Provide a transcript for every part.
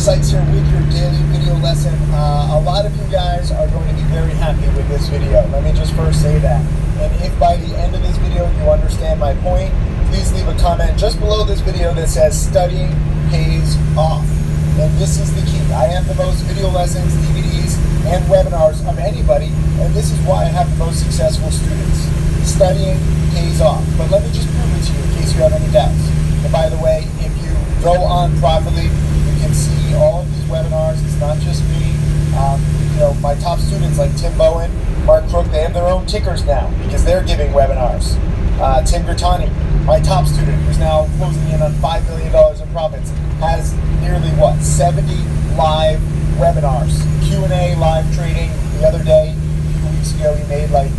Sykes here with your daily video lesson. A lot of you guys are going to be very happy with this video. Let me just first say that. And if by the end of this video you understand my point, please leave a comment just below this video that says studying pays off. And this is the key. I have the most video lessons, DVDs, and webinars of anybody, and this is why I have the most successful students. Studying pays off. But let me just prove it to you in case you have any doubts. And by the way, if you go on properly, you can see all of these webinars. It's not just me. You know, my top students like Tim Bowen, Mark Crook, they have their own tickers now because they're giving webinars. Tim Grattani, my top student, who's now closing in on $5 million in profits, has nearly, 70 live webinars. Q&A, live trading. The other day, a few weeks ago, he made like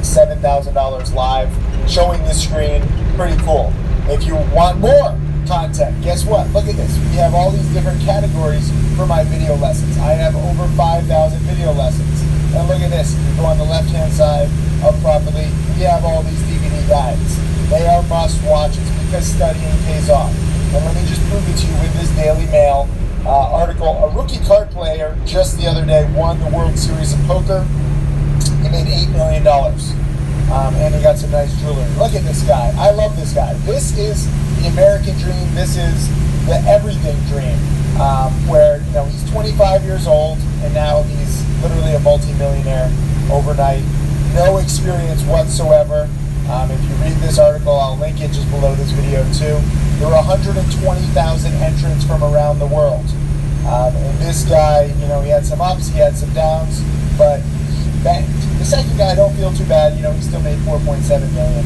$7,000 live, showing the screen. Pretty cool. If you want more content, guess what? Look at this. We have all these different categories for my video lessons. I have over 5,000 video lessons. And look at this. You go on the left-hand side of properly, we have all these DVD guides. They are must-watches because studying pays off. And let me just prove it to you with this Daily Mail article. A rookie card player just the other day won the World Series of Poker. He made $8 million. And he got some nice jewelry. Look at this guy. I love this guy. This is the American dream. This is the everything dream. Where, you know, he's 25 years old and now he's literally a multi-millionaire overnight. No experience whatsoever. If you read this article, I'll link it just below this video too. There were 120,000 entrants from around the world. And this guy, you know, he had some ups, he had some downs, but he banked. The second guy, I don't feel too bad. You know, he still made $4.7 million.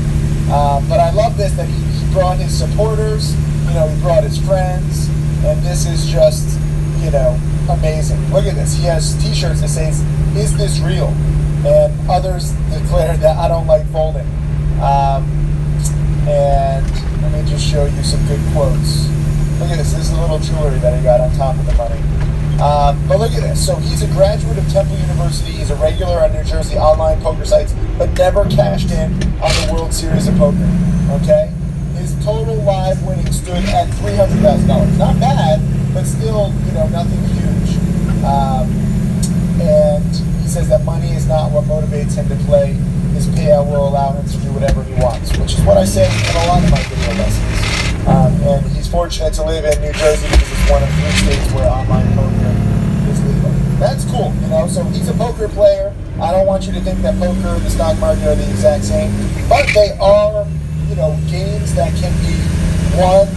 But I love this, that he brought his supporters, you know, he brought his friends, and this is just, you know, amazing. Look at this. He has t-shirts that says, "Is this real?" And others declare that I don't like folding. And let me just show you some good quotes. Look at this. This is a little jewelry that he got on top of the money. But look at this. So he's a graduate of Temple University. He's a regular on New Jersey online poker sites, but never cashed in on the World Series of Poker. Okay? His total live winnings stood at $300,000. Not bad, but still, you know, nothing huge. And he says that money is not what motivates him to play. His payout will allow him to do whatever he wants, which is what I say in a lot of my video lessons. And he's fortunate to live in New Jersey because it's one of 3 states where online poker is legal. That's cool, you know. So he's a poker player. I don't want you to think that poker and the stock market are the exact same, but they are, you know, games that can be won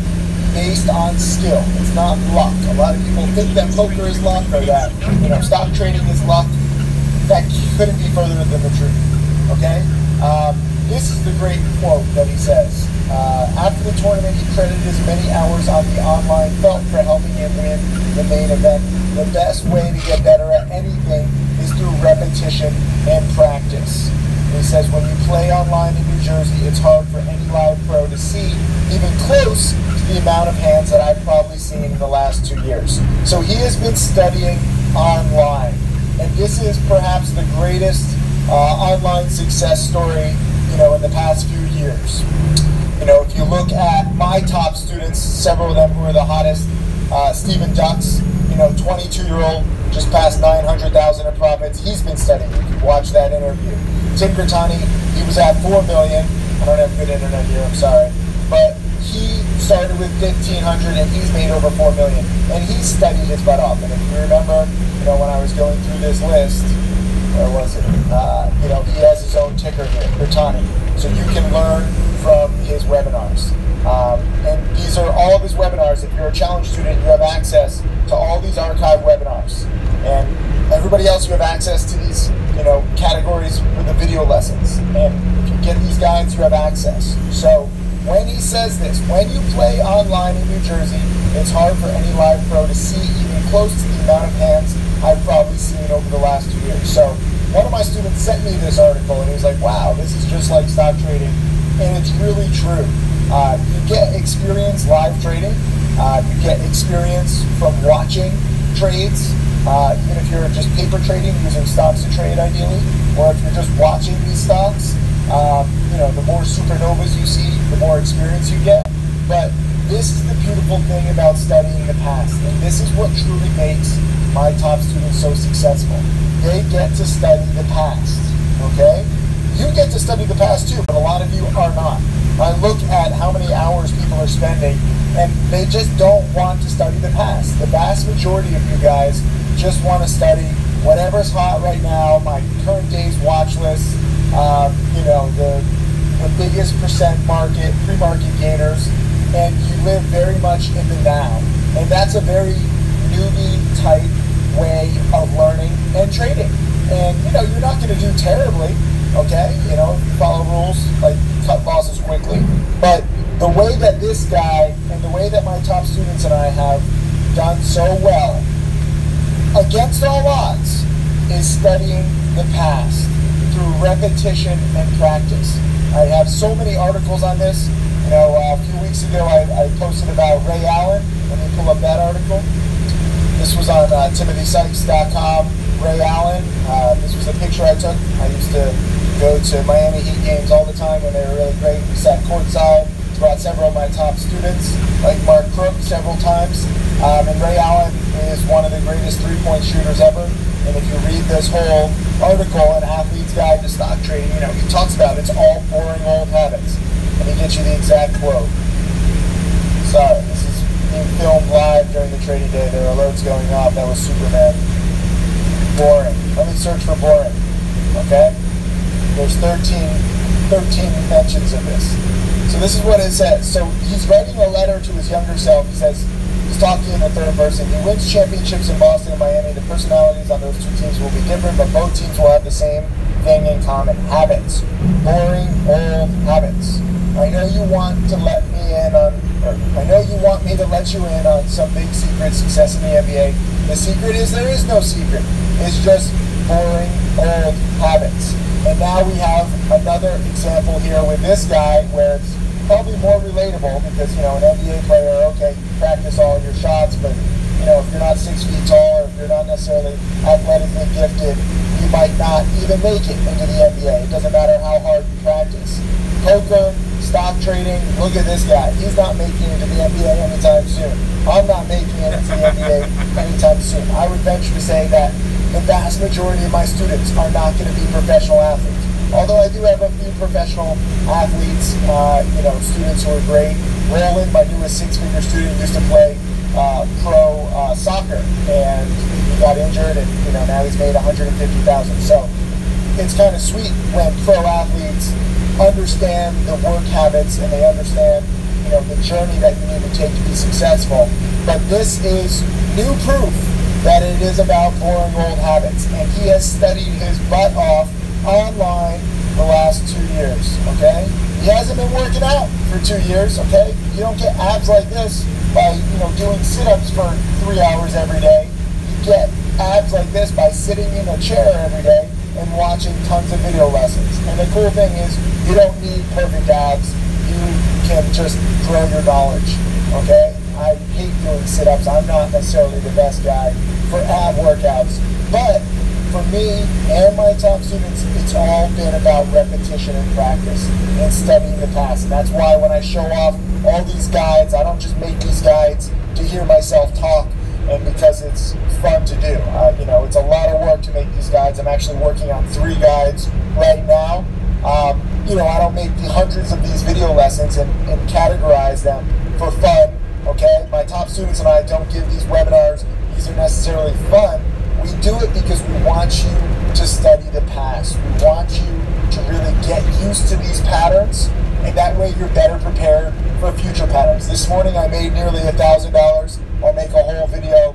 based on skill. It's not luck. A lot of people think that poker is luck or that, you know, stock trading is luck. That couldn't be further than the truth. Okay? This is the great quote that he says. After the tournament, he credited his many hours on the online felt for helping him win the main event. The best way to get better at anything is through repetition and practice. He says when you play online in New Jersey, it's hard for any live pro to see even close to the amount of hands that I've probably seen in the last 2 years. So he has been studying online. And this is perhaps the greatest online success story, you know, in the past few years. You know, if you look at my top students, several of them who are the hottest, Stephen Dux, you know, 22-year-old, just passed $900,000 in profits. He's been studying. You can watch that interview. Tim Grattani, he was at $4 million. I don't have good internet here, I'm sorry. But he started with $1,500 and he's made over $4 million. And he's studied his butt off. And if you remember, you know, when I was going through this list, where was it? You know, he has his own ticker here, Grattani. So you can learn from his webinars. And these are all of his webinars. If you're a challenge student, you have access to all these archived webinars. And everybody else, you have access to these, you know, categories with the video lessons. And if you get these guides, you have access. So when he says this, when you play online in New Jersey, it's hard for any live pro to see even close to the amount of hands I've probably seen over the last 2 years. So one of my students sent me this article and he was like, wow, this is just like stock trading. And it's really true. You get experience live trading. You get experience from watching trades, even if you're just paper trading, using stocks to trade ideally, or if you're just watching these stocks. You know, the more supernovas you see, the more experience you get. But this is the beautiful thing about studying the past, and this is what truly makes my top students so successful. They get to study the past, okay? You get to study the past too, but a lot of you are not. I look at how many hours people are spending, and they just don't want to study the past. The vast majority of you guys just want to study whatever's hot right now, my current day's watch list, you know, the biggest percent market, pre-market gainers, and you live very much in the now. And that's a very newbie type way of learning and trading. And, you know, you're not going to do terribly, okay? You know, follow rules, like cut losses quickly. But the way that this guy and the way that my top students and I have done so well, against all odds, is studying the past through repetition and practice. I have so many articles on this. You know, a few weeks ago I posted about Ray Allen. Let me pull up that article. This was on TimothySykes.com. Ray Allen. This was a picture I took. I used to go to Miami Heat games all the time when they were really great. We sat courtside. Brought several of my top students, like Mark Crook, several times. And Ray Allen is one of the greatest three-point shooters ever. And if you read this whole article, An Athlete's Guide to Stock Trading, you know, he talks about it's all boring old habits. And he gets you the exact quote. Sorry, this is being filmed live during the trading day. There are alerts going off. That was Superman. Boring. Let me search for boring. Okay? There's 13 mentions of this. So this is what it says. So he's writing a letter to his younger self. He says, he's talking in the third person. He wins championships in Boston and Miami. The personalities on those two teams will be different, but both teams will have the same thing in common. Habits. Boring, old habits. I know you want to let me in on, or I know you want me to let you in on some big secret success in the NBA. The secret is there is no secret. It's just boring, old habits. And now we have another example here with this guy where it's probably more relatable because, you know, an NBA player, okay, you practice all your shots, but, you know, if you're not 6 feet tall or if you're not necessarily athletically gifted, you might not even make it into the NBA. It doesn't matter how hard you practice. Poker, stock trading, look at this guy. He's not making it to the NBA anytime soon. I'm not making it to the NBA anytime soon. I would venture to say that the vast majority of my students are not going to be professional athletes. Although I do have a few professional athletes, you know, students who are great. Roland, my newest six-figure student, used to play pro soccer, and he got injured, and you know now he's made $150,000. So it's kind of sweet when pro athletes understand the work habits and they understand, you know, the journey that you need to take to be successful. But this is new proof that it is about boring old habits, and he has studied his butt off online the last 2 years, okay? He hasn't been working out for 2 years, okay? You don't get abs like this by, you know, doing sit-ups for 3 hours every day. You get abs like this by sitting in a chair every day and watching tons of video lessons. And the cool thing is, you don't need perfect abs. You can just grow your knowledge, okay? I hate doing sit-ups. I'm not necessarily the best guy for ab workouts, but for me and my top students, it's all been about repetition and practice and studying the past. And that's why when I show off all these guides, I don't just make these guides to hear myself talk and because it's fun to do. You know, it's a lot of work to make these guides. I'm actually working on 3 guides right now. You know, I don't make the hundreds of these video lessons and categorize them for fun, okay? My top students and I don't give these webinars. These are necessarily fun. We do it because we want you to study the past. We want you to really get used to these patterns, and that way you're better prepared for future patterns. This morning I made nearly $1,000. I'll make a whole video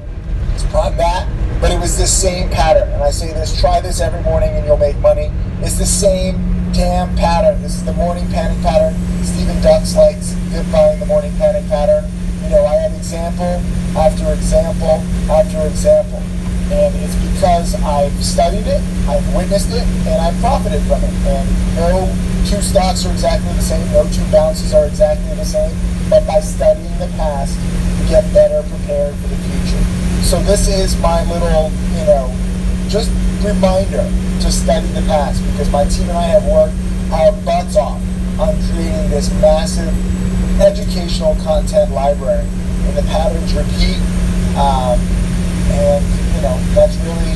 on that, but it was the same pattern. And I say this, try this every morning and you'll make money. It's the same damn pattern. This is the morning panic pattern. Stephen Ducks likes buying the morning panic pattern. You know, I have example after example after example. And it's because I've studied it, I've witnessed it, and I've profited from it. And no 2 stocks are exactly the same, no 2 bounces are exactly the same, but by studying the past, you get better prepared for the future. So this is my little, you know, just reminder to study the past, because my team and I have worked our butts off on creating this massive educational content library, and the patterns repeat. And that's really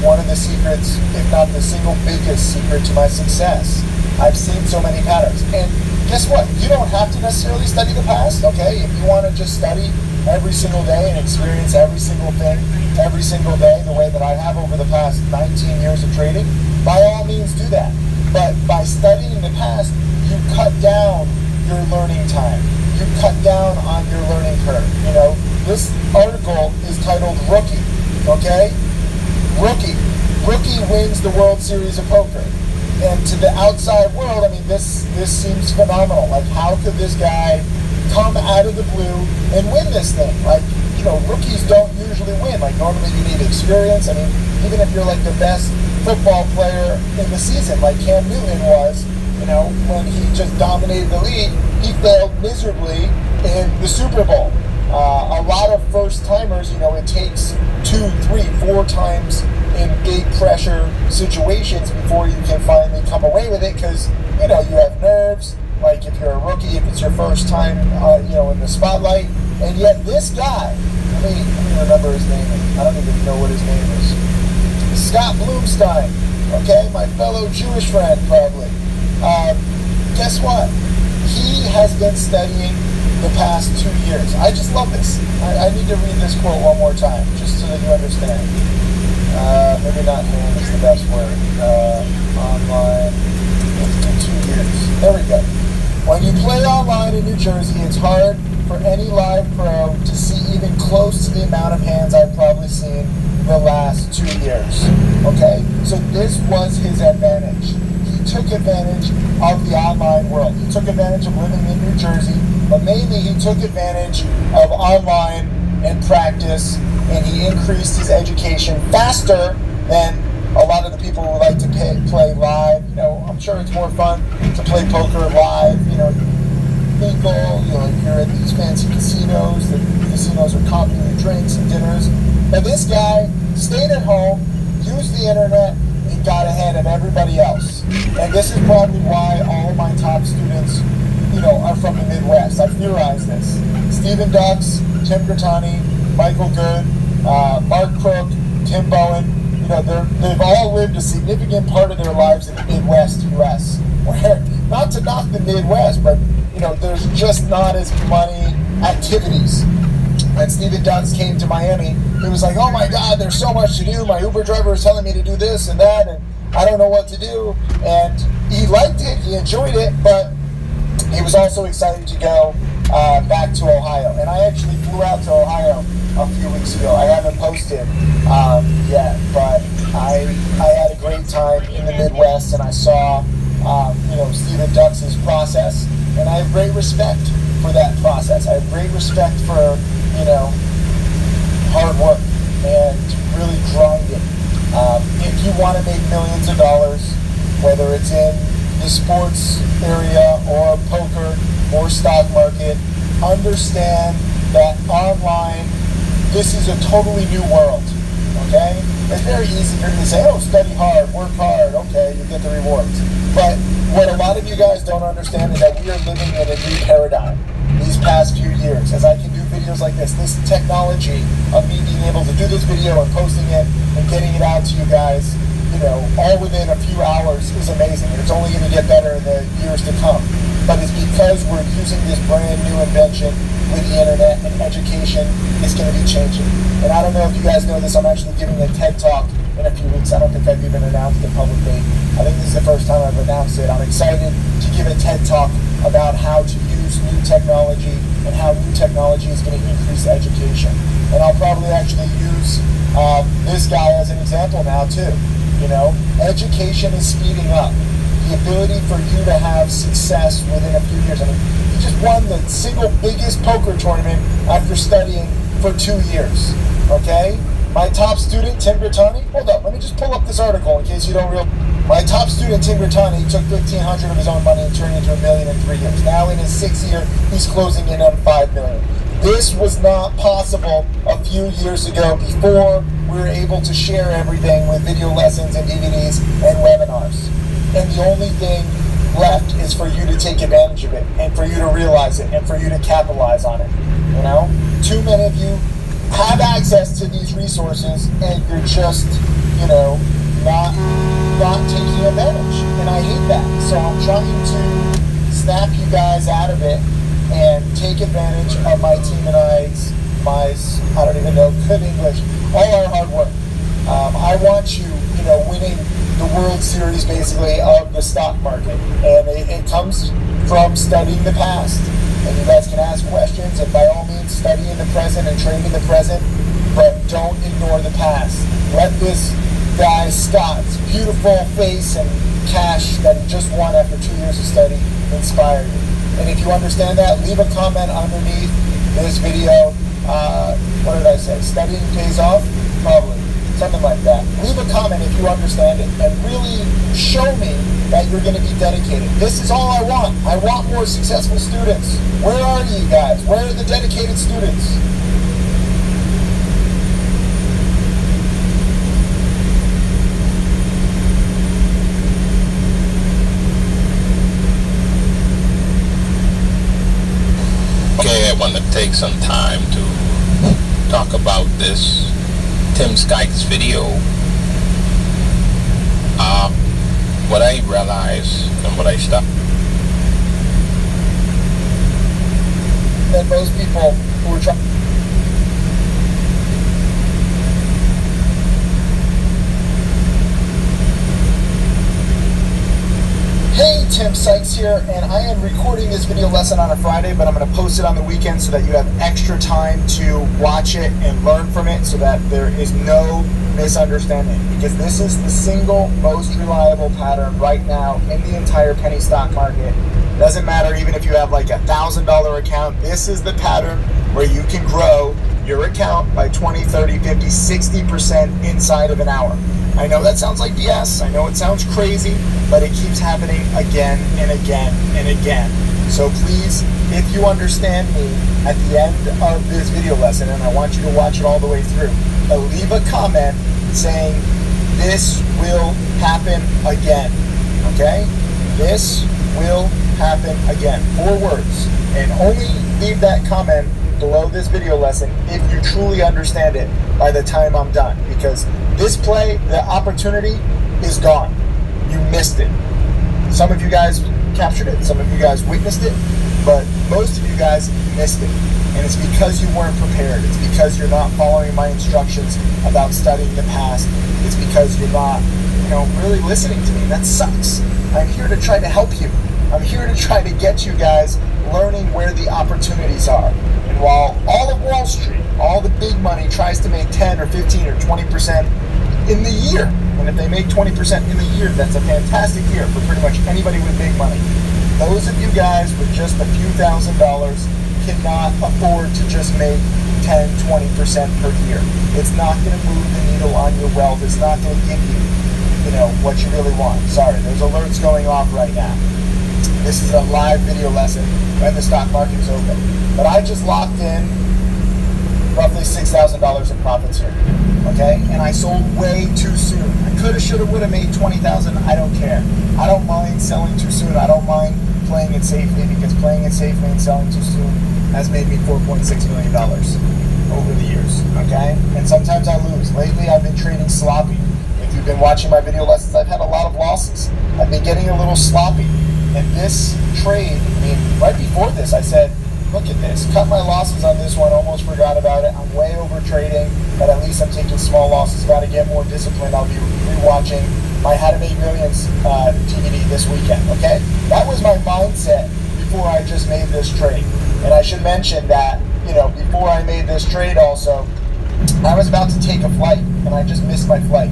one of the secrets, if not the single biggest secret to my success. I've seen so many patterns. And guess what? You don't have to necessarily study the past, okay? If you want to just study every single day and experience every single thing every single day the way that I have over the past 19 years of trading, by all means do that. But by studying the past, you cut down your learning time. You cut down on your learning curve. This article is titled Rookie, okay? Rookie wins the World Series of Poker. And to the outside world, I mean, this seems phenomenal. Like, how could this guy come out of the blue and win this thing? Like, rookies don't usually win. Like, normally you need experience. I mean, even if you're like the best football player in the season, like Cam Newton was, when he just dominated the league, he failed miserably in the Super Bowl. A lot of first-timers, it takes 2, 3, 4 times in big pressure situations before you can finally come away with it, because, you have nerves. Like, if you're a rookie, if it's your first time, in the spotlight. And yet this guy, let me remember his name. I don't even know what his name is. Scott Bloomstein, okay? My fellow Jewish friend, probably. Guess what? He has been studying the past 2 years. I just love this. I need to read this quote one more time, just so that you understand. Maybe not hand is the best word. Online. It's been 2 years. There we go. When you play online in New Jersey, it's hard for any live pro to see even close to the amount of hands I've probably seen the last 2 years. Okay? So this was his advantage. He took advantage of the online world. He took advantage of living in New Jersey, but mainly he took advantage of online and practice, and he increased his education faster than a lot of the people who like to play live. I'm sure it's more fun to play poker live. Mingle, you're at these fancy casinos. The casinos are comping you drinks and dinners. But this guy stayed at home, used the internet, and got ahead of everybody else. And this is probably why all of my top students, are from the Midwest. I've theorized this. Stephen Dux, Tim Grattani, Michael Good, Mark Crook, Tim Bowen. They've all lived a significant part of their lives in the Midwest U.S. Where, not to knock the Midwest, but there's just not as many activities. When Stephen Dux came to Miami, it was like, oh my God, there's so much to do. My Uber driver is telling me to do this and that, and I don't know what to do. And he liked it, he enjoyed it, but he was also excited to go back to Ohio. And I actually flew out to Ohio a few weeks ago. I haven't posted yet, but I had a great time in the Midwest, and I saw Stephen Dux's process, and I have great respect for that process. I have great respect for hard work and really grinding. If you want to make millions of dollars, whether it's in the sports area or poker or stock market, understand that online, this is a totally new world, okay? It's very easy for me to say, oh, study hard, work hard, okay, you get the rewards. But what a lot of you guys don't understand is that we are living in a new paradigm these past few years. As I can do videos like this technology of me being able to do this video and posting it and getting it out to you guys, all within a few hours is amazing. And it's only going to get better in the years to come. But it's because we're using this brand new invention with the internet, and education is going to be changing. And I don't know if you guys know this, I'm actually giving a TED Talk in a few weeks. I don't think I've even announced it publicly. I think this is the first time I've announced it. I'm excited to give a TED Talk about how to use new technology and how new technology is going to increase education. And I'll probably actually use this guy as an example now too. Education is speeding up. The ability for you to have success within a few years. I mean, he just won the single biggest poker tournament after studying for 2 years, okay? My top student, Tim Grattani, hold up, let me just pull up this article in case you don't realize. My top student, Tim Grattani, took $1,500 of his own money and turned it into $1 million in 3 years. Now in his 6th year, he's closing in on $5 million. This was not possible a few years ago before we were able to share everything with video lessons and DVDs and webinars. And the only thing left is for you to take advantage of it, and for you to realize it, and for you to capitalize on it. You know, too many of you have access to these resources, and you're just, you know, not taking advantage, and I hate that. So I'm trying to snap you guys out of it and take advantage of my team and my I don't even know good English, all our hard work. I want you, you know, winning the World Series basically of the stock market, and it comes from studying the past. And you guys can ask questions, and by all means study in the present and train in the present, but don't ignore the past. Let this guy Scott's beautiful face and cash that he just won after 2 years of study inspire you. And if you understand that, leave a comment underneath this video. What did I say? Studying pays off? Probably. Something like that. Leave a comment if you understand it, and really show me that you're going to be dedicated. This is all I want. I want more successful students. Where are you guys? Where are the dedicated students? Okay, I want to take some time to talk about this Tim Skyke's video. What I realized and what I stopped. That most people who are trying. Hey, Tim Sykes here, and I am recording this video lesson on a Friday, but I'm going to post it on the weekend so that you have extra time to watch it and learn from it, so that there is no misunderstanding, because this is the single most reliable pattern right now in the entire penny stock market. Doesn't matter even if you have like $1,000 account, this is the pattern where you can grow your account by 20, 30, 50, 60% inside of an hour. I know that sounds like BS, I know it sounds crazy, but it keeps happening again and again and again. So please, if you understand me at the end of this video lesson, and I want you to watch it all the way through, leave a comment saying, this will happen again, okay? This will happen again, 4 words, and only leave that comment below this video lesson if you truly understand it by the time I'm done, because this play, the opportunity is gone. You missed it. Some of you guys captured it, some of you guys witnessed it, but most of you guys missed it. And it's because you weren't prepared. It's because you're not following my instructions about studying the past. It's because you're not, you know, really listening to me. That sucks. I'm here to try to help you. I'm here to try to get you guys learning where the opportunities are. And while all of Wall Street, all the big money tries to make 10 or 15 or 20% in the year, and if they make 20% in the year, that's a fantastic year for pretty much anybody with big money. Those of you guys with just a few $1,000s cannot afford to just make 10, 20% per year. It's not going to move the needle on your wealth. It's not going to give you, you know, what you really want. Sorry, there's alerts going off right now. This is a live video lesson when the stock market is open. But I just locked in roughly $6,000 in profits here, okay? And I sold way too soon. I coulda, shoulda, woulda made 20,000. I don't care. I don't mind selling too soon. I don't mind playing it safely, because playing it safely and selling too soon has made me $4.6 million over the years, okay? And sometimes I lose. Lately, I've been trading sloppy. If you've been watching my video lessons, I've had a lot of losses. I've been getting a little sloppy. And this trade, I mean, right before this, I said, look at this, cut my losses on this one, almost forgot about it. I'm way over trading, but at least I'm taking small losses. Got to get more disciplined. I'll be rewatching my How to Make Millions DVD this weekend, okay? That was my mindset before I just made this trade. And I should mention that, you know, before I made this trade also, I was about to take a flight, and I just missed my flight.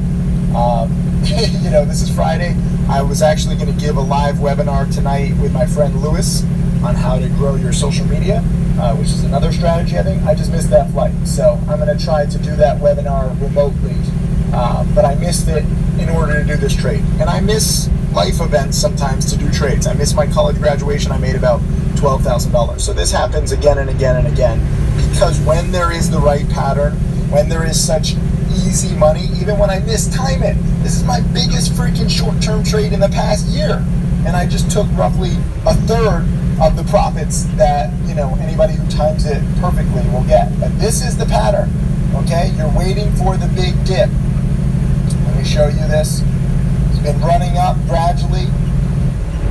You know, this is Friday. I was actually going to give a live webinar tonight with my friend Lewis on how to grow your social media, which is another strategy, I think. I just missed that flight. So I'm going to try to do that webinar remotely, but I missed it in order to do this trade. And I miss life events sometimes to do trades. I missed my college graduation. I made about $12,000. So this happens again and again and again, because when there is the right pattern, when there is such easy money, even when I mistime it. This is my biggest freaking short-term trade in the past year. and I just took roughly a third of the profits that, you know, anybody who times it perfectly will get. But this is the pattern, okay? You're waiting for the big dip. Let me show you this. It's been running up gradually,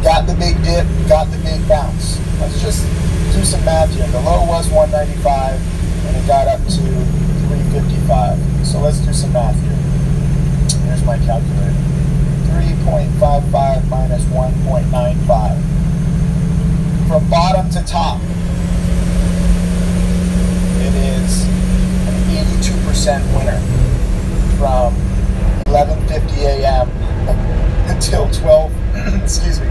got the big dip, got the big bounce. Let's just do some math here. The low was 195, and it got up to 355. So let's do some math here. Here's my calculator. 3.55 minus 1.95. From bottom to top, it is an 82% winner from 11:50 a.m. until 12, excuse me,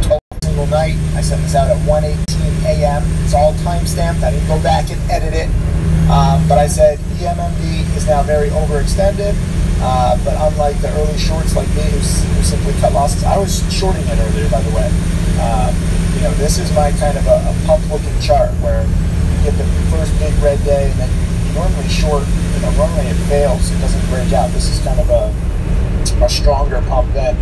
12 single night. I sent this out at 1:18 a.m. It's all time-stamped. I didn't go back and edit it. But I said EMMD is now very overextended. But unlike the early shorts like me who simply cut losses, I was shorting it earlier, by the way. You know, this is my kind of a pump-looking chart where you get the first big red day, and then you normally short. You know, normally it fails; it doesn't break out. This is kind of a stronger pump than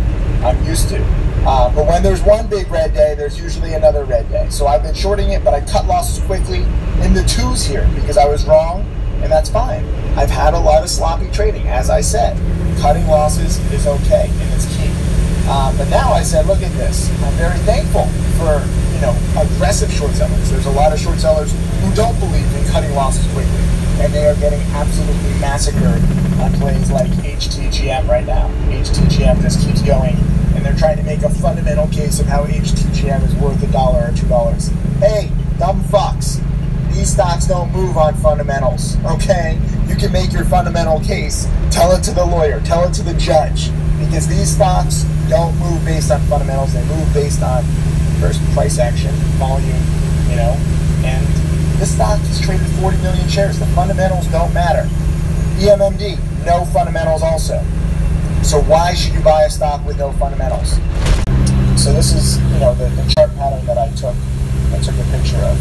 I'm used to. But when there's one big red day, there's usually another red day. So I've been shorting it, but I cut losses quickly in the twos here because I was wrong, and that's fine. I've had a lot of sloppy trading, as I said. Cutting losses is okay, and it's key. But now I said, look at this. I'm very thankful for, you know, aggressive short sellers. There's a lot of short sellers who don't believe in cutting losses quickly, and they are getting absolutely massacred on plays like HTGM right now. HTGM just keeps going, and they're trying to make a fundamental case of how HTGM is worth $1 or $2. Hey, dumb fucks. These stocks don't move on fundamentals, okay? You can make your fundamental case. Tell it to the lawyer. Tell it to the judge. Because these stocks don't move based on fundamentals. They move based on, first, price action, volume, you know. And this stock is traded 40 million shares. The fundamentals don't matter. EMMD, no fundamentals also. So why should you buy a stock with no fundamentals? So this is, you know, the chart pattern that I took a picture of.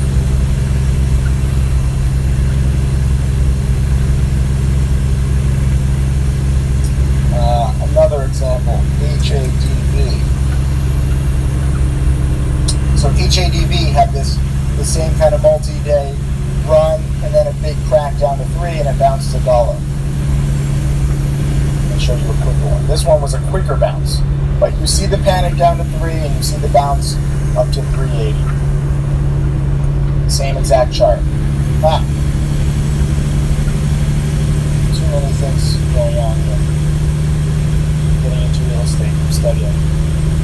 Another example, HADV. So HADV had the same kind of multi-day run, and then a big crack down to 3, and it bounced $1. Let me show you a quicker one. This one was a quicker bounce, but you see the panic down to 3, and you see the bounce up to 380. Same exact chart. Too many things going on here. Getting into real estate, I'm studying.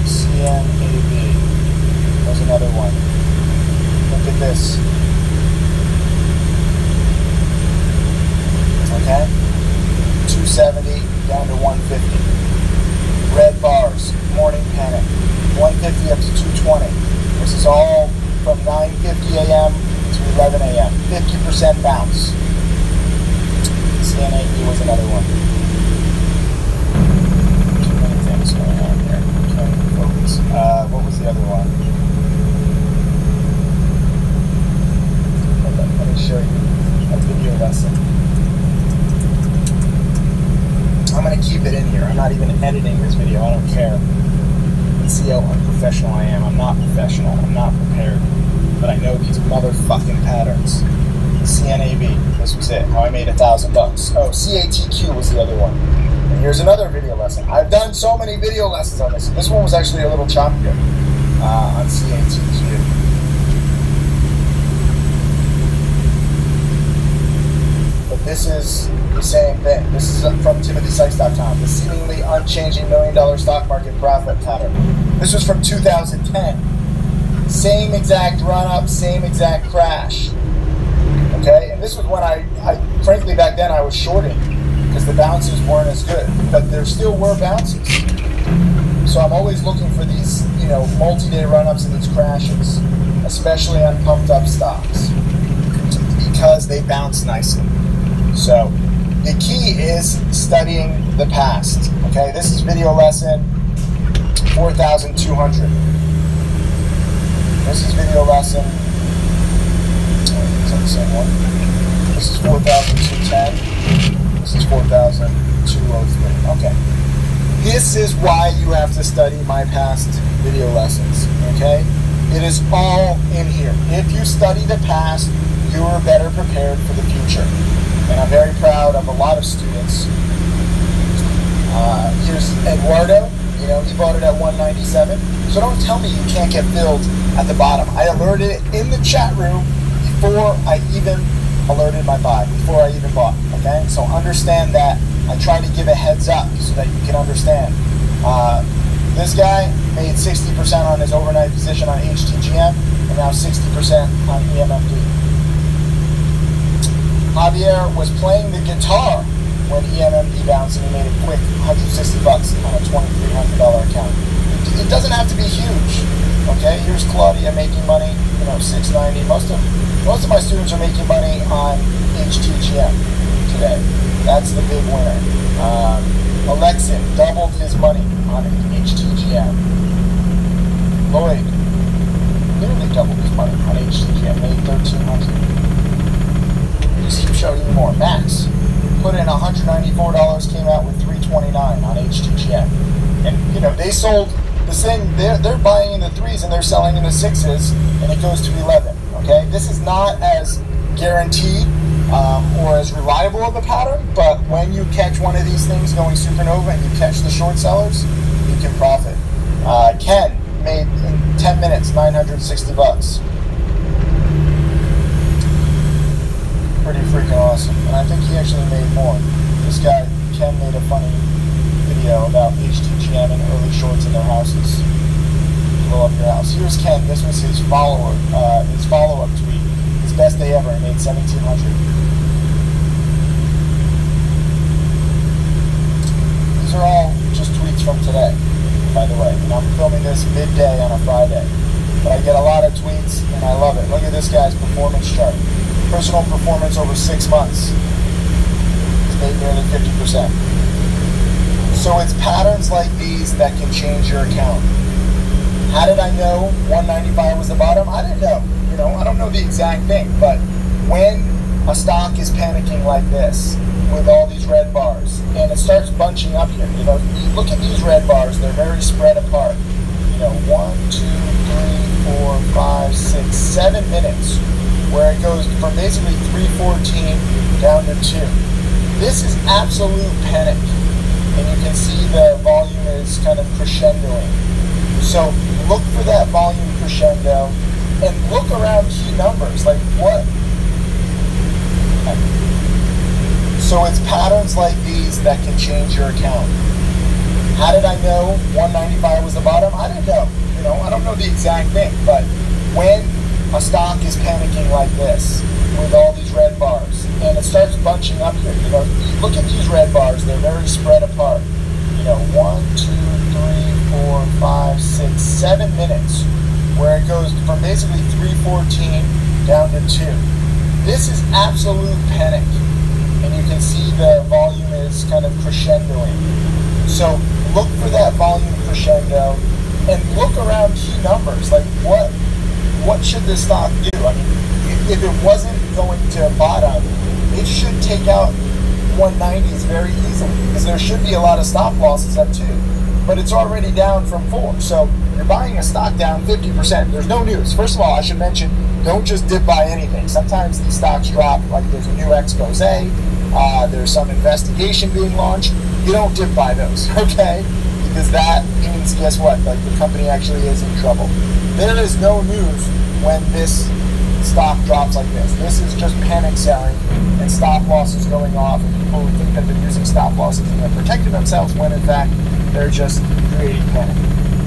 CNAB. There's another one. Look at this. Okay? 270 down to 150. Red bars, morning panic. 150 up to 220. This is all from 9:50 a.m. to 11 a.m. 50% bounce. CNAB was another one. What's going on here? Can't even focus. What was the other one? Let me show you a video lesson. I'm going to keep it in here. I'm not even editing this video. I don't care. You see how unprofessional I am. I'm not professional. I'm not prepared. But I know these motherfucking patterns. CNAB. This was it. How I made $1,000. Oh, CATQ was the other one. And here's another video lesson. I've done so many video lessons on this. This one was actually a little choppier on CATQ. But this is the same thing. This is from TimothySykes.com. The seemingly unchanging $1 million stock market profit pattern. This was from 2010. Same exact run-up, same exact crash. Okay? And this was when I frankly, back then I was shorting, because the bounces weren't as good, but there still were bounces. So I'm always looking for these, you know, multi-day run-ups and these crashes, especially on pumped-up stocks, because they bounce nicely. So the key is studying the past. Okay, this is video lesson 4,200. This is video lesson. Is that the same one? This is 4,210. This is 4,203. Okay. This is why you have to study my past video lessons, okay? It is all in here. If you study the past, you are better prepared for the future. And I'm very proud of a lot of students. Here's Eduardo. You know, he bought it at $197. So don't tell me you can't get filled at the bottom. I alerted it in the chat room before I even alerted my buy, before I even bought, okay? So understand that. I try to give a heads up so that you can understand. This guy made 60% on his overnight position on HTGM and now 60% on EMMD. Javier was playing the guitar when EMMD bounced and he made a quick $160 on a $2,300 account. It doesn't have to be huge, okay? Here's Claudia making money, you know, $690. Most of my students are making money on HTGM today. That's the big winner. Alexin doubled his money on HTGM. Lloyd nearly doubled his money on HTGM, made $1,300. Just keep showing you more. Max put in $194, came out with $329 on HTGM. And you know, they sold the thing, they're buying in the 3s and they're selling in the 6s, and it goes to 11. Okay, this is not as guaranteed or as reliable of a pattern, but when you catch one of these things going supernova and you catch the short sellers, you can profit. Ken made in 10 minutes $960. Pretty freaking awesome. And I think he actually made more. This guy, Ken, made a funny video about HTGM and early shorts in their houses. Blow up your house. Here's Ken. This was his follow-up tweet. His best day ever. He made $1,700. These are all just tweets from today, by the way. And I'm filming this midday on a Friday. But I get a lot of tweets, and I love it. Look at this guy's performance chart. Personal performance over 6 months. He's made nearly 50%. So it's patterns like these that can change your account. How did I know 195 was the bottom? I didn't know. You know, I don't know the exact thing, but when a stock is panicking like this with all these red bars and it starts bunching up here, you know, you look at these red bars, they're very spread apart. You know, 1, 2, 3, 4, 5, 6, 7 minutes where it goes from basically 314 down to 2. This is absolute panic. And you can see the volume is kind of crescendoing. So look for that volume crescendo and look around key numbers. Like what? So it's patterns like these that can change your account. How did I know 195 was the bottom? I didn't know. You know, I don't know the exact thing, but when a stock is panicking like this with all these red bars and it starts bunching up here, you know, look at these red bars, they're very spread apart. You know, 1, 2, 3, 4, 5, 6, 7 minutes where it goes from basically 314 down to 2. This is absolute panic, and you can see the volume is kind of crescendoing. So look for that volume crescendo and look around key numbers. Like what should this stock do? I mean, if it wasn't going to bottom, it should take out 190s very easily because there should be a lot of stop losses at 2, but it's already down from 4. So you're buying a stock down 50%. There's no news. First of all, I should mention, don't just dip buy anything. Sometimes these stocks drop, like there's a new expose, there's some investigation being launched. You don't dip buy those, okay? Because that means, guess what? Like the company actually is in trouble. There is no news when this stock drops like this. This is just panic selling and stop losses going off, and people who think that they're using stop losses and they're protecting themselves when in fact they're just creating panic.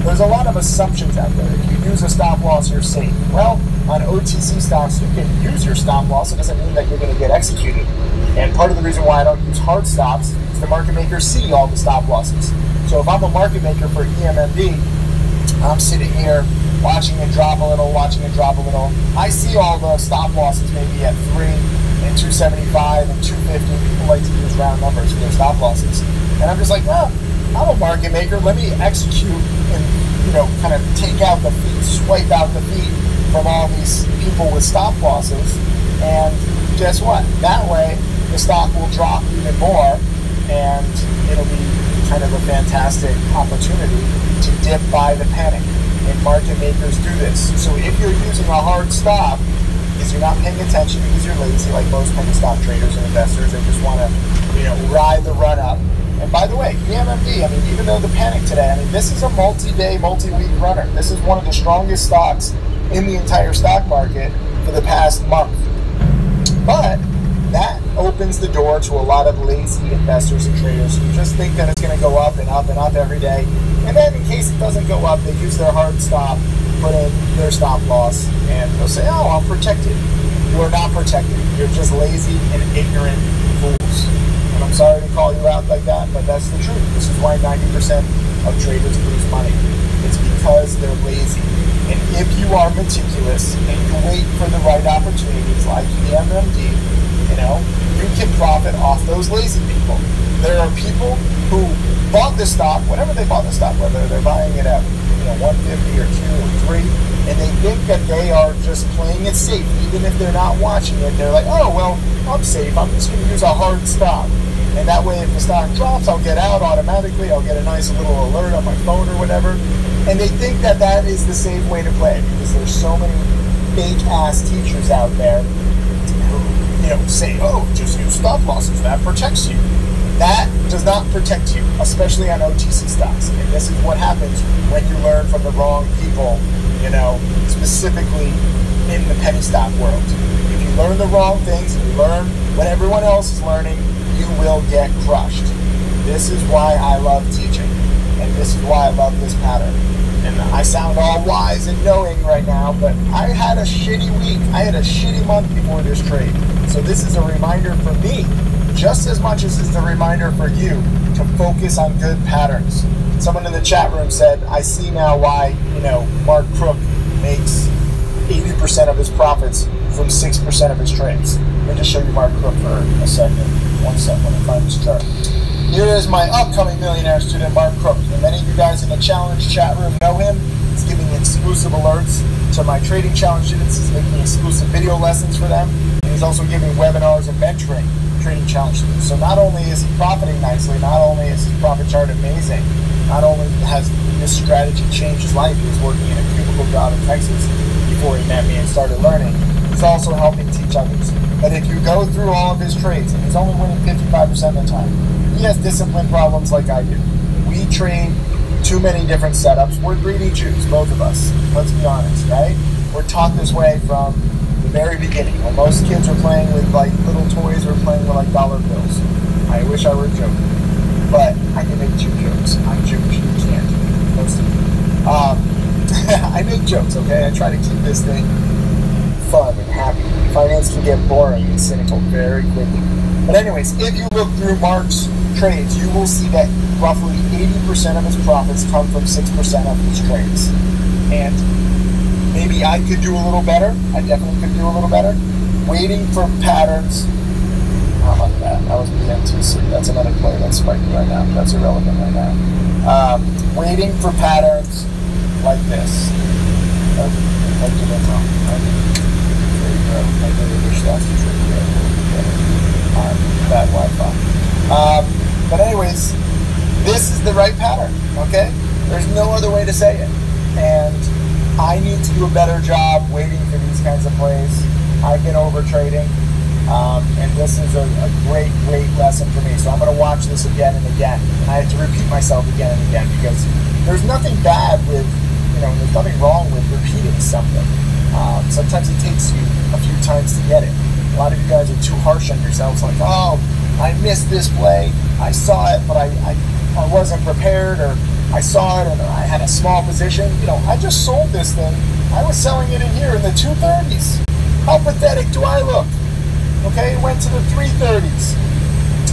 There's a lot of assumptions out there. If you use a stop loss, you're safe. Well, on OTC stocks, you can use your stop loss. It doesn't mean that you're going to get executed. And part of the reason why I don't use hard stops is the market makers see all the stop losses. So if I'm a market maker for EMMD, I'm sitting here watching it drop a little, watching it drop a little. I see all the stop losses maybe at 3 and 275 and 250. People like to use round numbers for their stop losses. And I'm just like, well, I'm a market maker. Let me execute and, you know, kind of take out the feet, swipe out the feet from all these people with stop losses. And guess what? That way, the stock will drop even more, and it'll be kind of a fantastic opportunity to dip by the panic. and market makers do this. So if you're using a hard stop, because you're not paying attention, because you're lazy, like most penny stock traders and investors, they just want to, ride the run up. And by the way, EMMD, I mean, even though the panic today, I mean, this is a multi-day, multi-week runner. This is one of the strongest stocks in the entire stock market for the past month. But that opens the door to a lot of lazy investors and traders who just think that it's going to go up and up and up every day. And then in case it doesn't go up, they use their hard stop, put in their stop loss, and they'll say, oh, I'm protected. You are not protected. You're just lazy and ignorant fools. And I'm sorry to call you out like that, but that's the truth. This is why 90% of traders lose money. It's because they're lazy. And if you are meticulous and you wait for the right opportunities like EMMD, you can profit off those lazy people. There are people who bought the stock, whenever they bought the stock, whether they're buying it at 150 or 2 or 3, and they think that they are just playing it safe. Even if they're not watching it, they're like, oh, well, I'm safe. I'm just going to use a hard stop. And that way, if the stock drops, I'll get out automatically. I'll get a nice little alert on my phone or whatever. And they think that that is the safe way to play it, because there's so many fake-ass teachers out there who, say, oh, just use stop losses. That protects you. That does not protect you, especially on OTC stocks. And this is what happens when you learn from the wrong people, specifically in the penny stock world. If you learn the wrong things, and you learn what everyone else is learning, you will get crushed. This is why I love teaching, and this is why I love this pattern. And I sound all wise and knowing right now, but I had a shitty week. I had a shitty month before this trade. So this is a reminder for me, just as much as it's a reminder for you, to focus on good patterns. Someone in the chat room said, I see now why, Mark Crook makes 80% of his profits from 6% of his trades. Let me just show you Mark Crook for a second. 1 second, let me find this chart. Here is my upcoming millionaire student, Mark Crook. And many of you guys in the challenge chat room know him. He's giving exclusive alerts to my trading challenge students. He's making exclusive video lessons for them. And he's also giving webinars and mentoring trading challenge students. So not only is he profiting nicely, not only is his profit chart amazing, not only has this strategy changed his life, he was working in a cubicle job in Texas before he met me and started learning, he's also helping teach others. But if you go through all of his trades, and he's only winning 55% of the time, he has discipline problems like I do. We trade too many different setups. We're greedy Jews, both of us. Let's be honest, right? We're taught this way from the very beginning. When most kids are playing with like little toys, we're playing with like dollar bills. I wish I were joking, but I can make Jew jokes. I'm Jewish. You can't. Most of you. I make jokes, okay? I try to keep this thing fun and happy. Finance can get boring and cynical very quickly. But anyways, if you look through Mark's trades, you will see that roughly 80% of his profits come from 6% of his trades. And maybe I could do a little better. I definitely could do a little better. Waiting for patterns. How about that? That was BMTC. That's another play that's spiking right now. That's irrelevant right now. Waiting for patterns like this. Bad Wi-Fi. But anyways, this is the right pattern, okay? There's no other way to say it. And I need to do a better job waiting for these kinds of plays. I've been over trading, and this is a great, great lesson for me. So I'm going to watch this again and again. And I have to repeat myself again and again, because there's nothing bad with, there's nothing wrong with repeating something. Sometimes it takes you a few times to get it. A lot of you guys are too harsh on yourselves, like, oh, I missed this play, I saw it, but I wasn't prepared, or I saw it and I had a small position. I just sold this thing. I was selling it in here in the 230s. How pathetic do I look? Okay, it went to the 330s.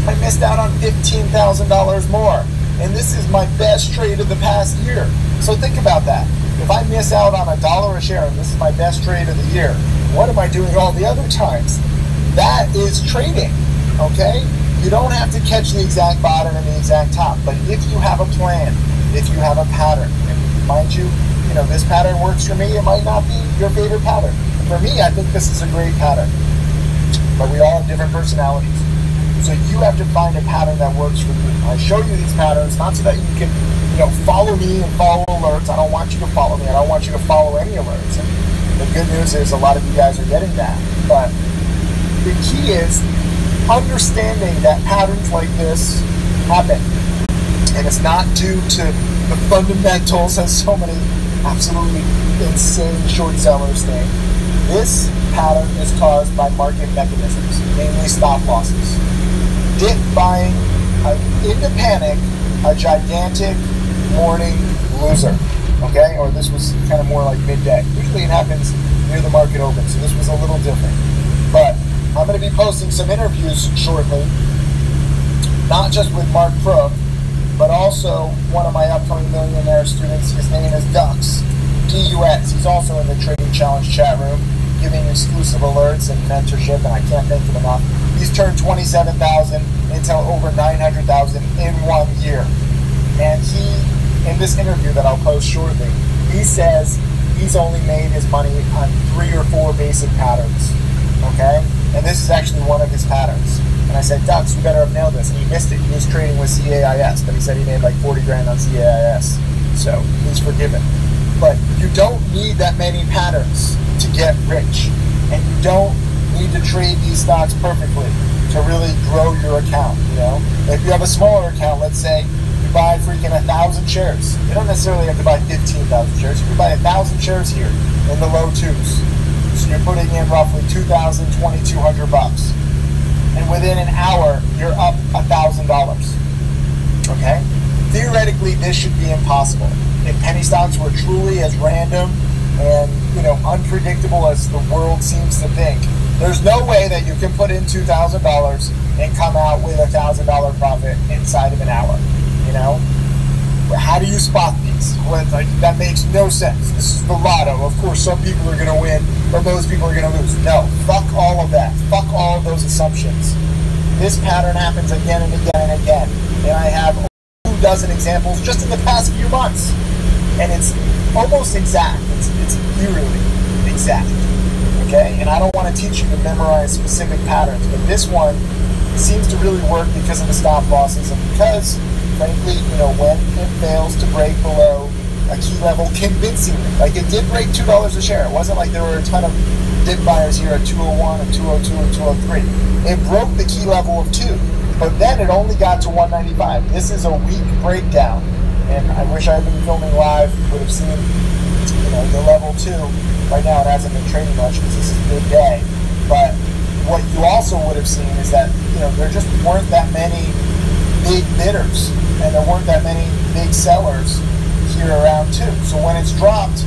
I missed out on $15,000 more. And this is my best trade of the past year. So think about that. If I miss out on $1 a share and this is my best trade of the year, what am I doing all the other times? That is trading, okay? You don't have to catch the exact bottom and the exact top, but if you have a plan, if you have a pattern, and mind you, this pattern works for me, it might not be your favorite pattern. For me, I think this is a great pattern, but we all have different personalities. So you have to find a pattern that works for you. I show you these patterns not so that you can, follow me and follow alerts. I don't want you to follow me. I don't want you to follow any alerts. And the good news is a lot of you guys are getting that. But the key is understanding that patterns like this happen. And it's not due to the fundamentals, as so many absolutely insane short sellers think. This pattern is caused by market mechanisms, namely stop losses. Dip buying into panic, a gigantic morning loser. Okay? Or this was kind of more like midday. Usually it happens near the market open, so this was a little different. But I'm going to be posting some interviews shortly, not just with Mark Crook, but also one of my upcoming millionaire students. His name is Dux, D-U-X. He's also in the Trading Challenge chat room, giving exclusive alerts and mentorship, and I can't thank him enough. He's turned 27,000 into over 900,000 in 1 year. And he, in this interview that I'll post shortly, he says he's only made his money on 3 or 4 basic patterns. Okay? And this is actually one of his patterns. And I said, Dux, you better have nailed this. And he missed it. He was trading with CAIS, but he said he made like 40 grand on CAIS. So he's forgiven. But you don't need that many patterns to get rich. And you don't need to trade these stocks perfectly to really grow your account. If you have a smaller account, let's say you buy freaking 1,000 shares. You don't necessarily have to buy 15,000 shares. You can buy 1,000 shares here in the low twos. So you're putting in roughly $2,000, $2,200. And within an hour, you're up $1,000. Okay? Theoretically, this should be impossible. If penny stocks were truly as random and, unpredictable as the world seems to think, there's no way that you can put in $2,000 and come out with $1,000 profit inside of an hour. How do you spot these? That makes no sense. This is the lotto. Of course, some people are going to win, or most people are going to lose. No, fuck all of that. Fuck all of those assumptions. This pattern happens again and again and again. And I have 2 dozen examples just in the past few months. And it's almost exact. It's eerily exact. Okay? And I don't want to teach you to memorize specific patterns, but this one seems to really work because of the stop losses and because, frankly, when it fails to break below a key level convincingly, like it did break $2 a share. It wasn't like there were a ton of dip buyers here at 201 and 202 and 203. It broke the key level of 2, but then it only got to 195. This is a weak breakdown, and I wish I had been filming live. You would have seen, the level 2. Right now it hasn't been trading much because this is midday, but what you also would have seen is that, there just weren't that many big bidders, and there weren't that many big sellers here around 2. So when it's dropped,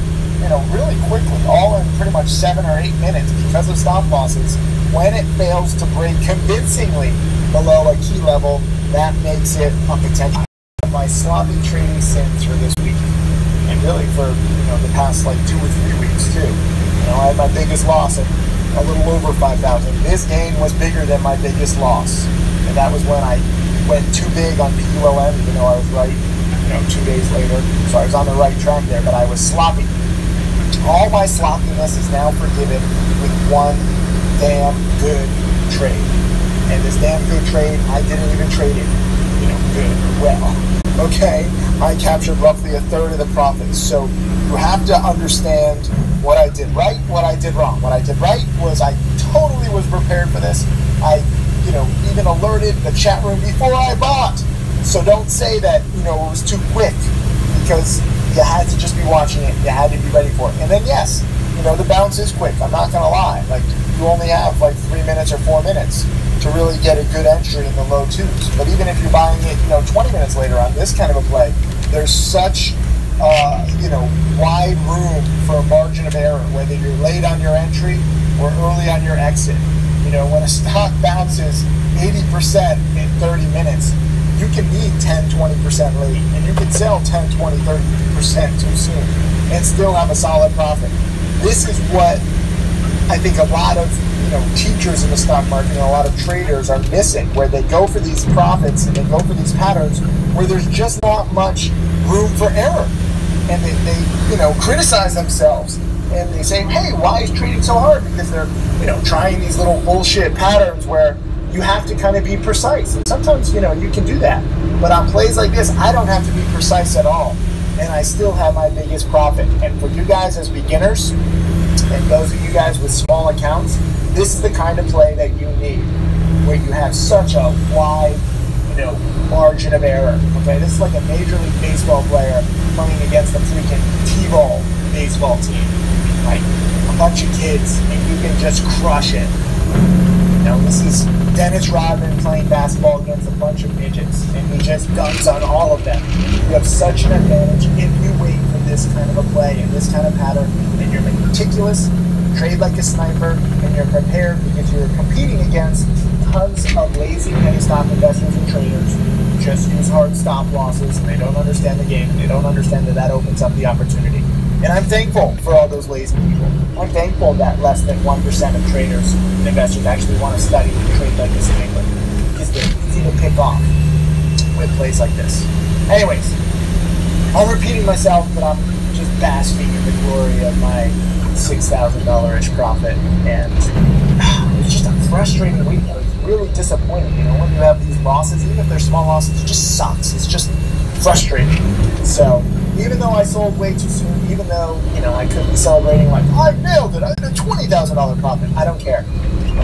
really quickly, all in pretty much 7 or 8 minutes because of stop losses, when it fails to break convincingly below a key level, that makes it a potential. My sloppy trading sins for this week, and really for the past like 2 or 3 weeks too. I had my biggest loss at a little over 5,000. This gain was bigger than my biggest loss, and that was when I went too big on PULM, even though I was right, 2 days later. So I was on the right track there, but I was sloppy. All my sloppiness is now forgiven with one damn good trade. And this damn good trade, I didn't even trade it, good, well. Okay, I captured roughly 1/3 of the profits. So you have to understand what I did right, what I did wrong. What I did right was I totally was prepared for this. I even alerted the chat room before I bought. So don't say that, it was too quick, because you had to just be watching it. You had to be ready for it. And then, yes, the bounce is quick. I'm not going to lie. Like, you only have like 3 minutes or 4 minutes to really get a good entry in the low 2s. But even if you're buying it, 20 minutes later on this kind of a play, there's such, wide room for a margin of error, whether you're late on your entry or early on your exit. When a stock bounces 80% in 30 minutes, you can be 10, 20% late, and you can sell 10, 20, 30% too soon and still have a solid profit. This is what I think a lot of teachers in the stock market and a lot of traders are missing, where they go for these profits and they go for these patterns where there's just not much room for error, and they criticize themselves. And they say, hey, why is trading so hard? Because they're, trying these little bullshit patterns where, you have to kind of be precise. And sometimes, you know, you can do that. But on plays like this, I don't have to be precise at all. And I still have my biggest profit. And for you guys as beginners, and those of you guys with small accounts, this is the kind of play that you need, where you have such a wide, you know, margin of error. Okay, this is like a Major League Baseball player playing against a freaking T-ball baseball team. Like a bunch of kids, and you can just crush it. You know, this is Dennis Rodman playing basketball against a bunch of midgets, and he just dunks on all of them. You have such an advantage if you wait for this kind of a play and this kind of pattern, and you're meticulous, trade like a sniper, and you're prepared because you're competing against tons of lazy penny stock investors and traders who just use hard stop losses, and they don't understand the game, and they don't understand that that opens up the opportunity. And I'm thankful for all those lazy people. I'm thankful that less than 1% of traders and investors actually want to study and trade like this in England, because they're easy to pick off with plays like this. Anyways, I'm repeating myself, but I'm just basking in the glory of my $6,000-ish profit, and it's just a frustrating week. It's really disappointing, you know, when you have these losses, even if they're small losses, it just sucks. It's just frustrating. So even though I sold way too soon, even though, you know, I could be celebrating like, I nailed it, I had a $20,000 profit, I don't care.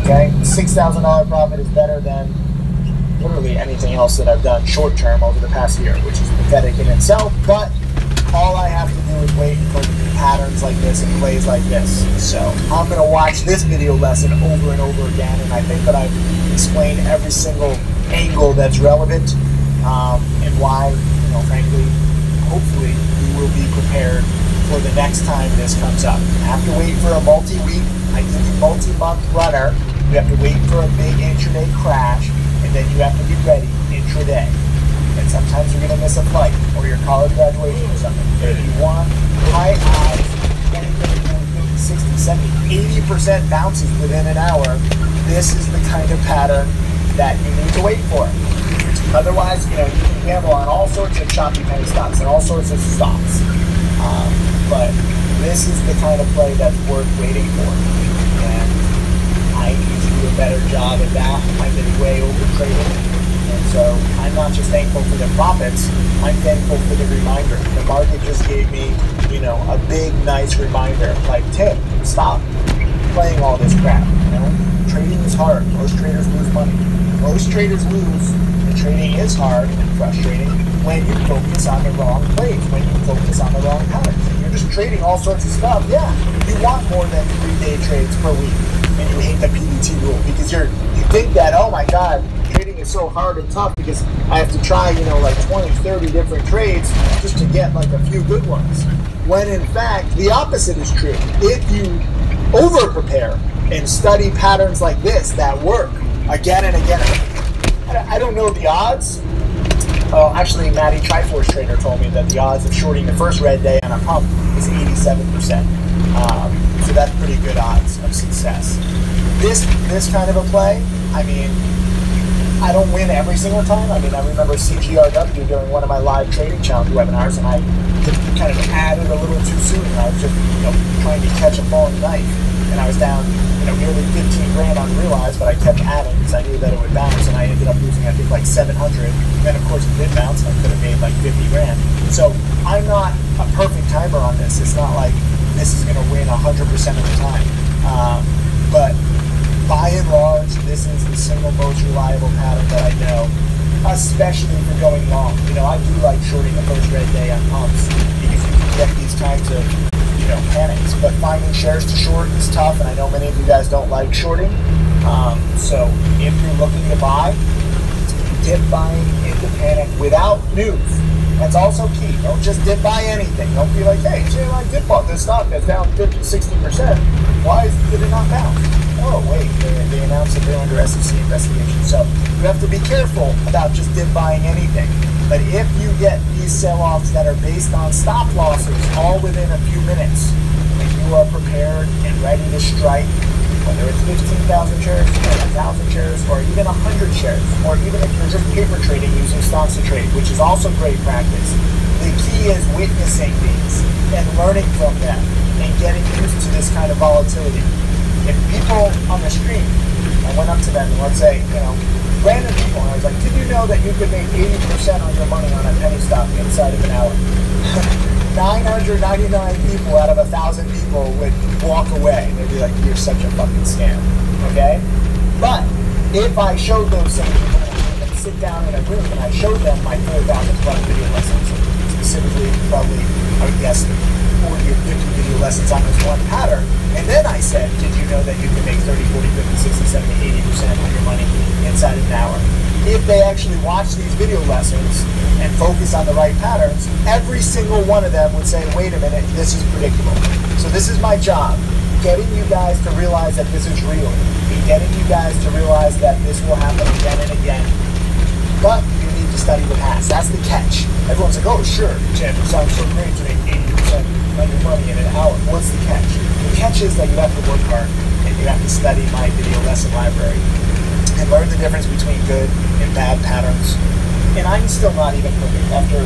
Okay, $6,000 profit is better than literally anything else that I've done short term over the past year, which is pathetic in itself. But all I have to do is wait for patterns like this and plays like this. So I'm going to watch this video lesson over and over again, and I think that I've explained every single angle that's relevant, and why, you know, frankly, hopefully we will be prepared for the next time this comes up. You have to wait for a multi-week, ideally multi-month runner. You have to wait for a big intraday crash, and then you have to be ready intraday. And sometimes you're going to miss a flight or your college graduation or something. But if you want high odds, 20, 30, 50, 60, 70, 80% bounces within an hour, this is the kind of pattern that you need to wait for. Otherwise, you know, you can gamble on all sorts of choppy penny stocks and all sorts of stocks. But this is the kind of play that's worth waiting for. And I need to do a better job at that. I've been way overtraded. And so I'm not just thankful for the profits, I'm thankful for the reminder. The market just gave me, you know, a big, nice reminder. Like, Tim, stop playing all this crap. You know, trading is hard. Most traders lose money. Most traders lose, and trading is hard and frustrating when you focus on the wrong plays, when you focus on the wrong patterns. And you're just trading all sorts of stuff. Yeah, you want more than 3-day trades per week, and you hate the PDT rule because you think that, oh my God, trading is so hard and tough because I have to try, you know, like 20, 30 different trades just to get like a few good ones. When in fact, the opposite is true. If you over-prepare and study patterns like this that work again and again, I don't know the odds. Actually, Matty Triforce Trader told me that the odds of shorting the first red day on a pump is 87%. So that's pretty good odds of success. This kind of a play, I mean, I don't win every single time. I mean, I remember CGRW during one of my live trading challenge webinars, and I kind of added a little too soon. I was just, you know, trying to catch a falling knife, and I was down, you know, nearly 15 grand unrealized, but I kept adding because I knew that it would bounce, and I ended up losing, I think, like 700. And then, of course, it did bounce, and I could have made like 50 grand. So I'm not a perfect timer on this. It's not like this is going to win 100% of the time. But by and large, this is the single most reliable pattern that I know, especially for going long. You know, I do like shorting the first red day on pumps because you can get these kinds of, you know, panics. But finding shares to short is tough, and I know many of you guys don't like shorting. So if you're looking to buy, dip buying into panic without news. That's also key. Don't just dip buy anything. Don't be like, hey, I dip bought this stock that's down 50, 60%. Why did it not bounce? Oh, wait, they announced that they're under SEC investigation. So you have to be careful about just dip buying anything. But if you get these sell-offs that are based on stop losses all within a few minutes, and you are prepared and ready to strike, whether it's 15,000 shares, or 1,000 shares, or even 100 shares, or even if you're just paper trading using stocks to trade, which is also great practice, the key is witnessing these and learning from them and getting used to this kind of volatility. If people on the street, and went up to them and let's say, random people, and I was like, did you know that you could make 80% on your money on a penny stock inside of an hour? 999 people out of 1,000 people would walk away. They'd be like, you're such a fucking scam, okay? But if I showed those same people and sit down in a room and I showed them my 4,000 plus video lessons, specifically probably, I would guess, 40 or 50 video lessons on this one pattern, and then I said, did you know that you can make 30, 40, 50, 60, 70, 80% of your money inside of an hour? If they actually watch these video lessons and focus on the right patterns, every single one of them would say, wait a minute, this is predictable. So this is my job, getting you guys to realize that this is real, and getting you guys to realize that this will happen again and again. But you need to study the past. That's the catch. Everyone's like, oh, sure, Jim, it sounds so great to make 80% of your money in an hour. What's the catch? The catch is that you have to work hard, and you have to study my video lesson library and learn the difference between good and bad patterns. And I'm still not even perfect. After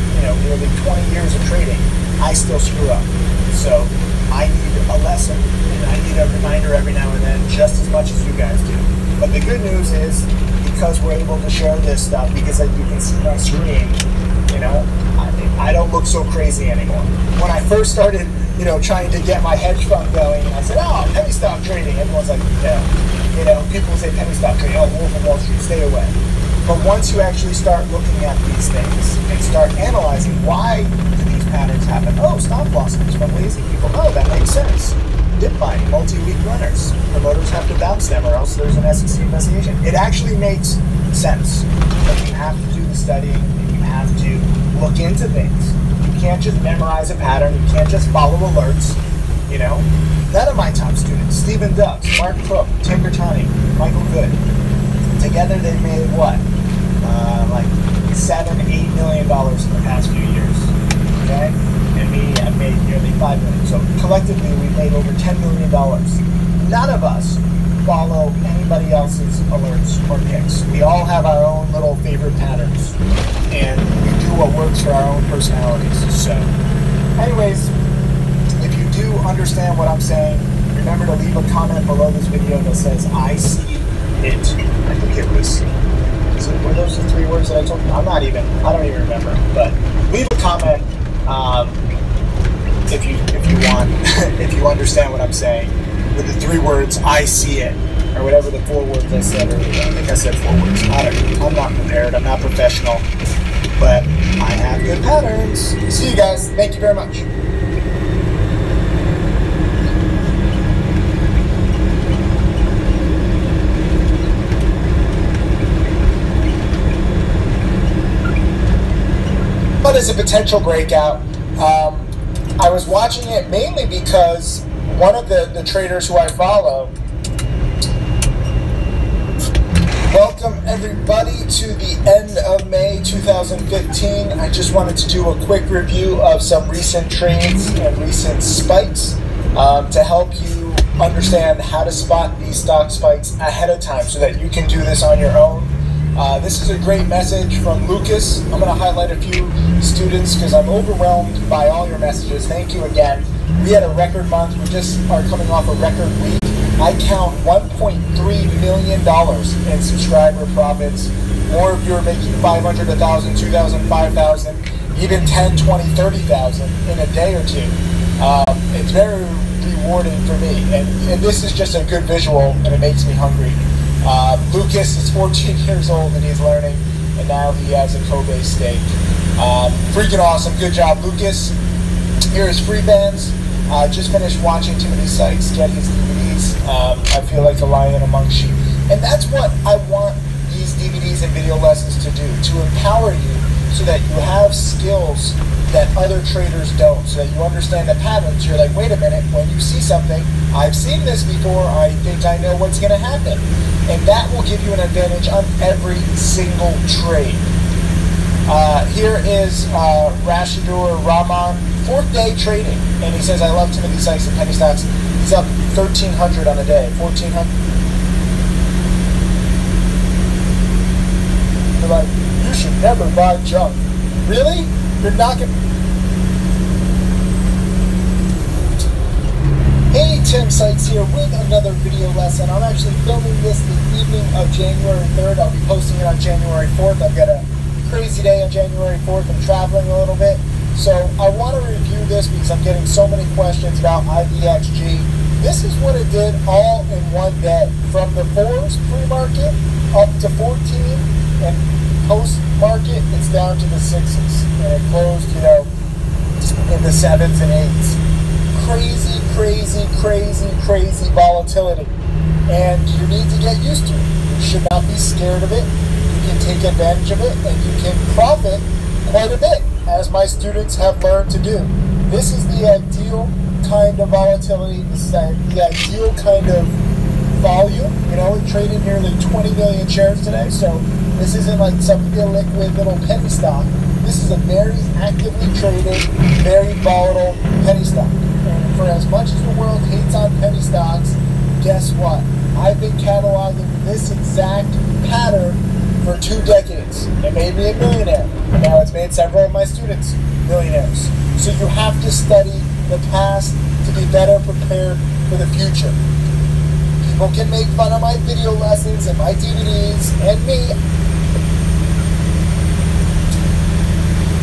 nearly 20 years of trading, I still screw up. So I need a lesson, and I need a reminder every now and then, just as much as you guys do. But the good news is, because we're able to share this stuff, because you can see my screen, I don't look so crazy anymore. When I first started, trying to get my hedge fund going, and I said, oh, penny stock trading, everyone's like, people say penny stock trading, oh, Wolf of Wall Street, stay away. But once you actually start looking at these things and start analyzing why do these patterns happen, oh, stop losses from lazy people, oh, that makes sense. Dip buying, multi-week runners, promoters have to bounce them or else there's an SEC investigation. It actually makes sense, but you have to do the studying and you have to look into things. You can't just memorize a pattern, you can't just follow alerts, None of my top students, Stephen Dubs, Mark Cook, Tim Bertani, Michael Good, together they've made what? Like $7, $8 million in the past few years, okay? And me, I've made nearly $5 million. So collectively, we've made over $10 million. None of us follow anybody else's alerts or picks. We all have our own little favorite patterns, and we do what works for our own personalities. So, anyways, if you do understand what I'm saying, remember to leave a comment below this video that says, I see it. I think it was, were those the 3 words that I told you? I don't even remember. But leave a comment if you want, if you understand what I'm saying, with the 3 words, I see it, or whatever the 4 words I said earlier. I think I said 4 words. I'm not prepared. I'm not professional. But I have good patterns. See you guys. Thank you very much. As a potential breakout, I was watching it mainly because one of the traders who I follow, welcome everybody to the end of May 2015. I just wanted to do a quick review of some recent trades and recent spikes to help you understand how to spot these stock spikes ahead of time so that you can do this on your own. This is a great message from Lucas. I'm going to highlight a few students because I'm overwhelmed by all your messages. Thank you again. We had a record month. We just are coming off a record week. I count $1.3 million in subscriber profits. More of you are making 500, 1,000, 2,000, 5,000, even 10, 20, 30,000 in a day or two. It's very rewarding for me. And this is just a good visual, and it makes me hungry. Lucas is 14 years old and he's learning, and now he has a Kobe steak. Freaking awesome. Good job, Lucas. Here is free bands. Just finished watching Timothy Sykes get his DVDs. I feel like a lion among sheep. And that's what I want these DVDs and video lessons to do, to empower you so that you have skills that other traders don't, so that you understand the patterns. You're like, wait a minute, when you see something, I've seen this before, I think I know what's going to happen. And that will give you an advantage on every single trade. Here is Rashidur Rahman, 4th day trading. And he says, I love Timothy Sykes and penny stocks. He's up 1,300 on a day, 1,400. You're like, you should never buy junk. Really? You're not going to... Hey, Tim Sykes here with another video lesson. I'm actually filming this the evening of January 3rd. I'll be posting it on January 4th. I've got a crazy day on January 4th. I'm traveling a little bit. So I want to review this because I'm getting so many questions about IBXG. This is what it did all in one day. From the 4s pre-market up to 14 and post-market, it's down to the 6s. And it closed, in the 7s and 8s. Crazy, crazy, crazy, crazy volatility. And you need to get used to it. You should not be scared of it. You can take advantage of it and you can profit quite a bit, as my students have learned to do. This is the ideal kind of volatility. This is the ideal kind of volume. It traded nearly 20 million shares today, so this isn't like some illiquid little penny stock. This is a very actively traded, very volatile penny stock. And for as much as the world hates on penny stocks, guess what? I've been cataloging this exact pattern for 2 decades. It made me a millionaire, and now it's made several of my students millionaires. So you have to study the past to be better prepared for the future. People can make fun of my video lessons and my DVDs and me.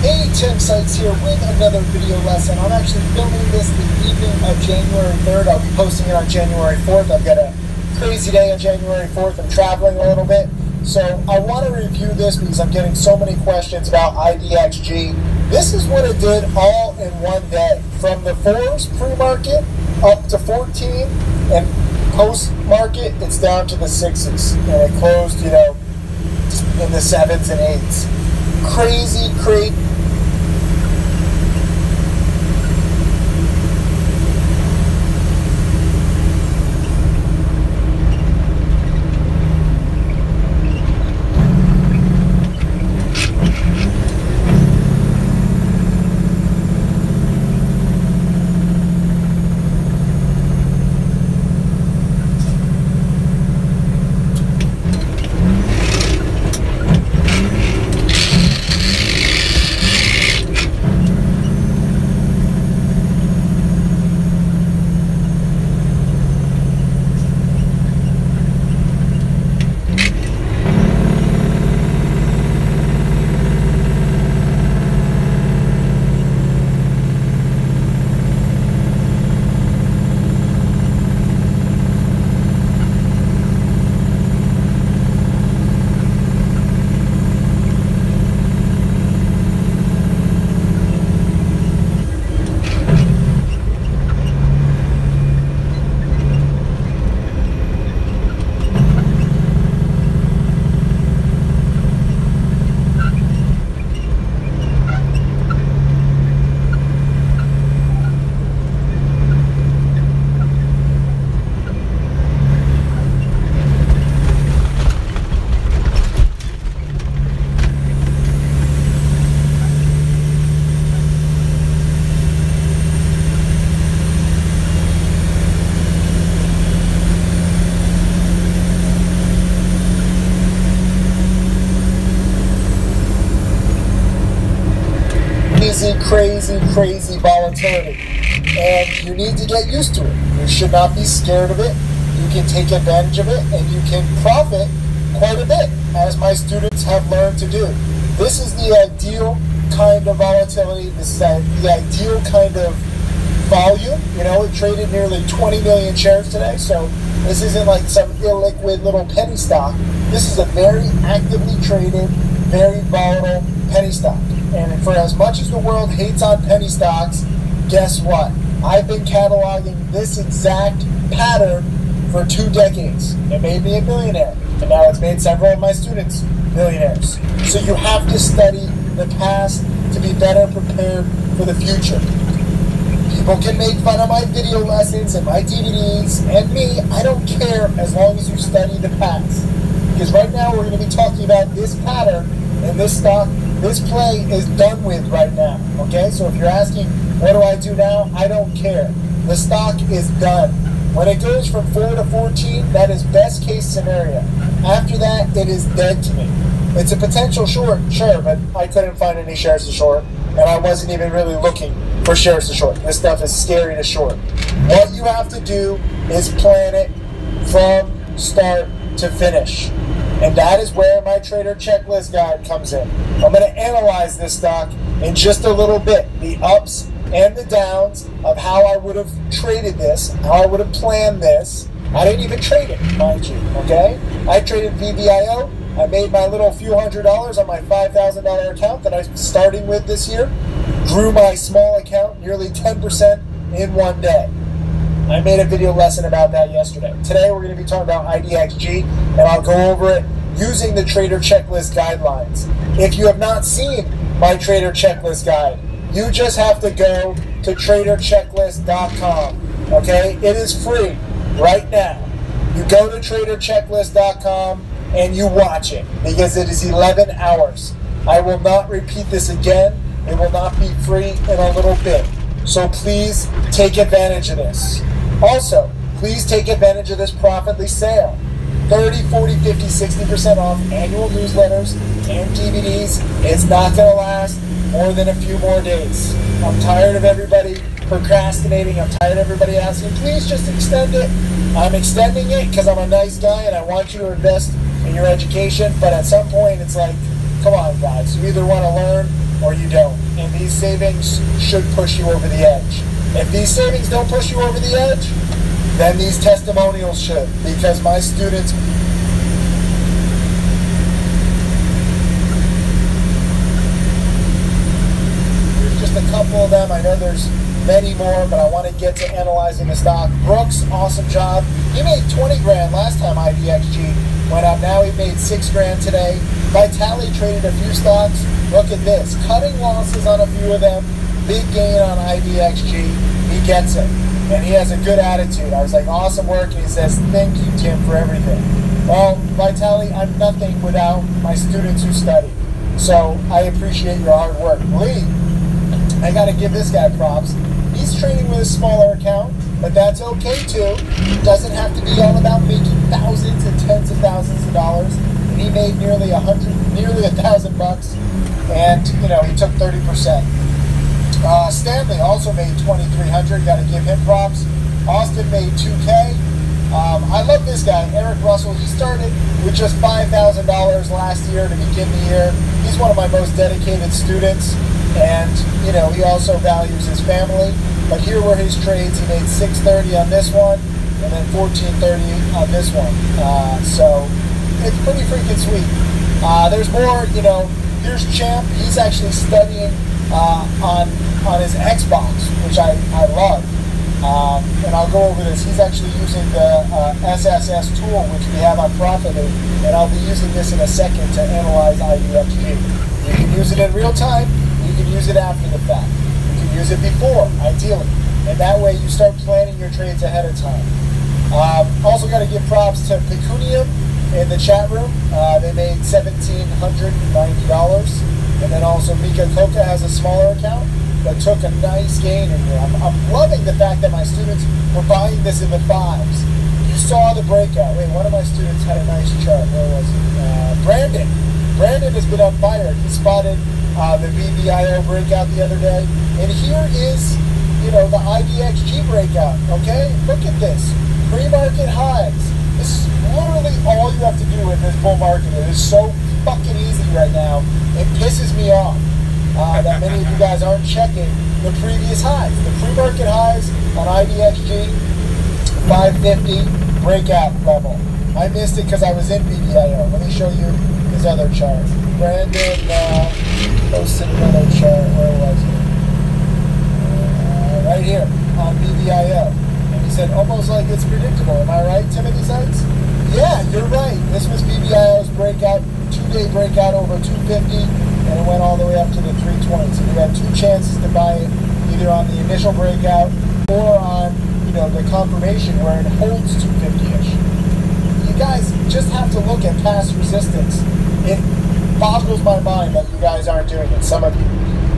Hey, Tim Sykes here with another video lesson. I'm actually filming this the evening of January 3rd. I'll be posting it on January 4th. I've got a crazy day on January 4th. I'm traveling a little bit. So I want to review this because I'm getting so many questions about IBXG. This is what it did all in one day. From the 4s pre-market up to 14 and post-market, it's down to the 6s. And it closed, in the 7s and 8s. Crazy, crazy. Crazy, crazy volatility. And you need to get used to it. You should not be scared of it. You can take advantage of it and you can profit quite a bit, as my students have learned to do. This is the ideal kind of volatility. This is the ideal kind of volume. It traded nearly 20 million shares today, so this isn't like some illiquid little penny stock. This is a very actively traded, very volatile penny stock. And for as much as the world hates on penny stocks, guess what? I've been cataloging this exact pattern for 2 decades. It made me a millionaire, and now it's made several of my students millionaires. So you have to study the past to be better prepared for the future. People can make fun of my video lessons and my DVDs and me. I don't care as long as you study the past. Because right now we're going to be talking about this pattern and this stock. This play is done with right now, okay? So if you're asking, what do I do now? I don't care. The stock is done. When it goes from 4 to 14, that is best case scenario. After that, it is dead to me. It's a potential short, sure, but I couldn't find any shares to short, and I wasn't even really looking for shares to short. This stuff is scary to short. What you have to do is plan it from start to finish. And that is where my trader checklist guide comes in. I'm going to analyze this stock in just a little bit, the ups and the downs of how I would have traded this, how I would have planned this. I didn't even trade it, mind you, okay? I traded VBIO. I made my little few $100s on my $5,000 account that I'm starting with this year. Grew my small account nearly 10% in one day. I made a video lesson about that yesterday. Today we're going to be talking about IDXG, and I'll go over it using the Trader Checklist guidelines. If you have not seen my Trader Checklist guide, you just have to go to traderchecklist.com, okay? It is free right now. You go to traderchecklist.com and you watch it because it is 11 hours. I will not repeat this again. It will not be free in a little bit. So please take advantage of this. Also, please take advantage of this Profitly sale. 30, 40, 50, 60% off annual newsletters and DVDs. It's not going to last more than a few more days. I'm tired of everybody procrastinating. I'm tired of everybody asking, please just extend it. I'm extending it because I'm a nice guy and I want you to invest in your education. But at some point, it's like, come on, guys. You either want to learn or you don't. And these savings should push you over the edge. If these savings don't push you over the edge, then these testimonials should, because my students here's just a couple of them. I know there's many more, but I want to get to analyzing the stock. Brooks, awesome job. He made 20 grand last time IDXG went up. Now he made 6 grand today. Vitali traded a few stocks. Look at this. Cutting losses on a few of them. Big gain on IDXG. He gets it. And he has a good attitude. I was like, awesome work. And he says, thank you, Tim, for everything. Well, Vitali, I'm nothing without my students who study. So I appreciate your hard work. Lee, I got to give this guy props. He's trading with a smaller account, but that's okay too. It doesn't have to be all about making thousands and tens of thousands of dollars. And he made nearly $1,000, and you know he took 30%. Stanley also made $2,300. Got to give him props. Austin made $2K. I love this guy, Eric Russell. He started with just $5,000 last year to begin the year. He's one of my most dedicated students, and you know he also values his family. But here were his trades. He made $630 on this one, and then $1430 on this one. So it's pretty freaking sweet. There's more. You know, here's Champ. He's actually studying on his Xbox, which I love. And I'll go over this. He's actually using the SSS tool, which we have on Profitly, and I'll be using this in a second to analyze IDXG. You can use it in real time. You can use it after the fact. You can use it before, ideally. And that way you start planning your trades ahead of time. Also got to give props to Pecunium in the chat room. They made $1,790. And then also Mika Coca has a smaller account, but took a nice gain in here. I'm loving the fact that my students were buying this in the 5s. You saw the breakout. Wait, one of my students had a nice chart. Where was it? Brandon. Brandon has been on fire. He spotted the VBIO breakout the other day. And here is, you know, the IDXG breakout, okay? Look at this. Pre-market highs. This is literally all you have to do in this bull market. It is so fucking easy right now. It pisses me off that many of you guys aren't checking the previous highs. The pre-market highs on IDXG, 550 breakout level. I missed it because I was in VBIO. Let me show you his other chart. Brandon posted another chart. Where was it? Right here on VBIO. And he said, almost like it's predictable. Am I right, Timothy Sykes? Yeah, you're right. This was VBIO's breakout, 2-day breakout over 250, and it went all the way up to the 320. So you had 2 chances to buy it, either on the initial breakout or on, you know, the confirmation where it holds 250-ish. You guys just have to look at past resistance. It boggles my mind that you guys aren't doing it, some of you.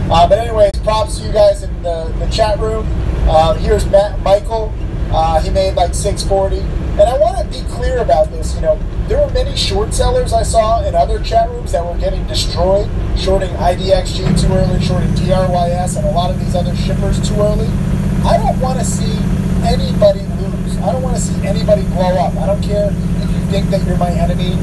But anyways, props to you guys in the chat room. Here's Michael. He made like $640. And I want to be clear about this. You know, there were many short sellers I saw in other chat rooms that were getting destroyed, shorting IDXG too early, shorting DRYS, and a lot of these other shippers too early. I don't want to see anybody lose. I don't want to see anybody blow up. I don't care if you think that you're my enemy.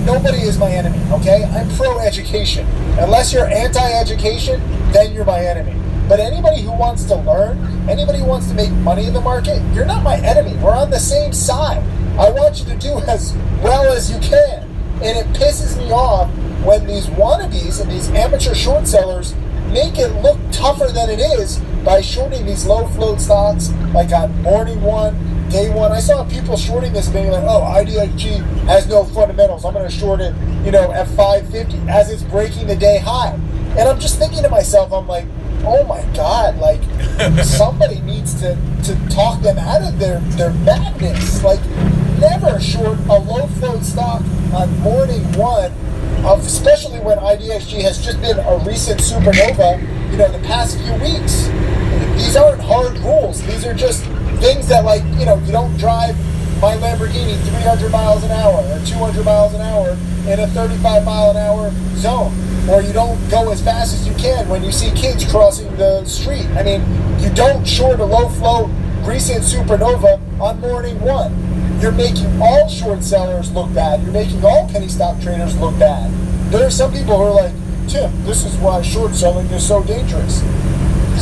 Nobody is my enemy, okay? I'm pro-education. Unless you're anti-education, then you're my enemy. But anybody who wants to learn, anybody who wants to make money in the market, you're not my enemy. We're on the same side. I want you to do as well as you can. And it pisses me off when these wannabes and these amateur short sellers make it look tougher than it is by shorting these low float stocks like on morning one, day one. I saw people shorting this and being like, oh, IDXG has no fundamentals. I'm going to short it, you know, at 550 as it's breaking the day high. And I'm just thinking to myself, I'm like, oh my God, like somebody needs to talk them out of their madness. Like, never short a low float stock on morning one, especially when IDXG has just been a recent supernova, you know, the past few weeks. These aren't hard rules. These are just things that, like, you know, you don't drive my Lamborghini 300 miles an hour or 200 miles an hour in a 35 mile an hour zone. Or you don't go as fast as you can when you see kids crossing the street. I mean, you don't short a low float recent supernova on morning one. You're making all short sellers look bad. You're making all penny stock traders look bad. There are some people who are like, Tim, this is why short selling is so dangerous.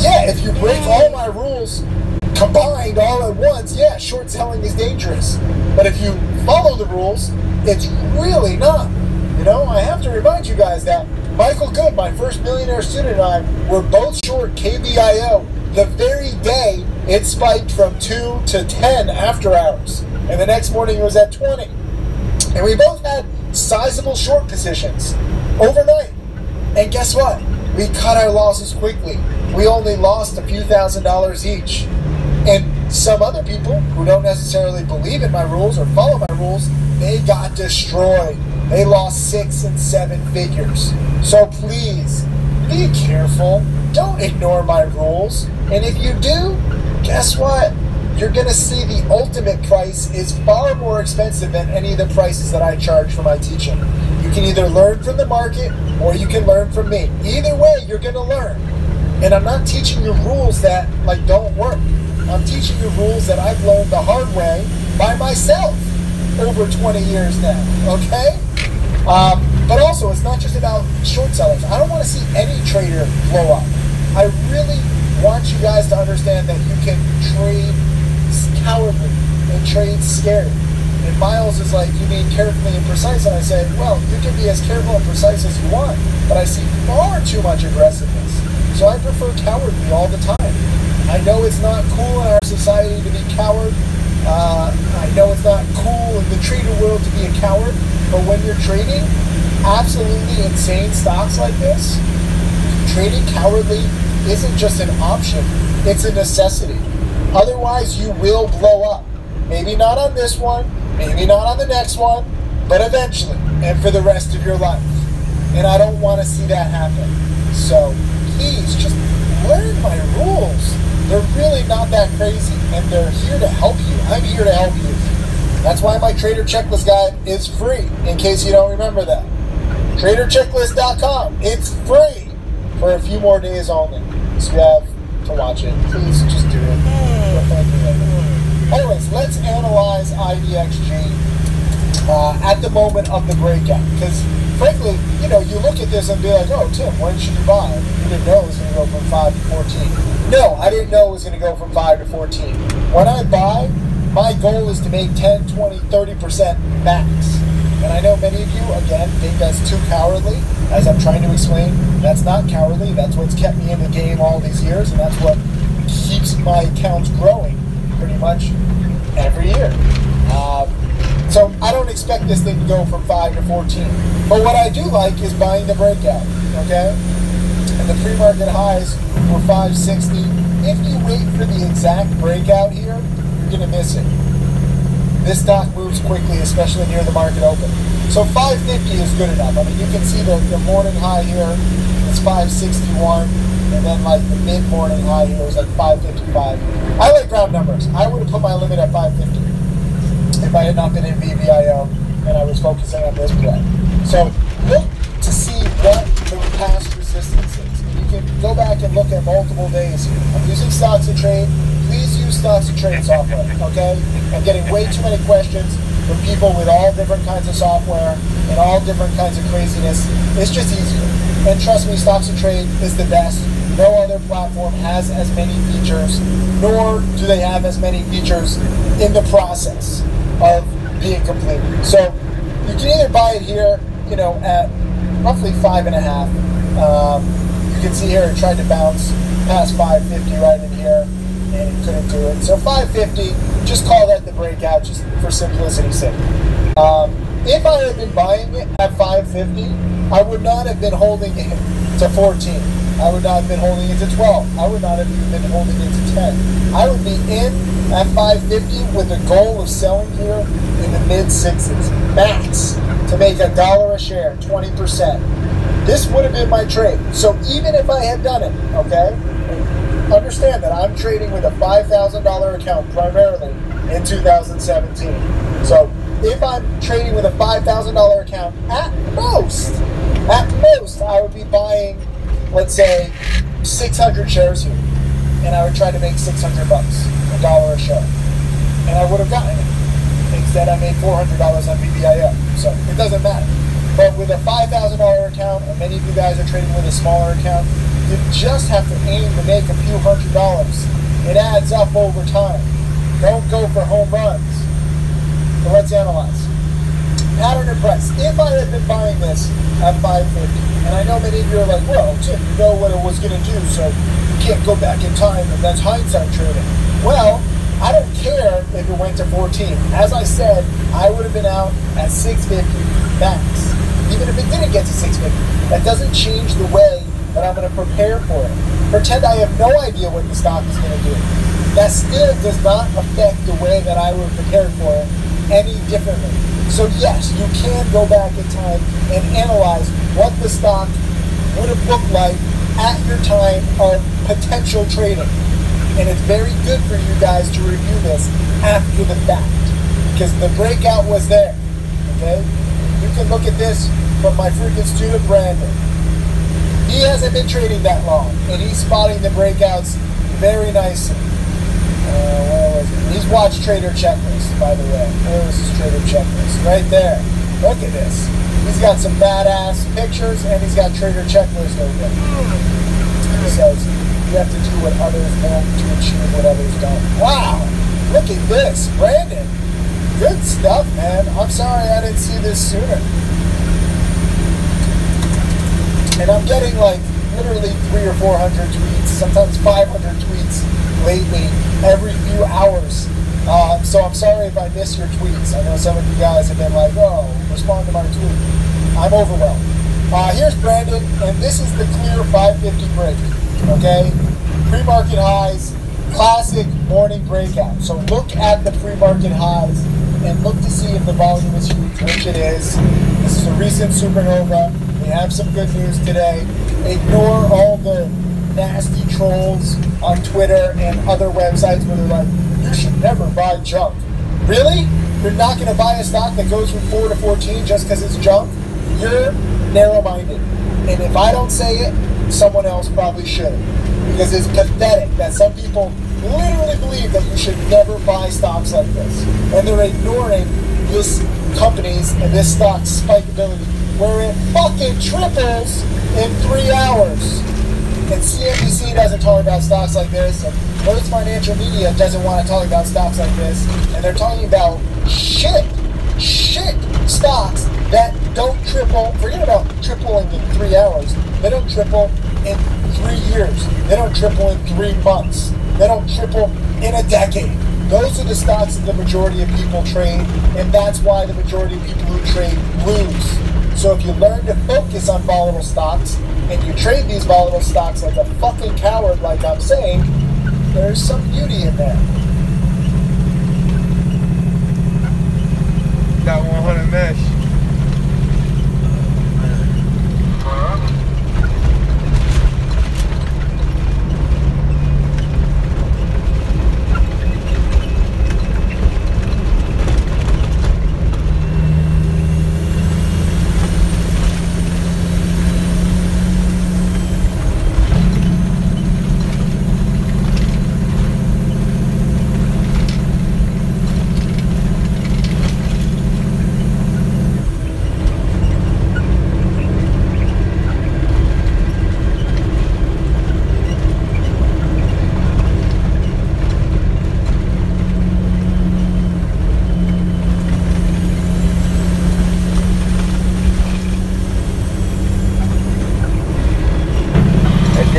Yeah, if you break all my rules combined all at once, yeah, short selling is dangerous. But if you follow the rules, it's really not. You know, I have to remind you guys that Michael Good, my first millionaire student, and I were both short KBIO the very day it spiked from 2 to 10 after hours. And the next morning it was at 20. And we both had sizable short positions overnight. And guess what? We cut our losses quickly. We only lost a few $1,000s each. And some other people who don't necessarily believe in my rules or follow my rules, they got destroyed. They lost 6 and 7 figures. So please, be careful. Don't ignore my rules. And if you do, guess what? You're going to see the ultimate price is far more expensive than any of the prices that I charge for my teaching. You can either learn from the market or you can learn from me. Either way, you're going to learn. And I'm not teaching you rules that, like, don't work. I'm teaching you rules that I've learned the hard way by myself over 20 years now, okay? But also, it's not just about short sellers. I don't want to see any trader blow up. I really want you guys to understand that you can trade cowardly and trade scared. And Miles is like, you mean carefully and precise? And I say, well, you can be as careful and precise as you want, but I see far too much aggressiveness. So I prefer cowardly all the time. I know it's not cool in our society to be coward. I know it's not cool in the trader world to be a coward, but when you're trading absolutely insane stocks like this, trading cowardly isn't just an option, it's a necessity. Otherwise, you will blow up. Maybe not on this one, maybe not on the next one, but eventually, and for the rest of your life. And I don't want to see that happen. So please, just learn my rules. They're really not that crazy, and they're here to help you. I'm here to help you. That's why my Trader Checklist guide is free, in case you don't remember that. TraderChecklist.com. It's free for a few more days only. So you have to watch it. Please just do it. Anyways, let's analyze IDXG at the moment of the breakout. Because, frankly, you know, you look at this and be like, oh, Tim, when should you buy? You didn't know it was going to go from 5 to 14. No, I didn't know it was going to go from 5 to 14. When I buy, my goal is to make 10, 20, 30% max. And I know many of you, again, think that's too cowardly. As I'm trying to explain, that's not cowardly. That's what's kept me in the game all these years, and that's what keeps my accounts growing pretty much every year. So I don't expect this thing to go from 5 to 14. But what I do like is buying the breakout, okay? And the pre-market highs were 560. If you wait for the exact breakout here, you're going to miss it. This stock moves quickly, especially near the market open. So 550 is good enough. I mean, you can see the morning high here is 561, and then like the mid-morning high here is like 555. I like round numbers. I would have put my limit at 550. if I had not been in VBIO and I was focusing on this play. So look to see what the past resistance is. And you can go back and look at multiple days here. I'm using Stocks to Trade. Please use Stocks to Trade software, okay? I'm getting way too many questions from people with all different kinds of software and all different kinds of craziness. It's just easier. And trust me, Stocks to Trade is the best. No other platform has as many features, nor do they have as many features in the process of being completed. So you can either buy it here, you know, at roughly 5.5. You can see here it tried to bounce past 550 right in here, and it couldn't do it. So 550, just call that the breakout, just for simplicity's sake. If I had been buying it at 550, I would not have been holding it to 14. I would not have been holding it to 12. I would not have even been holding it to 10. I would be in at 550 with the goal of selling here in the mid-6s, max, to make $1 a share, 20%. This would have been my trade. So even if I had done it, okay, understand that I'm trading with a $5,000 account primarily in 2017. So if I'm trading with a $5,000 account, at most, I would be buying, let's say, 600 shares here, and I would try to make $600, $1 a share, and I would have gotten it. Instead, I made $400 on VBIO, so it doesn't matter. But with a $5,000 account, and many of you guys are trading with a smaller account, you just have to aim to make a few $100s. It adds up over time. Don't go for home runs. So let's analyze. Pattern and price. If I had been buying this at 550, and I know many of you are like, well, Tim, you know what it was going to do, so you can't go back in time, and that's hindsight trading. Well, I don't care if it went to 14. As I said, I would have been out at 650 max. Even if it didn't get to 650, that doesn't change the way that I'm going to prepare for it. Pretend I have no idea what the stock is going to do. That still does not affect the way that I would prepare for it any differently. So yes, you can go back in time and analyze what the stock would have looked like at your time of potential trading. And it's very good for you guys to review this after the fact, because the breakout was there, okay? You can look at this from my freaking student Brandon. He hasn't been trading that long, and he's spotting the breakouts very nicely. Where was it? He's watched Trader Checklist, by the way. Where was his Trader Checklist? Right there. Look at this. He's got some badass pictures, and he's got Trader Checklist over there. He says, you have to do what others want to achieve what others don't. Wow! Look at this. Brandon, good stuff, man. I'm sorry I didn't see this sooner. And I'm getting like literally 300 or 400 tweets, sometimes 500 tweets lately, every few hours. So I'm sorry if I miss your tweets. I know some of you guys have been like, oh, respond to my tweet. I'm overwhelmed. Here's Brandon, and this is the clear 550 break, okay? Pre-market highs, classic morning breakout. So look at the pre-market highs and look to see if the volume is huge, which it is. This is a recent supernova. We have some good news today. Ignore all the nasty trolls on Twitter and other websites where they're like, you should never buy junk. Really? You're not going to buy a stock that goes from 4 to 14 just because it's junk? You're narrow-minded. And if I don't say it, someone else probably should. Because it's pathetic that some people literally believe that you should never buy stocks like this. And they're ignoring this company's and this stock's spikeability, where it fucking triples in 3 hours. And CNBC doesn't talk about stocks like this, and most financial media doesn't want to talk about stocks like this, and they're talking about shit stocks that don't triple. Forget about tripling in 3 hours. They don't triple in 3 years. They don't triple in 3 months. They don't triple in a decade. Those are the stocks that the majority of people trade, and that's why the majority of people who trade lose. So if you learn to focus on volatile stocks, and you trade these volatile stocks like a fucking coward, like I'm saying, there's some beauty in there. Got 100 mesh.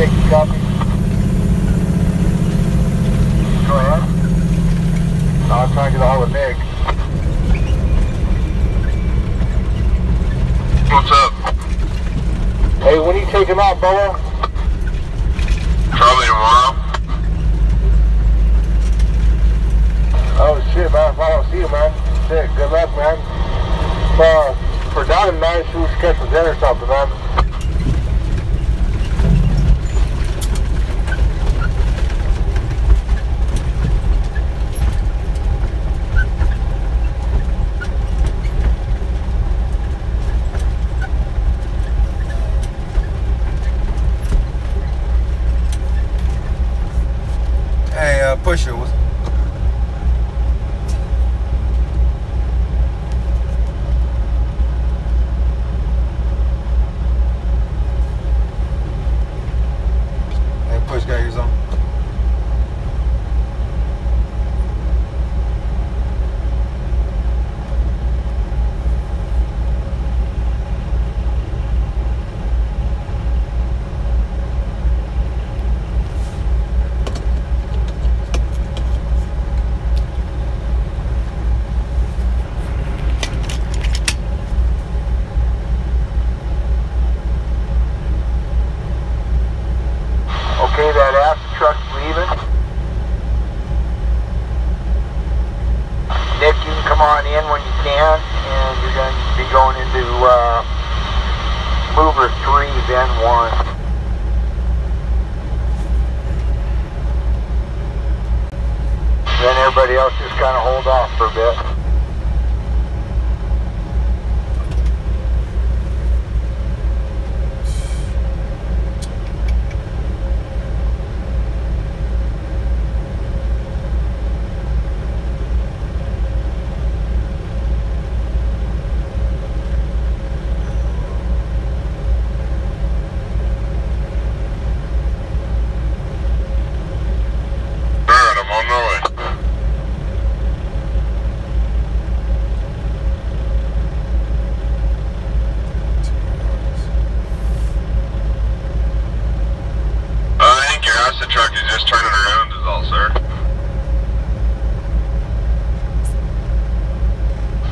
Jake, you copy? Go ahead. No, I'm trying to get a hold of Nick. What's up? Hey, when do you take him out, Bubba? Probably tomorrow. Oh shit, man, if I don't see you, man. Shit, good luck, man. For Don and I, we should catch some dinner or something, man. Hey, Pusher, what's... Hey, Push, got yours on? Okay, that ass truck's leaving. Nick, you can come on in when you can, and you're going to be going into mover 3, then 1. Then everybody else just kind of hold off for a bit. Alright, I'm on my way. I think your acid truck is just turning around is all, sir.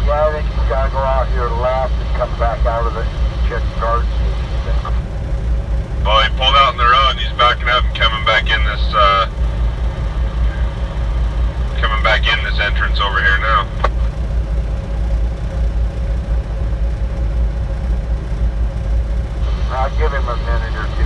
Yeah, I think you got to go out here left and come back out of the check guard station. Well, he pulled out on the road and he's backing up and coming back in this entrance over here now. I'll give him a minute or two.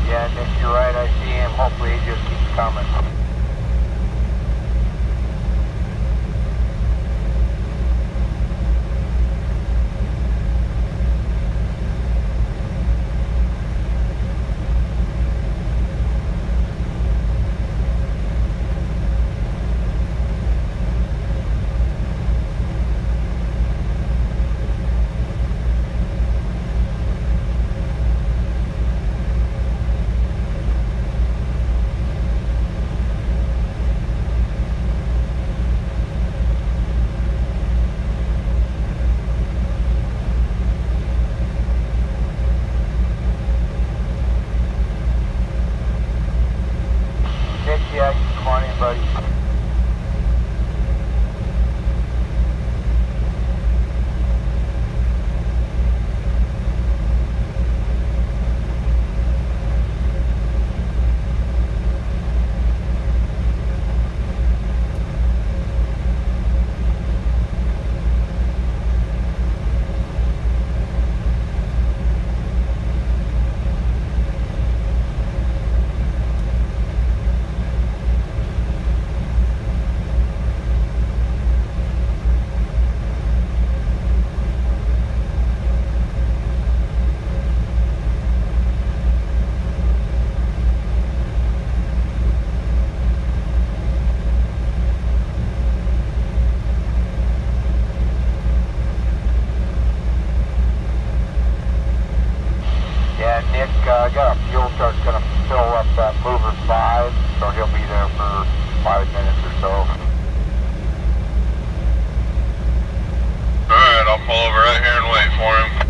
Yeah, Nick, you're right. I see him. Hopefully he just keeps coming. I got a fuel truck gonna fill up that mover 5, so he'll be there for 5 minutes or so. Alright, I'll pull over right here and wait for him.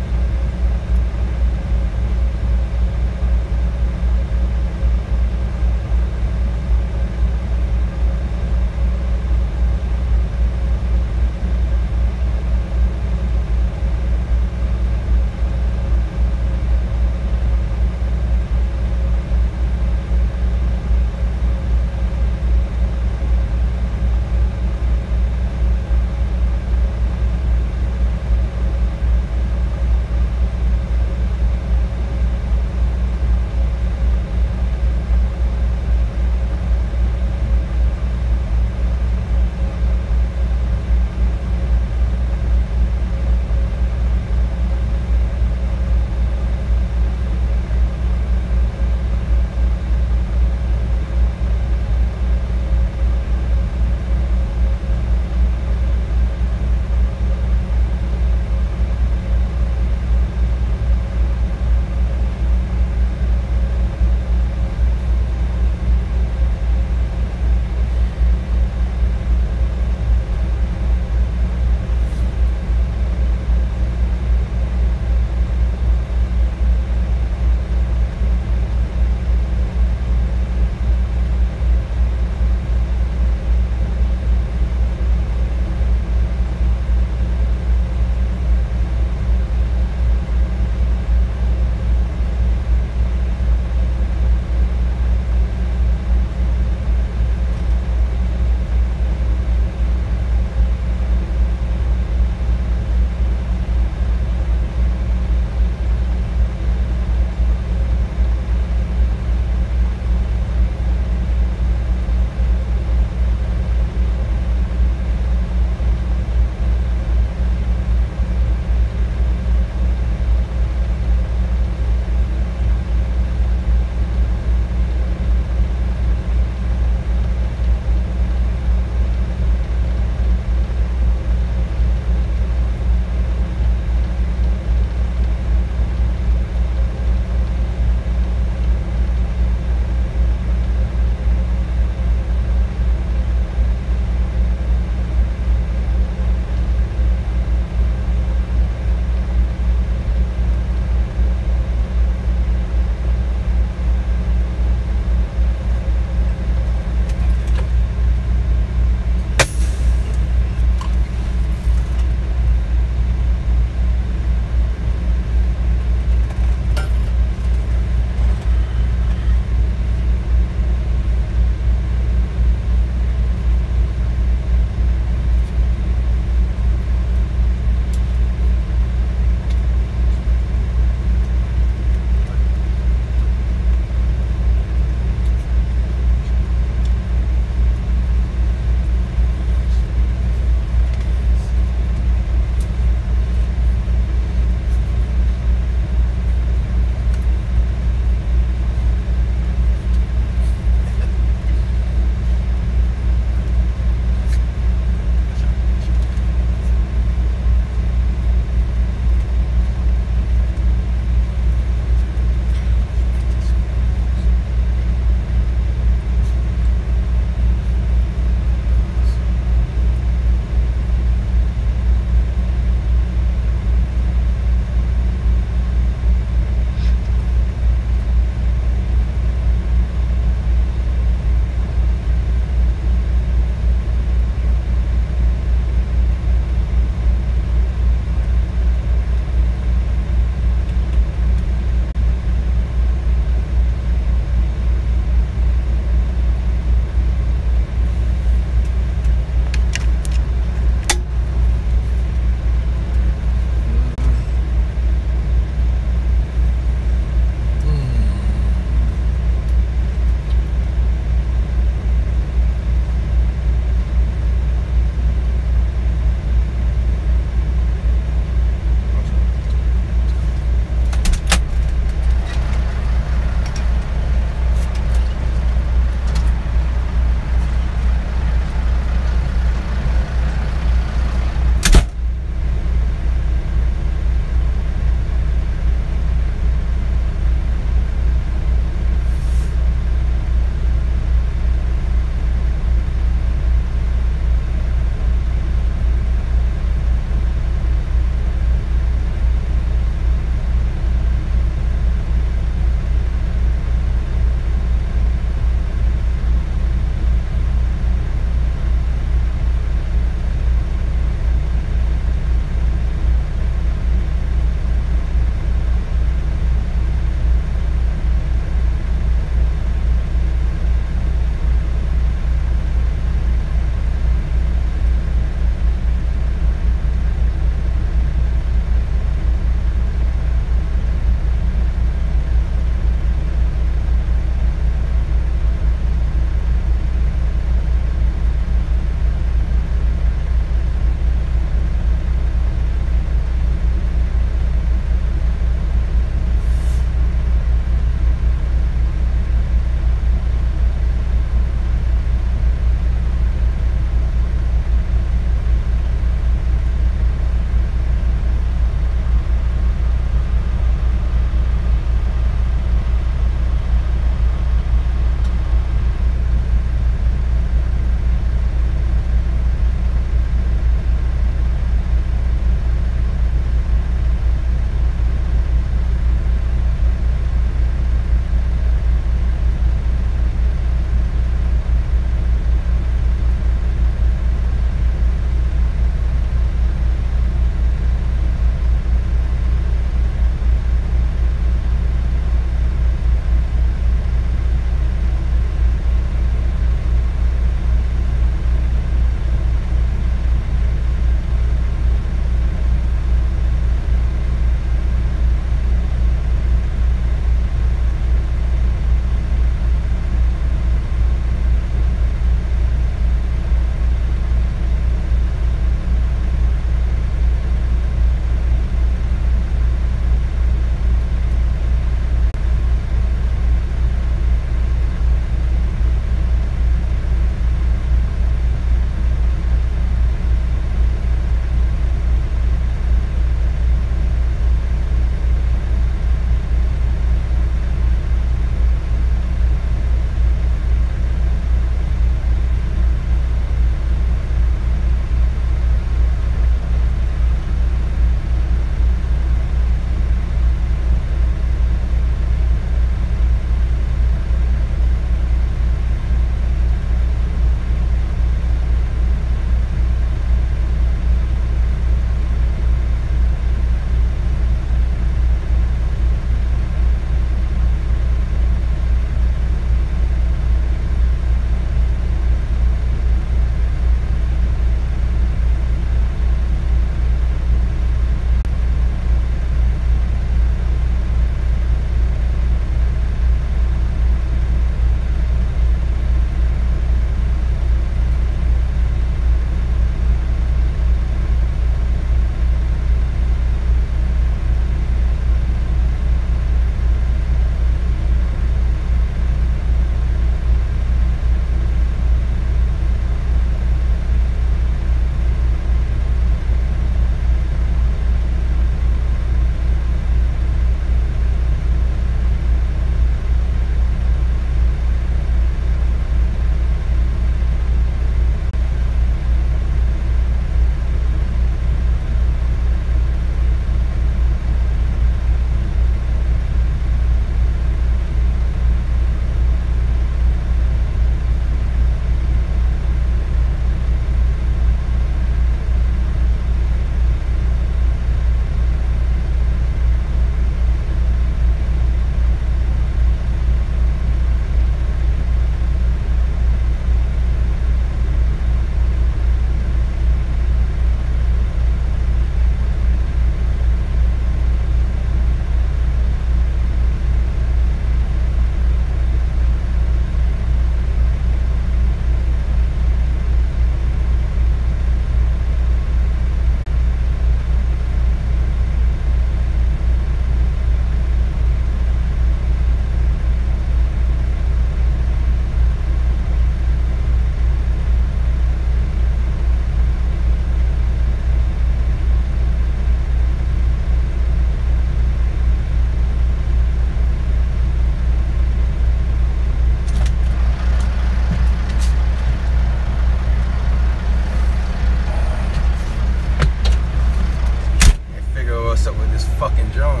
drone.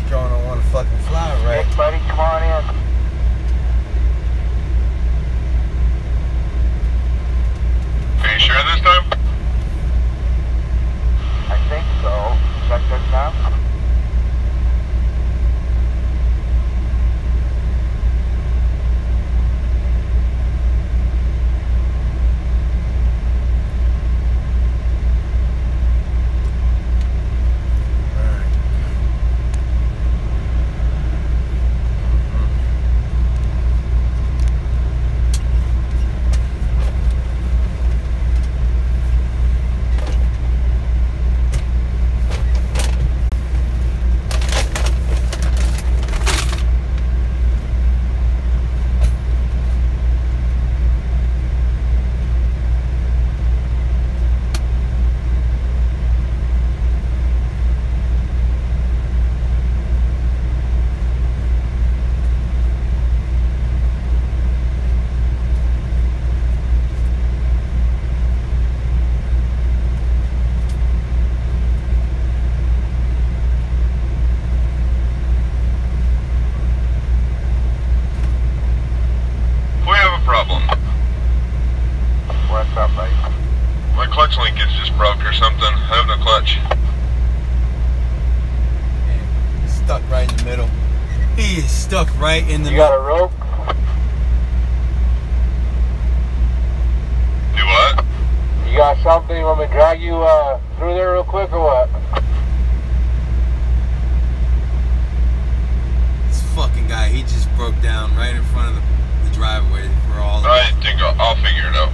Drone don't want to fucking fly right. Hey, buddy, come on in. Are you sure this time? I think so. Is that good enough? We have a problem. What's up, buddy? My clutch link is just broke or something. I have no clutch. He's stuck right in the middle. He is stuck right in the You middle. got a rope? Do what? You got something? You want me to drag you through there real quick or what? This fucking guy, he just broke down right in front of the driveway for all of I think I'll figure it out.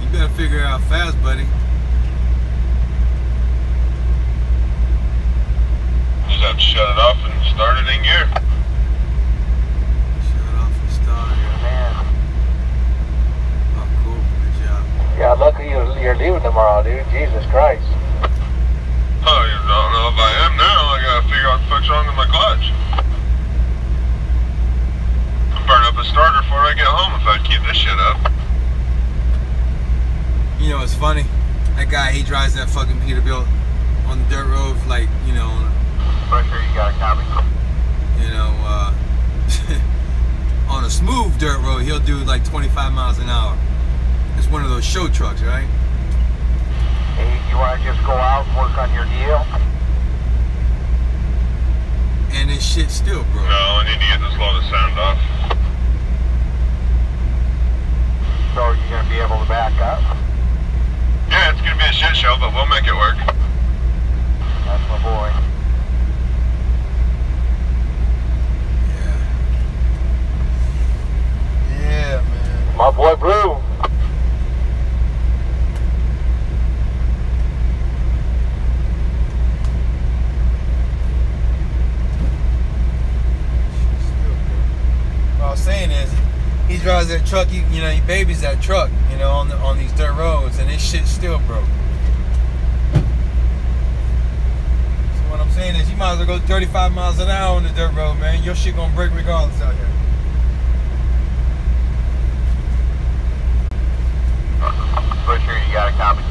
You better figure it out fast, buddy. Just have to shut it off and start it in gear. Shut off and start. Man. Oh, cool. Good job. Yeah, lucky you're leaving tomorrow, dude. Jesus Christ. Oh, you don't know if I am now. I gotta figure out what the fuck's wrong with my clutch. I'll burn up a starter before I get home if I keep this shit up. You know, it's funny. That guy, he drives that fucking Peterbilt on the dirt road, like, you know, Pretty sure you got a copy. on a smooth dirt road, he'll do like 25 miles an hour. It's one of those show trucks, right? Hey, you want to just go out and work on your deal? And this shit still broke. No, I need to get this load of sand off. So are you going to be able to back up? Yeah, it's gonna be a shit show, but we'll make it work. That's my boy. Yeah, man. My boy Blue. What I was saying is, he drives that truck. He babies that truck, on these dirt roads, and this shit still broke. So what I'm saying is, you might as well go 35 miles an hour on the dirt road, man. Your shit gonna break regardless out here. Pretty sure you got a copy.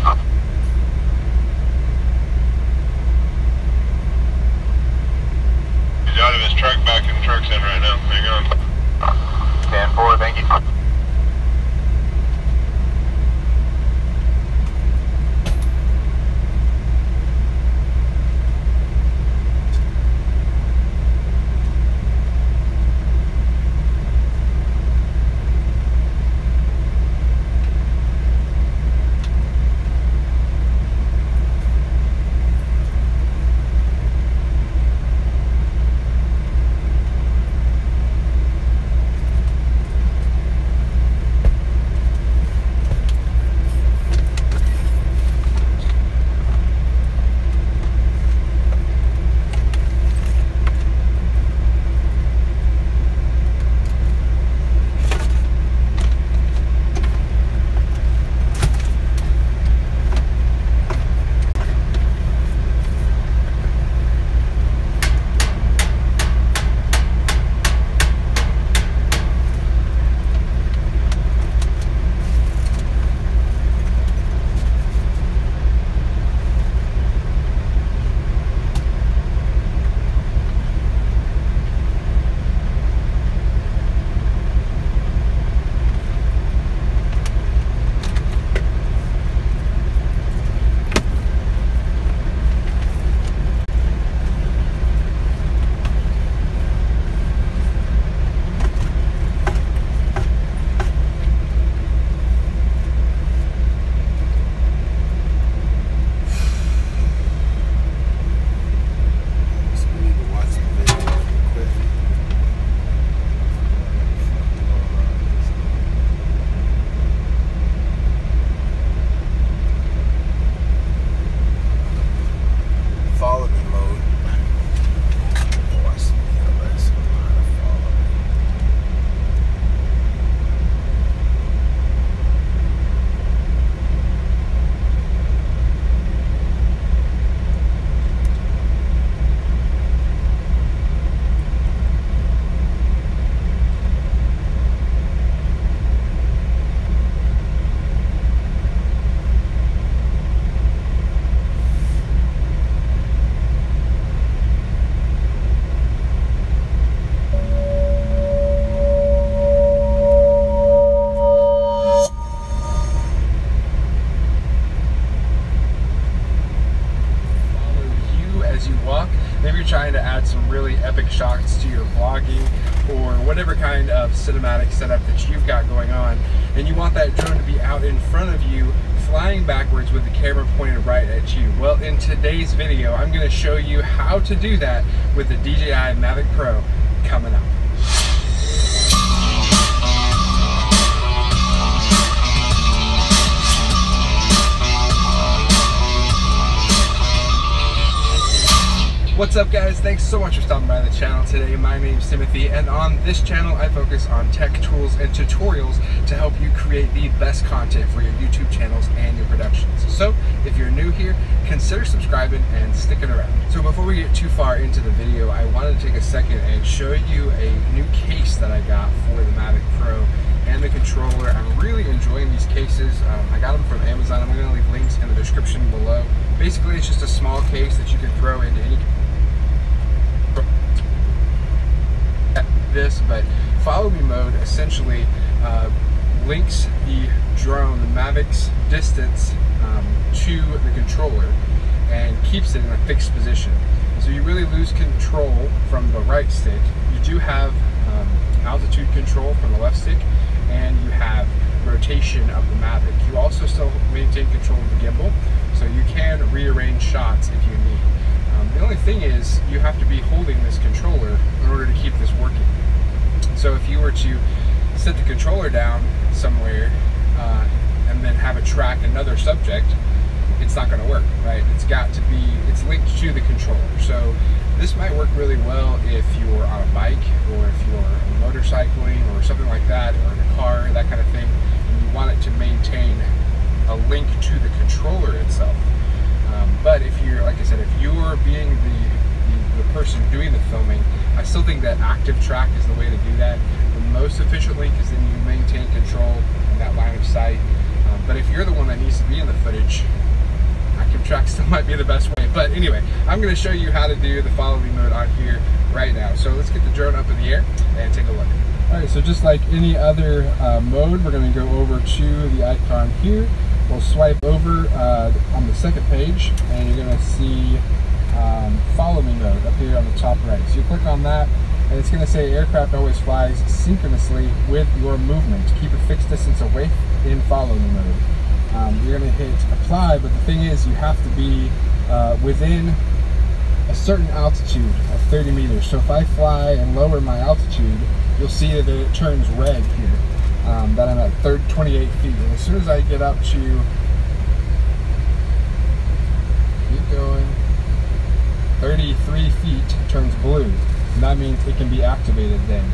He's out of his truck, back in the truck's in right now. Hang on. 10-4, thank you. Maybe you're trying to add some really epic shots to your vlogging or whatever kind of cinematic setup that you've got going on, and you want that drone to be out in front of you, flying backwards with the camera pointed right at you. Well, in today's video, I'm going to show you how to do that with the DJI Mavic Pro coming up. What's up, guys? Thanks so much for stopping by the channel today. My name's Timothy, and on this channel I focus on tech tools and tutorials to help you create the best content for your YouTube channels and your productions. So if you're new here, consider subscribing and sticking around. So before we get too far into the video, I wanted to take a second and show you a new case that I got for the Mavic Pro and the controller. I'm really enjoying these cases. I got them from Amazon. I'm going to leave links in the description below. Basically, it's just a small case that you can throw into any this, but follow me mode essentially links the drone, the Mavic's distance to the controller and keeps it in a fixed position. So you really lose control from the right stick. You do have altitude control from the left stick, and you have rotation of the Mavic. You also still maintain control of the gimbal, so you can rearrange shots if you need. The only thing is you have to be holding this controller in order to keep this working. So if you were to set the controller down somewhere and then have it track another subject, it's not going to work, right? It's linked to the controller. So this might work really well if you're on a bike, or if you're motorcycling or something like that, or in a car, that kind of thing, and you want it to maintain a link to the controller itself. But if you're, like I said, if you're being the person doing the filming, I still think that active track is the way to do that the most efficiently, because then you maintain control in that line of sight. But if you're the one that needs to be in the footage, active track still might be the best way. But anyway, I'm going to show you how to do the follow me mode on here right now. So let's get the drone up in the air and take a look. Alright, so just like any other mode, we're going to go over to the icon here. We'll swipe over on the second page, and you're going to see follow me mode up here on the top right. So you click on that, and it's going to say aircraft always flies synchronously with your movement. Keep a fixed distance away in follow me mode. You're going to hit apply, but the thing is you have to be within a certain altitude of 30 meters. So if I fly and lower my altitude, you'll see that it turns red here. That I'm at 28 feet. And as soon as I get up to, keep going, 33 feet, it turns blue. And that means it can be activated then.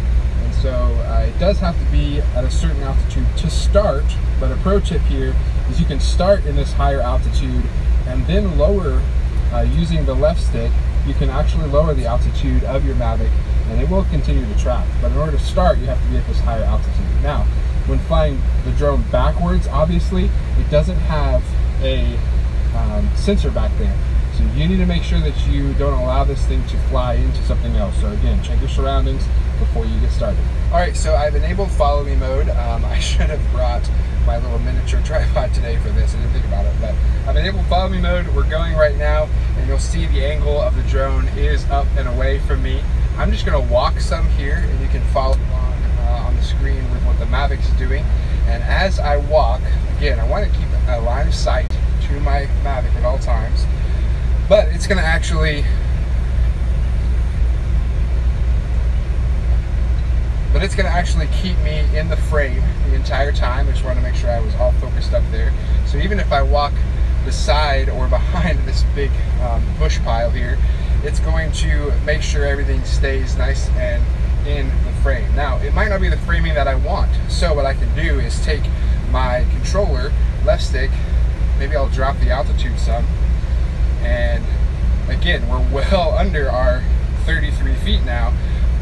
And so it does have to be at a certain altitude to start, but a pro tip here is you can start in this higher altitude and then lower using the left stick. You can actually lower the altitude of your Mavic, and it will continue to track. But in order to start, you have to be at this higher altitude. Now, when flying the drone backwards, obviously, it doesn't have a sensor back there. So you need to make sure that you don't allow this thing to fly into something else. So again, check your surroundings before you get started. All right, so I've enabled follow me mode. I should have brought my little miniature tripod today for this. I didn't think about it, but I've enabled follow me mode. We're going right now, and you'll see the angle of the drone is up and away from me. I'm just gonna walk some here, and you can follow on the screen with what the Mavic's doing. And as I walk, again, I want to keep a line of sight to my Mavic at all times, but it's going to actually keep me in the frame the entire time. I just want to make sure I was all focused up there. So even if I walk beside or behind this big bush pile here, it's going to make sure everything stays nice and in the frame. Now, it might not be the framing that I want, so what I can do is take my controller, left stick, maybe I'll drop the altitude some, and again, we're well under our 33 feet now,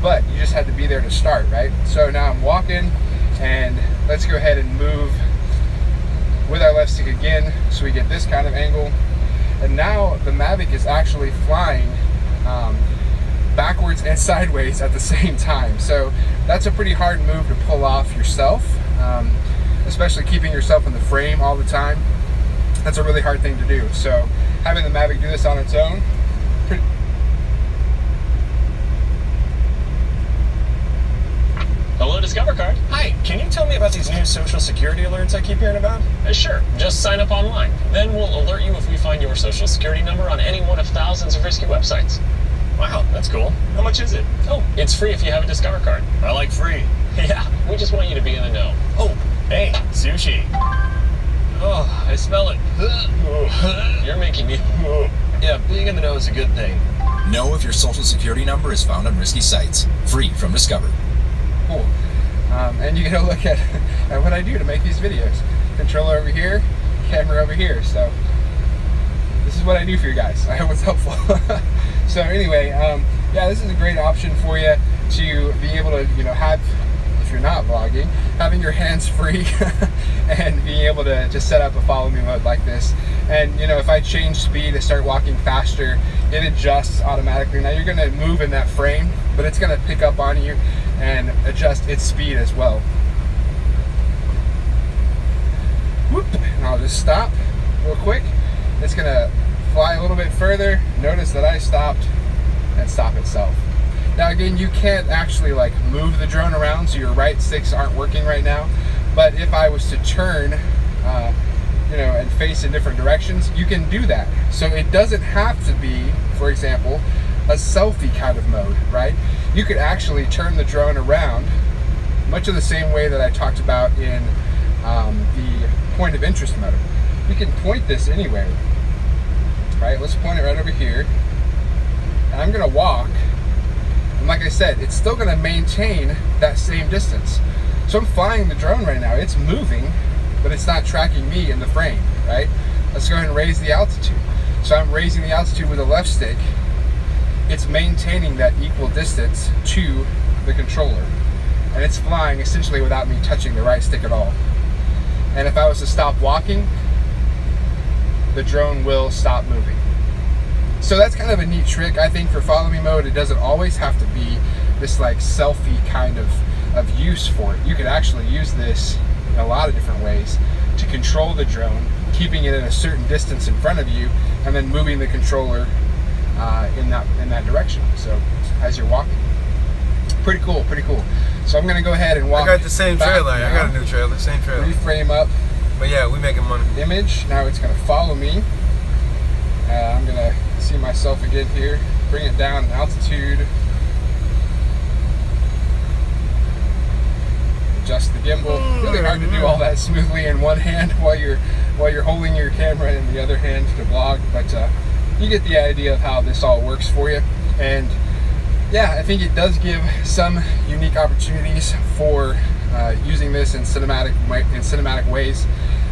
but you just had to be there to start, right? So now I'm walking, and let's go ahead and move with our left stick again, so we get this kind of angle. And now the Mavic is actually flying backwards and sideways at the same time. So that's a pretty hard move to pull off yourself, especially keeping yourself in the frame all the time. That's a really hard thing to do. So having the Mavic do this on its own, Hello, Discover Card. Hi, can you tell me about these new social security alerts I keep hearing about? Sure, just sign up online. Then we'll alert you if we find your social security number on any one of thousands of risky websites. Wow, that's cool. How much is it? Oh, it's free if you have a Discover Card. I like free. Yeah, we just want you to be in the know. Oh, hey, sushi. Oh, I smell it. You're making me... Yeah, being in the know is a good thing. Know if your social security number is found on risky sites. Free from Discover. Cool. And you can look at what I do to make these videos. Controller over here, camera over here. So this is what I do for you guys. I hope it's helpful. So anyway, yeah, this is a great option for you to be able to, have, if you're not vlogging, having your hands free and being able to just set up a follow me mode like this. And if I change speed and start walking faster, it adjusts automatically. Now you're gonna move in that frame, but it's gonna pick up on you and adjust its speed as well. Whoop, and I'll just stop real quick. It's gonna fly a little bit further. Notice that I stopped and stop itself. Now again, you can't actually like move the drone around, so your right sticks aren't working right now. But if I was to turn, and face in different directions, you can do that. So it doesn't have to be, for example, a selfie kind of mode, right? You could actually turn the drone around much of the same way that I talked about in the point of interest mode. You can point this anywhere, right? Let's point it right over here. And I'm gonna walk. And like I said, it's still gonna maintain that same distance. So I'm flying the drone right now. It's moving, but it's not tracking me in the frame, right? Let's go ahead and raise the altitude. So I'm raising the altitude with the left stick. It's maintaining that equal distance to the controller. And it's flying essentially without me touching the right stick at all. And if I was to stop walking, the drone will stop moving. So that's kind of a neat trick, I think, for follow me mode. It doesn't always have to be this like selfie kind of use for it. You could actually use this in a lot of different ways to control the drone, keeping it at a certain distance in front of you, and then moving the controller in that direction. So as you're walking, pretty cool, pretty cool. So I'm gonna go ahead and walk. I got the same trailer. I got a new trailer, same trailer. Reframe up. But yeah, we making money. Image. Now it's gonna follow me. I'm gonna see myself again here. Bring it down in altitude. Adjust the gimbal. Really hard to do all that smoothly in one hand while you're holding your camera in the other hand to vlog, but you get the idea of how this all works for you. And yeah, I think it does give some unique opportunities for using this in cinematic ways.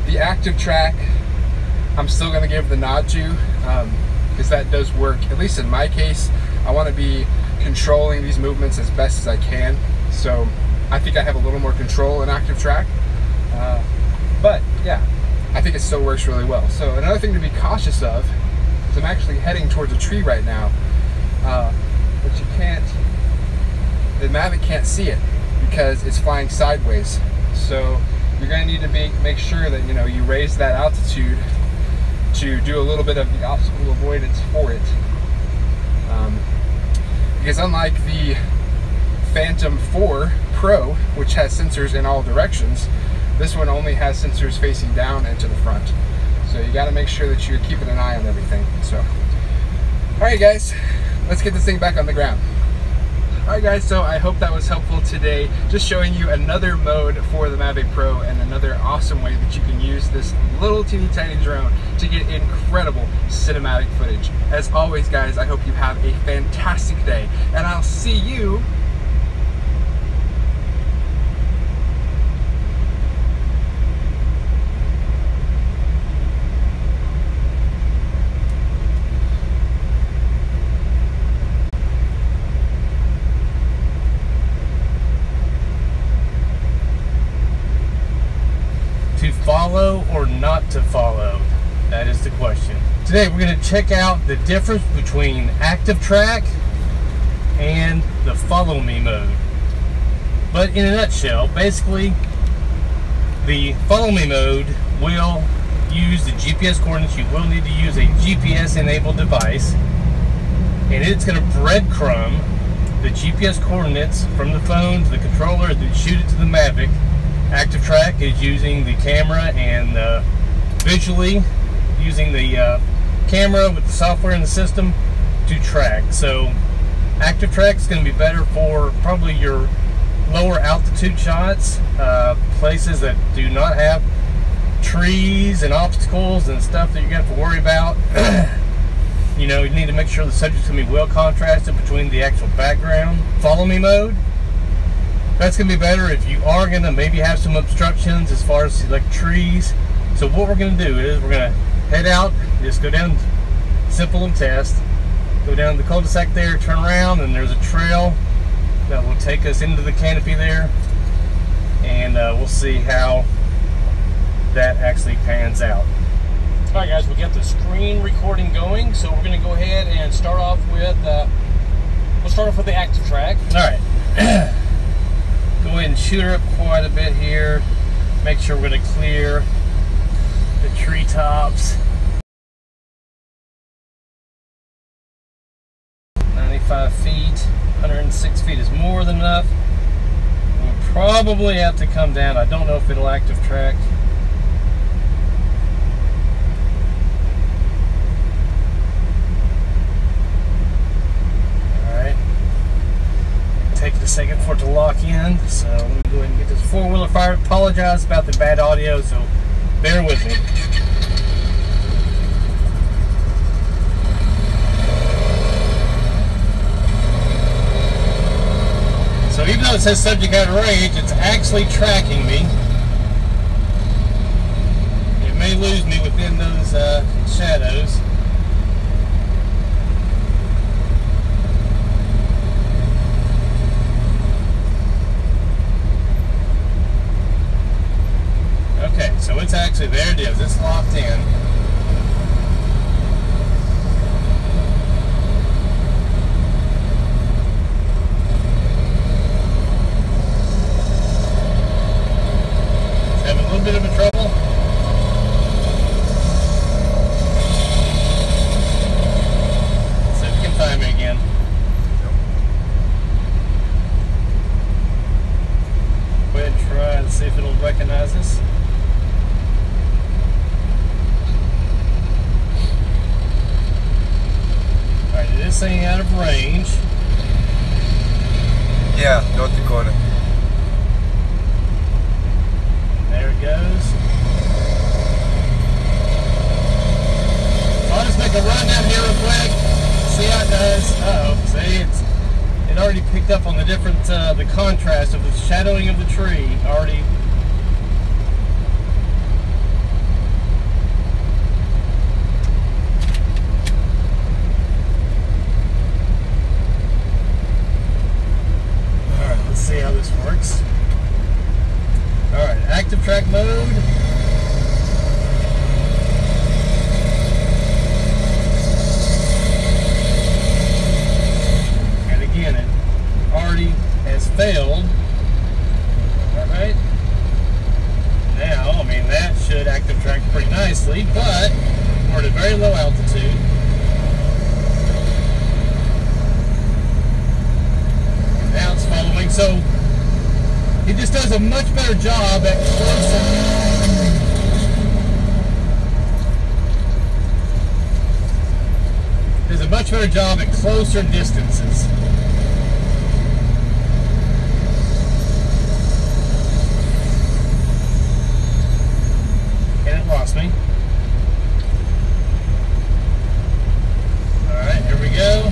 The active track, I'm still going to give the nod to, because that does work. At least in my case, I want to be controlling these movements as best as I can. So I think I have a little more control in active track, but yeah, I think it still works really well. So another thing to be cautious of is I'm actually heading towards a tree right now, but the Mavic can't see it because it's flying sideways. So you're going to need to make sure that you raise that altitude to do a little bit of the obstacle avoidance for it, because unlike the Phantom 4 Pro, which has sensors in all directions, this one only has sensors facing down and to the front. So you got to make sure that you're keeping an eye on everything. So, all right guys, let's get this thing back on the ground. Alright guys, so I hope that was helpful today, just showing you another mode for the Mavic Pro and another awesome way that you can use this little teeny tiny drone to get incredible cinematic footage. As always guys, I hope you have a fantastic day, and I'll see you follow or not to follow? That is the question. Today we're going to check out the difference between active track and the follow me mode. But in a nutshell, basically the follow me mode will use the GPS coordinates. You will need to use a GPS enabled device, and it's going to breadcrumb the GPS coordinates from the phone to the controller and then shoot it to the Mavic. Active Track is using the camera and visually using the camera with the software in the system to track. So Active Track is going to be better for probably your lower altitude shots, places that do not have trees and obstacles and stuff that you have to worry about. You know, you need to make sure the subject's going to be well contrasted between the actual background. Follow me mode, that's going to be better if you are going to maybe have some obstructions as far as like trees. So what we're going to do is we're going to head out, just go down simple and test, go down the cul-de-sac there, turn around, and there's a trail that will take us into the canopy there, and we'll see how that actually pans out. Alright guys, we got the screen recording going, so we're going to go ahead and start off with, we'll start off with the Active Track. Alright, go ahead and shoot her up quite a bit here, make sure we're going to clear the treetops. 95 feet, 106 feet is more than enough. We'll probably have to come down. I don't know if it'll Active Track. Alright. Take it a second for it to lock in. So let me go ahead and get this four-wheeler fired. Apologize about the bad audio, so bear with me. So even though it says subject out of range, it's actually tracking me. It may lose me within those shadows. Okay, so it's actually, there it is, it's locked in. Bit of a trouble. See if we can time it again. Go ahead and try and see if it'll recognize us. Alright, it is saying out of range. Yeah, North Dakota. There it goes. I'll just make a run down here real quick. See how it does. Uh-oh. See, it already picked up on the different, the contrast of the shadowing of the tree already. Alright, let's see how this works. Alright, Active Track mode. And again, it already has failed. Alright. Now, I mean, that should Active Track pretty nicely, but we're at a very low altitude. And now it's following, so it just does a much better job at closer. Does a much better job at closer distances. And it lost me. All right, here we go.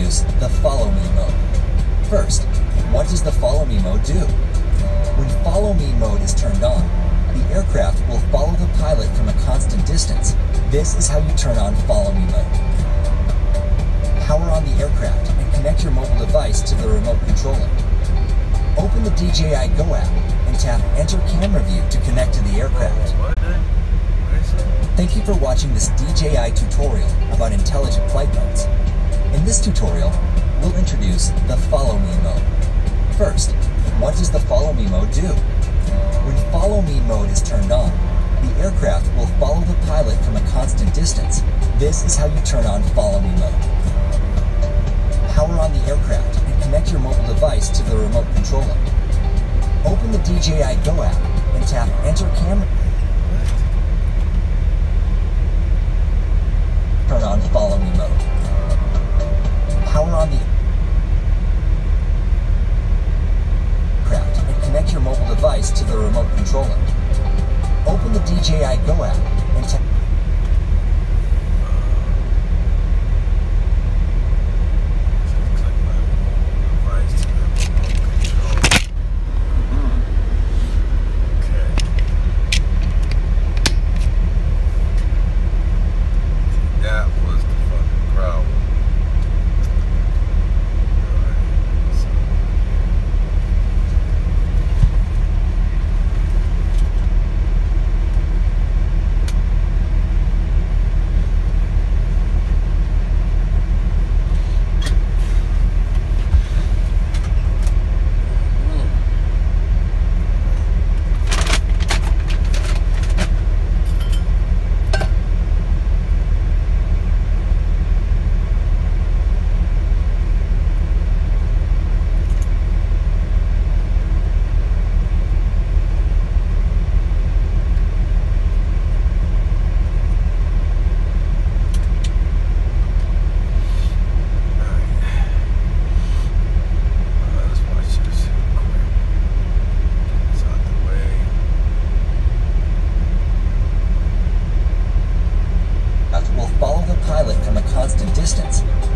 introduce the Follow Me mode. First, what does the Follow Me mode do? When Follow Me mode is turned on, the aircraft will follow the pilot from a constant distance. This is how you turn on Follow Me mode. Power on the aircraft and connect your mobile device to the remote controller. Open the DJI Go app and tap Enter Camera View to connect to the aircraft. Thank you for watching this DJI tutorial about intelligent flight modes. In this tutorial, we'll introduce the Follow Me mode. First, what does the Follow Me mode do? When Follow Me mode is turned on, the aircraft will follow the pilot from a constant distance. This is how you turn on Follow Me mode. Power on the aircraft and connect your mobile device to the remote controller. Open the DJI Go app and tap Enter Camera. Turn on Follow Me mode. Power on the aircraft and connect your mobile device to the remote controller. Open the DJI Go app and tap.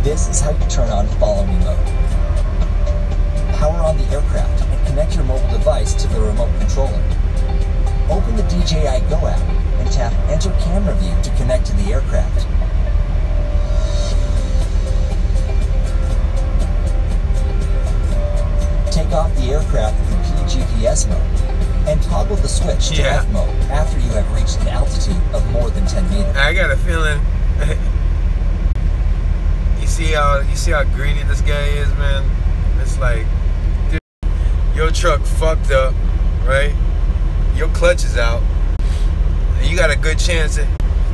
This is how you turn on Follow Me mode. Power on the aircraft and connect your mobile device to the remote controller. Open the DJI Go app and tap Enter Camera View to connect to the aircraft. Take off the aircraft in PGPS mode and toggle the switch to F mode after you have reached an altitude of more than 10 meters. I got a feeling. You see how greedy this guy is, man? It's like, dude, your truck fucked up, right? Your clutch is out, and you got a good chance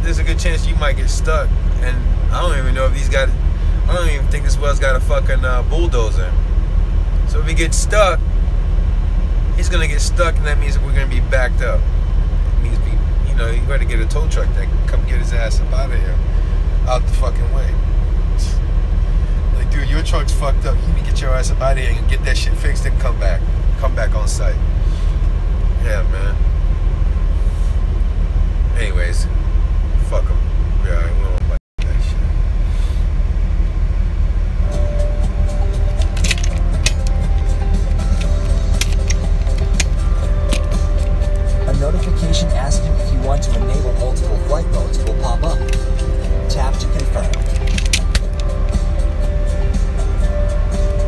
there's a good chance you might get stuck. And I don't even know if I don't even think this well's got a fucking bulldozer. So if he gets stuck, he's gonna get stuck, and that means we're gonna be backed up. It means you gotta get a tow truck that can come get his ass up out of here, out the fucking way. Like, dude, your truck's fucked up. You need to get your ass up out of here and get that shit fixed and come back on site. Yeah, man. Anyways, fuck him. Yeah, we don't like that shit. A notification asking if you want to enable multiple flight modes will pop up. Tap to confirm.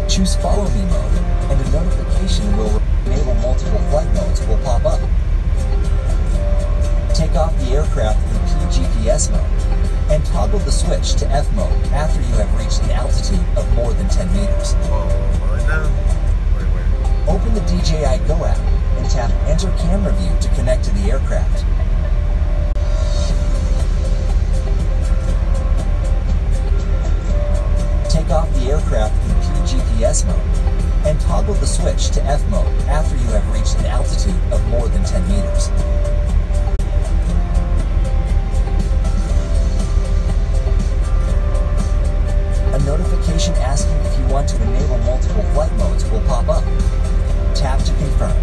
Choose Follow Me mode, and a notification will enable multiple flight modes will pop up. Take off the aircraft in PGPS mode, and toggle the switch to F mode after you have reached an altitude of more than 10 meters. Right now? Wait. Open the DJI Go app and tap Enter Camera View to connect to the aircraft. Take off the aircraft in PGPS mode, and toggle the switch to F mode after you have reached an altitude of more than 10 meters. A notification asking if you want to enable multiple flight modes will pop up. Tap to confirm.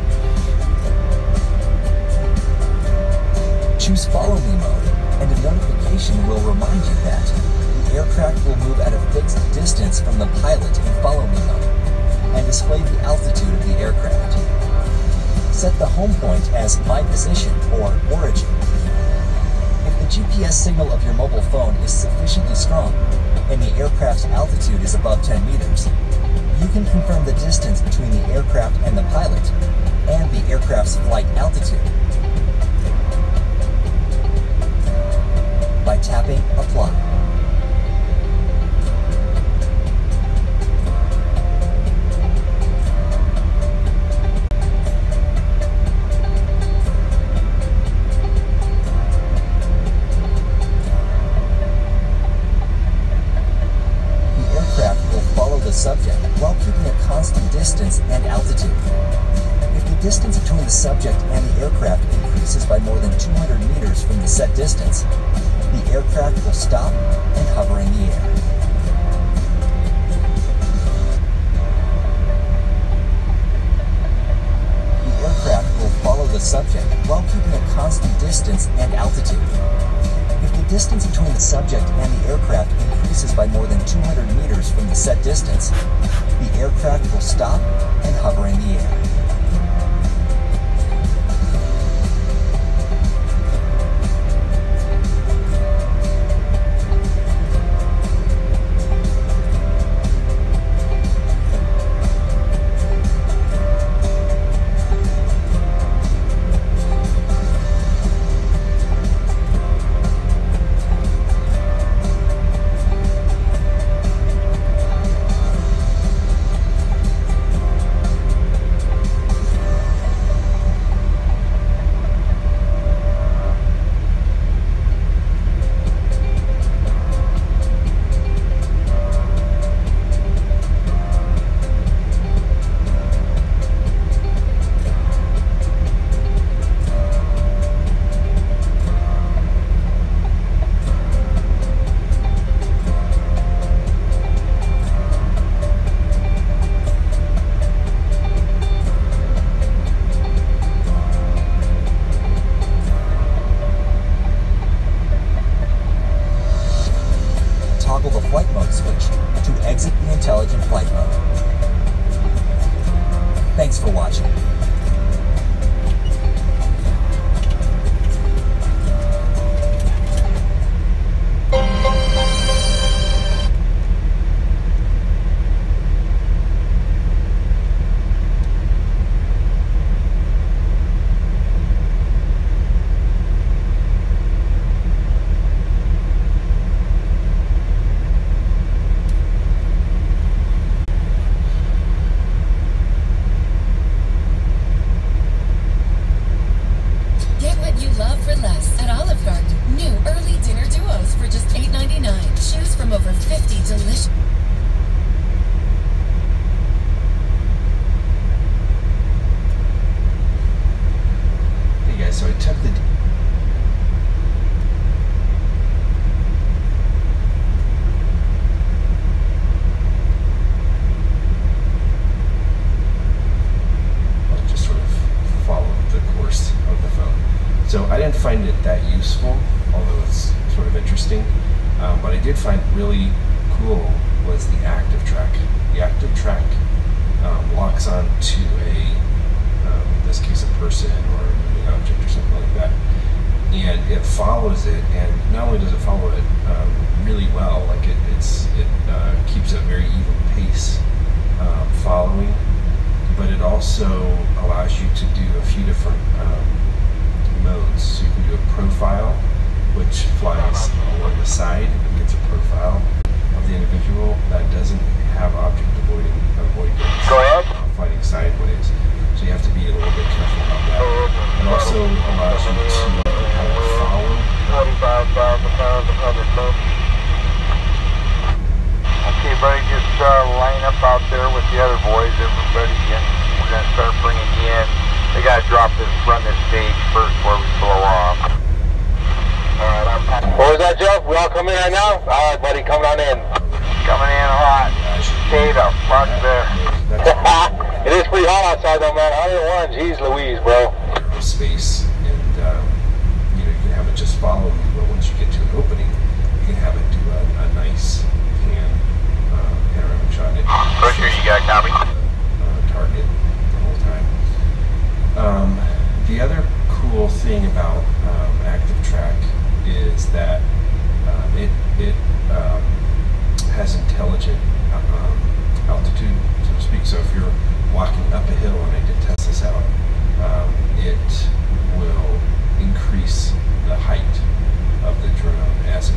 Choose Follow Me mode, and a notification will remind you that you the aircraft will move at a fixed distance from the pilot in follow me mode and display the altitude of the aircraft. Set the home point as my position or origin. If the GPS signal of your mobile phone is sufficiently strong and the aircraft's altitude is above 10 meters, you can confirm the distance between the aircraft and the pilot and the aircraft's flight altitude by tapping Apply. The subject while keeping a constant distance and altitude. If the distance between the subject and the aircraft increases by more than 200 meters from the set distance, the aircraft will stop and hover in the air. The aircraft will follow the subject while keeping a constant distance and altitude. If the distance between the subject and the aircraft increases by more than 200 meters from the set distance, the aircraft will stop and hover in the air. Toggle the flight mode switch to exit the intelligent flight mode. Thanks for watching. So I didn't find it that useful, although it's sort of interesting. What I did find really cool was the active track. The active track locks on to in this case, a person or a moving object or something like that. And it follows it, and not only does it follow it really well, like it keeps a very even pace following, but it also allows you to do a few different modes. So you can do a profile, which flies along the side and gets a profile of the individual that doesn't have object avoidance. Go ahead. Flying sideways. So you have to be a little bit careful about that. It also allows you to follow. 45,000 pounds of 100 tons. Okay, buddy, just line up out there with the other boys. Everybody, we're going to start bringing you in. We got to run this stage first before we blow off. Alright, what was that, Joe? We all coming in right now? Alright, buddy, coming on in. Coming in hot. Stay the fuck there. It is pretty hot outside though, man. 101, geez Louise, bro. Space, and you can have it just follow you, but once you get to an opening, you can have it do a nice copy. Target the whole time. The other cool thing about active track is that it has intelligent altitude, so to speak. So if you're walking up a hill, and I did test this out, it will increase the height of the drone as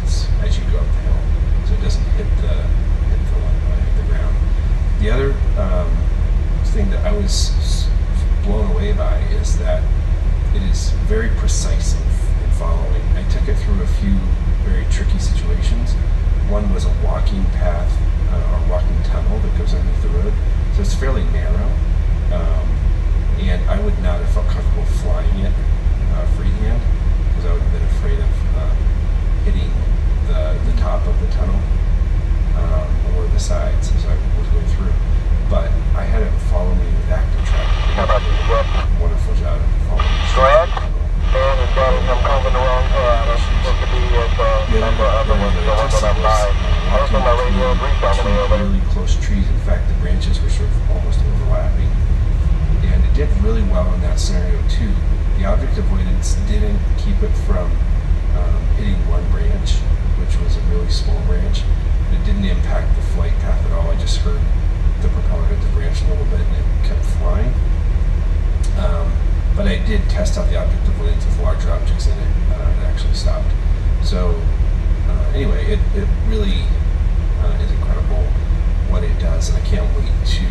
you go up the hill, so it doesn't hit the ground. The other thing that I was blown away by is that it is very precise in following. I took it through a few very tricky situations. One was a walking path or walking tunnel that goes underneath the road, so it's fairly narrow, and I would not have felt comfortable flying it freehand, because I would have been afraid of hitting the top of the tunnel or the sides as I was going through. But I had it follow me with active track. Wonderful job of following me. Go ahead. And it's got I'm coming the wrong path. I'm supposed to be at number 5. I was on my radio brief on the way over. Really close trees. In fact, the branches were sort of almost overlapping. And it did really well in that scenario too. The object avoidance didn't keep it from hitting one branch, which was a really small branch. It didn't impact the flight path at all. I just heard the propeller hit the branch a little bit and it kept flying. But I did test out the object avoidance with larger objects in it. It actually stopped. So anyway, it really is incredible what it does, and I can't wait to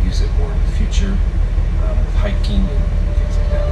use it more in the future with hiking and things like that.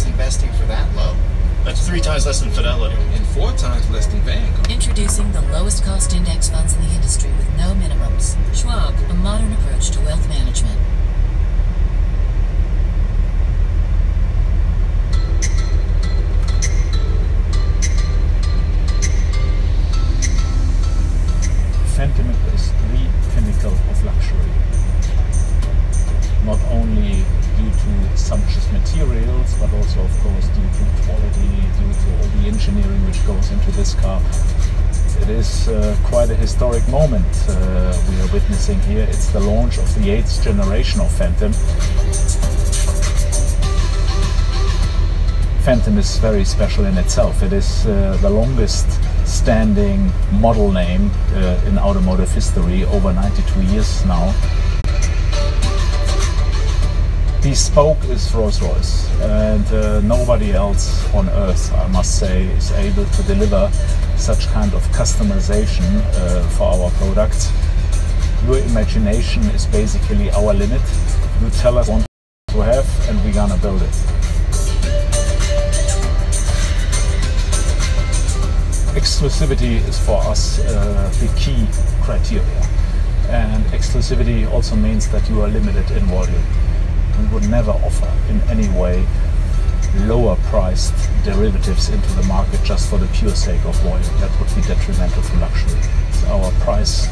is investing for that low? That's 3 times less than Fidelity. And 4 times less than Vanguard. Introducing the lowest cost index funds in the industry with no minimums. Schwab, a modern approach to wealth management. Phantom is the pinnacle of luxury. Not only due to sumptuous materials, but also, of course, due to quality, due to all the engineering which goes into this car. It is quite a historic moment we are witnessing here. It's the launch of the 8th generation of Phantom. Phantom is very special in itself. It is the longest standing model name in automotive history, over 92 years now. Bespoke is Rolls-Royce, and nobody else on earth, I must say, is able to deliver such kind of customization for our products. Your imagination is basically our limit. You tell us what you want to have and we're gonna build it. Exclusivity is for us the key criteria, and exclusivity also means that you are limited in volume. We would never offer in any way lower priced derivatives into the market just for the pure sake of volume. That would be detrimental to luxury. So our price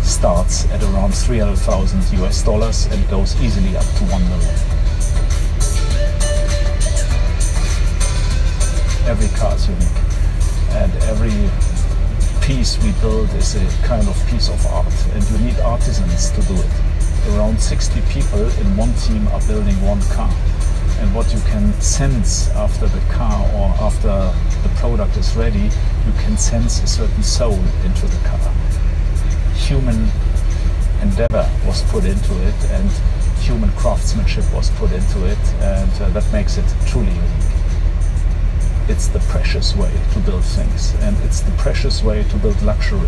starts at around $300,000 US and goes easily up to 1 million. Every car is unique, and every piece we build is a kind of piece of art, and you need artisans to do it. Around 60 people in one team are building one car, and what you can sense after the car or after the product is ready, you can sense a certain soul into the car. Human endeavor was put into it, and human craftsmanship was put into it, and that makes it truly unique. It's the precious way to build things, and it's the precious way to build luxury.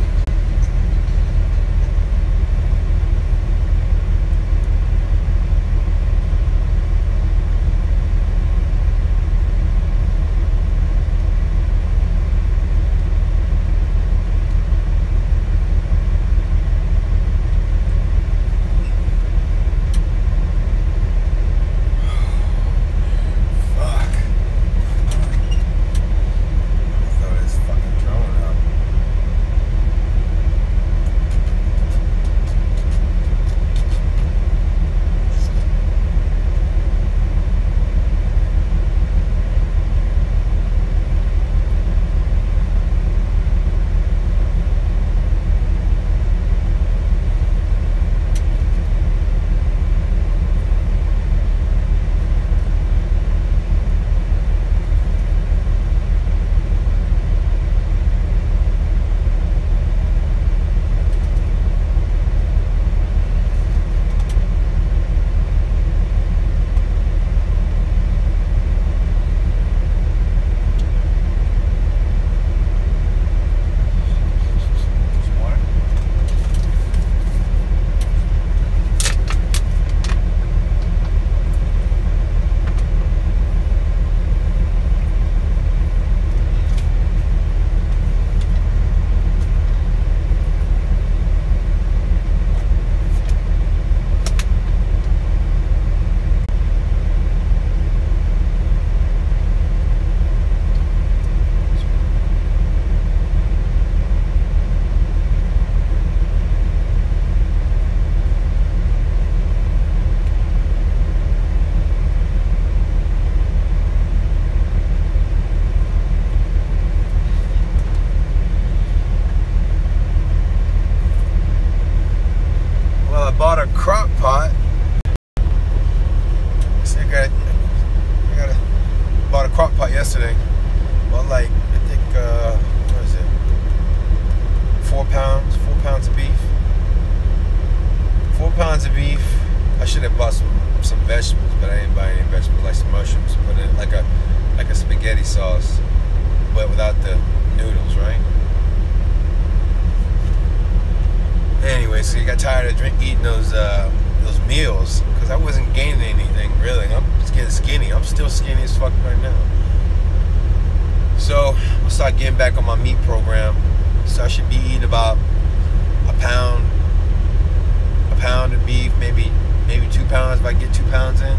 crock pot. So I bought a crock pot yesterday. Bought like, I think, what is it? 4 pounds of beef. 4 pounds of beef. I should have bought some vegetables, but I didn't buy any vegetables, like some mushrooms. Put in like a spaghetti sauce, but without the noodles, right? Anyway, so you got tired of eating those those meals, because I wasn't gaining anything really. I'm just getting skinny. I'm still skinny as fuck right now. So I'll start getting back on my meat program. So I should be eating about a pound of beef, maybe 2 pounds if I get 2 pounds in.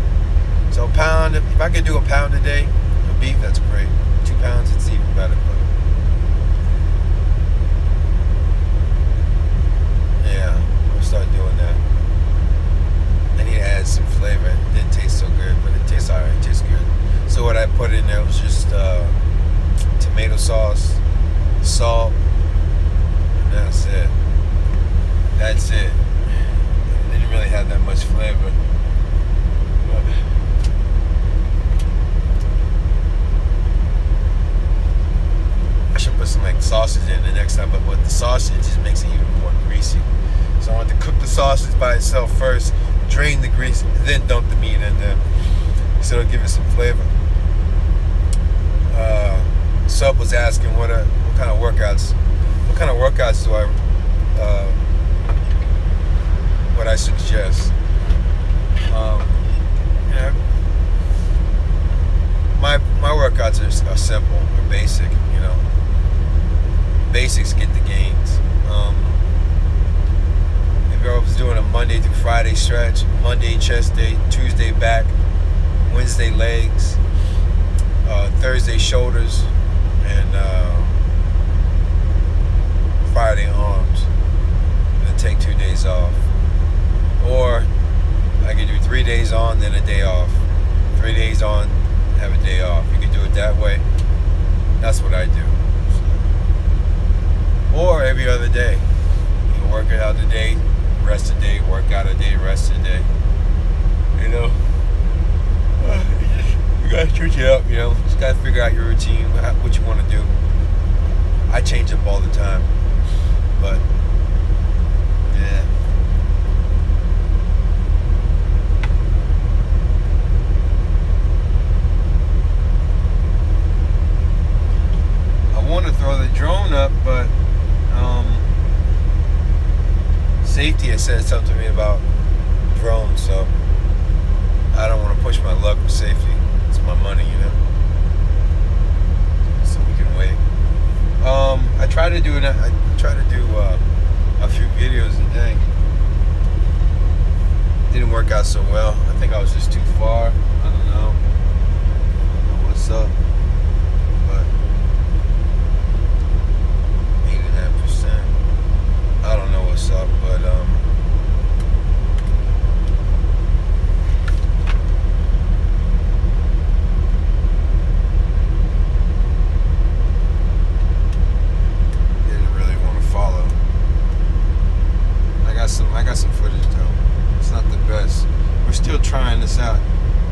So a pound, if I could do a pound a day of beef, that's great. 2 pounds, it's even better. But yeah, I'll start doing that. I need to add some flavor. It didn't taste so good, but it tastes alright. It tastes good. So what I put in there was just tomato sauce, salt, and that's it. That's it. It didn't really have that much flavor. But I should put some like sausage in the next time, but with the sausage, it just makes it even more greasy. So I want to cook the sausage by itself first, drain the grease, and then dump the meat in there. So it'll give it some flavor. Sub was asking what kind of workouts do I what I suggest. Yeah, my workouts are simple, they're basic, you know. Basics get the gains. If I was doing a Monday through Friday stretch, Monday chest day, Tuesday back, Wednesday legs, Thursday shoulders, and Friday arms, and then take 2 days off. Or I could do 3 days on, then a day off. 3 days on, have a day off. You can do it that way. That's what I do. Or every other day. You can work it out a day, rest a day, work out a day, rest a day. You know? You gotta switch it up, you know? Just gotta figure out your routine, what you want to do. I change up all the time. But, yeah. I want to throw the drone up, but safety has said something to me about drones, so I don't want to push my luck with safety. It's my money, you know. So we can wait. I try to do a few videos a day. Didn't work out so well. I think I was just too far. I don't know what's up, but 89%. I don't know what's up, but didn't really want to follow. I got some footage though. It's not the best. We're still trying this out.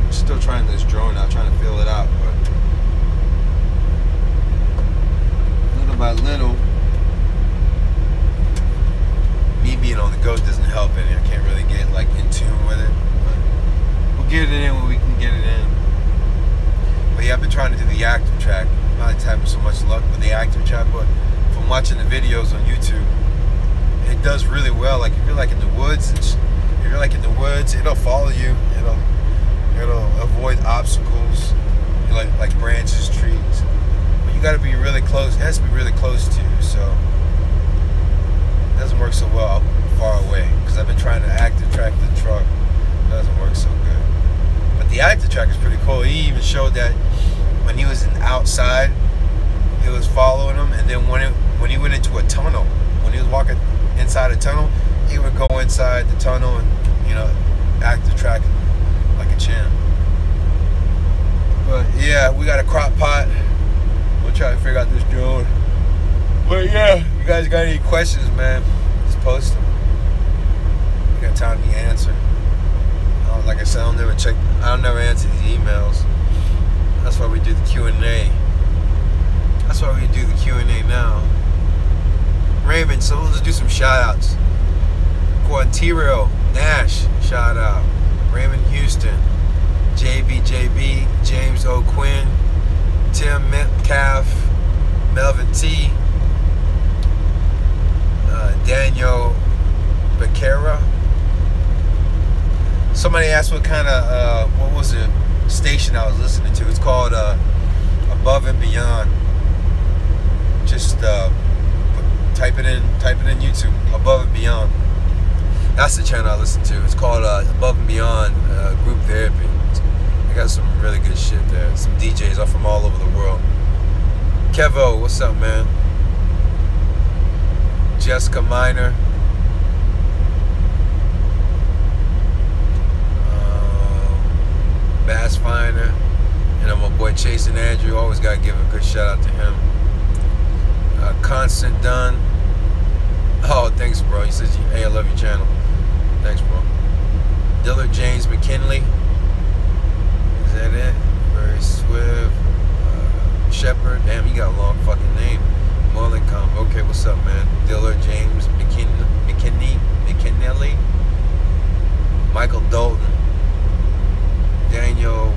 We're still trying this drone out, trying to feel it out, but little by little, me being on the go doesn't help any. I can't really get like in tune with it, but we'll get it in when we can get it in. But yeah, I've been trying to do the active track. I'm not having so much luck with the active track, but from watching the videos on YouTube, it does really well. Like if you're like in the woods, it'll follow you. It'll avoid obstacles, like branches, trees. But you got to be really close. It has to be really close to you, so it doesn't work so well far away. Because I've been trying to active track the truck, it doesn't work so good. But the active track is pretty cool. He even showed that when he was outside, it was following him, and then when he went into a tunnel, when he was walking inside a tunnel, he would go inside the tunnel and, you know, active track like a champ. But yeah, we got a crock pot. We'll try to figure out this drone. But yeah, you guys got any questions, man, just post them. We got time to answer. Like I said, I'll never answer these emails. That's why we do the Q&A. That's why we do the Q&A now. Raymond, so let's do some shout outs. Quantirio, Nash, shout out. Raymond Houston, JBJB, James O'Quinn, Tim Metcalf, Melvin T, Daniel Becerra, Somebody asked what kind of, what was the station I was listening to. It's called Above and Beyond. Just type it in YouTube. Above and Beyond. That's the channel I listen to. It's called Above and Beyond Group Therapy. They got some really good shit there. Some DJs are from all over the world. Kevo, what's up, man? Jessica Minor. Bass Finder. And my boy Chase and Andrew. Always got to give a good shout out to him. Constant Dunn. Oh, thanks, bro. He says, hey, I love your channel. Thanks, bro. Dillard James McKinley. Is that it? Very Swift. Shepherd. Damn, you got a long fucking name. Mullencomb. Okay, what's up, man? Dillard James McKinley. Michael Dalton. Daniel.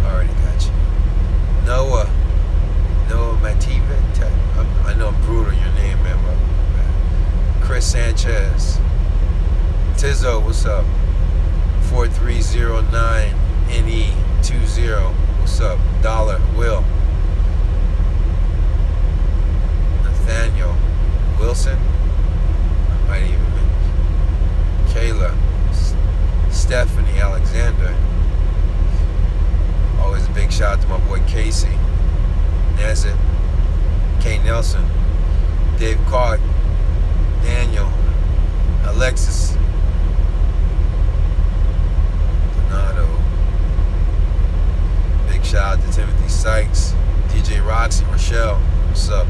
Already got you. Noah Mativa. I know I'm brutal your name, man. Chris Sanchez. Tizzo, what's up? 4309NE20. What's up? Dollar. Will. Nathaniel Wilson. I might even mention. Kayla. Stephanie Alexander. Always a big shout out to my boy Casey. Nazit. K. Nelson. Dave Clark. Daniel. Alexis. Donato. Big shout out to Timothy Sykes. DJ Roxy. Rochelle. What's up?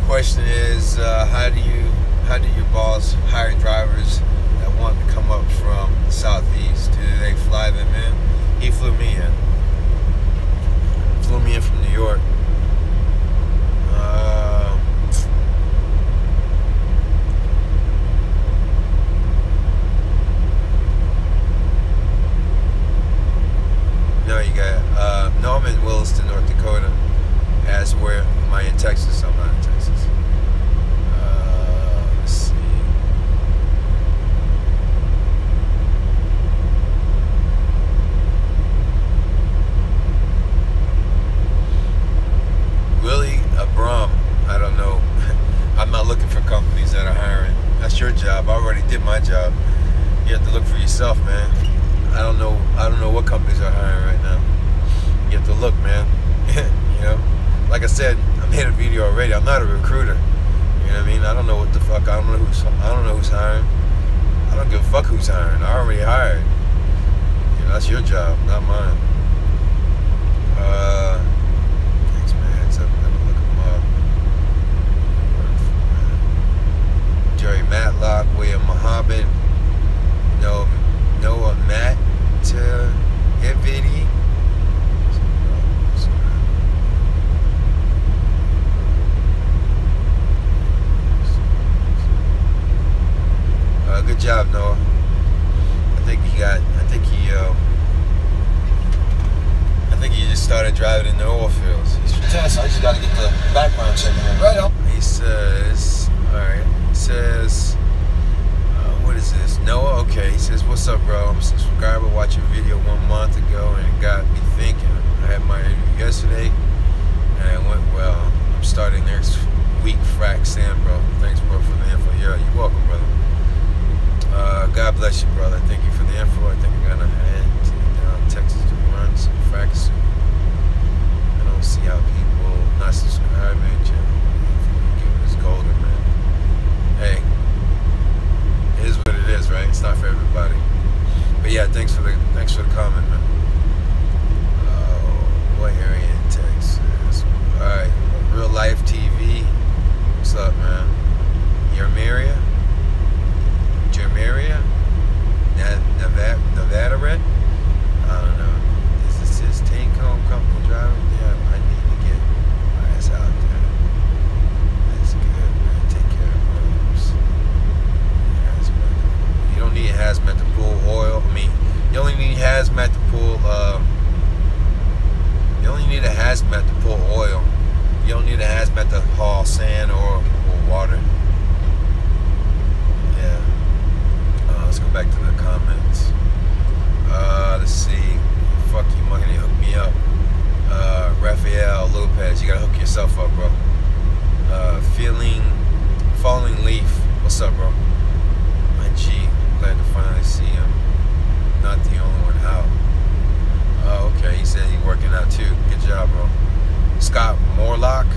Question is, how do your boss hire drivers that want to come up from the southeast? Do they fly them in? He flew me in. Flew me in from New York. No, you got no, I'm in Williston, North Dakota. As where am I in Texas? I'm not in Texas. Let's see. Willie Abram. I don't know. I'm not looking for companies that are hiring. That's your job. I already did my job. You have to look for yourself, man. I don't know what companies are hiring right now. You have to look, man. You know? Like I said, I made a video already. I'm not a recruiter. You know what I mean? I don't know what the fuck. I don't know who's hiring. I don't give a fuck who's hiring. I already hired. You know, that's your job, not mine. Thanks, man. It's up. Let me look them up. Jerry Matlock, William Muhammad, Noah Matt, Evidi. Good job, Noah. I think he just started driving in the oil fields. Tess, I just got to get the background check in. Right on. He says, alright, he says, what is this? Noah, okay, he says, what's up, bro? I'm a subscriber, watched your video 1 month ago, and it got me thinking. I had my interview yesterday, and it went well. I'm starting next week, frac sand, bro. Thanks, bro, for the info. Yeah, you're welcome, brother. God bless you, brother. Thank you for the info. I think I'm gonna head to Texas to run some frac soon. I don't see how people not subscribing to giving us golden, man. Hey, it is what it is, right? It's not for everybody. But yeah, thanks for the comment, man. What area in Texas? All right, Real Life TV. What's up, man? Yermeria? Nevada Red? I don't know. Is this his take home company driving? Yeah, I need to get my ass out there. guys meant to haul sand or water. Yeah. Let's go back to the comments. Let's see. Fuck you, monkey, hook me up. Rafael Lopez, you gotta hook yourself up, bro. Falling Leaf, what's up, bro? My G, glad to finally see him. Not the only one out. Oh, okay, he said he's working out too. Good job, bro. Scott Morlock.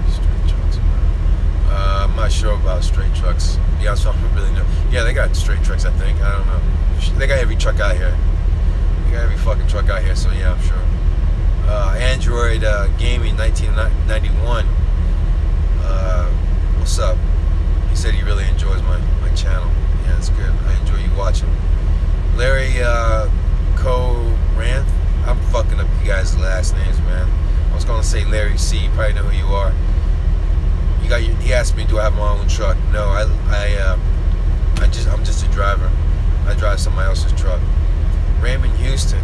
Straight trucks. I'm not sure about straight trucks. Yeah, so I don't really know. Yeah, they got straight trucks, I think. I don't know. They got every truck out here. They got every fucking truck out here, so yeah, I'm sure. Android Gaming 1991. What's up? He said he really enjoys my channel. Yeah, it's good. I enjoy you watching. Larry Coranth. I'm fucking up you guys' last names, man. I was gonna say Larry C. You probably know who you are. He asked me, do I have my own truck? No, I'm just a driver. I drive somebody else's truck. Raymond Houston.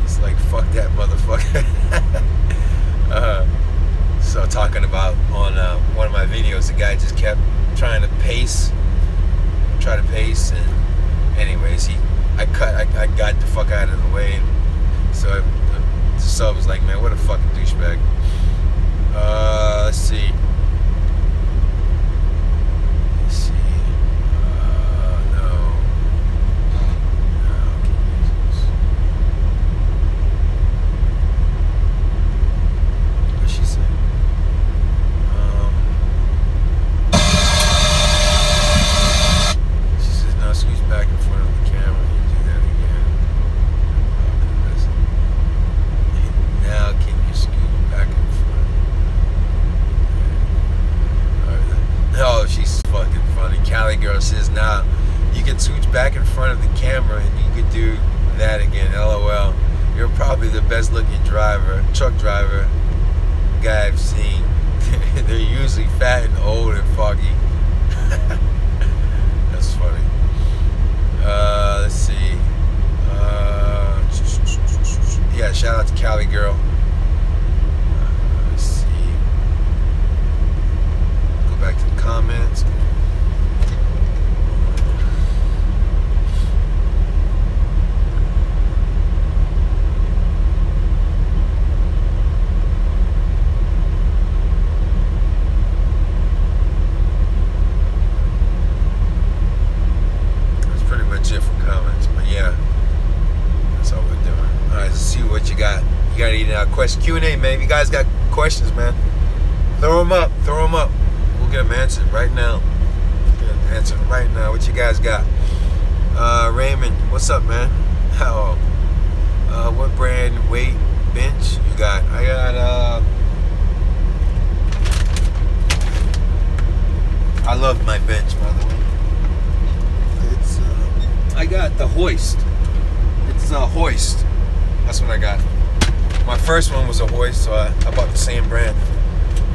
He's like, fuck that motherfucker. So talking about on one of my videos, the guy just kept trying to pace, and anyways, I got the fuck out of the way, and so the sub was like, man, what a fucking douchebag. Let's see. Says now you can switch back in front of the camera and you could do that again. LOL. You're probably the best looking truck driver guy I've seen. They're usually fat and old and foggy. That's funny. Let's see. Yeah, shout out to Cali Girl. Let's see. Go back to the comments. Question Q&A, man. If you guys got questions, man, throw them up. We'll get them answered right now. What you guys got? Raymond, what's up, man? How? What brand weight bench you got? I got I love my bench, by the way. It's I got the Hoist. It's a Hoist. That's what I got. My first one was a Hoist, so I bought the same brand.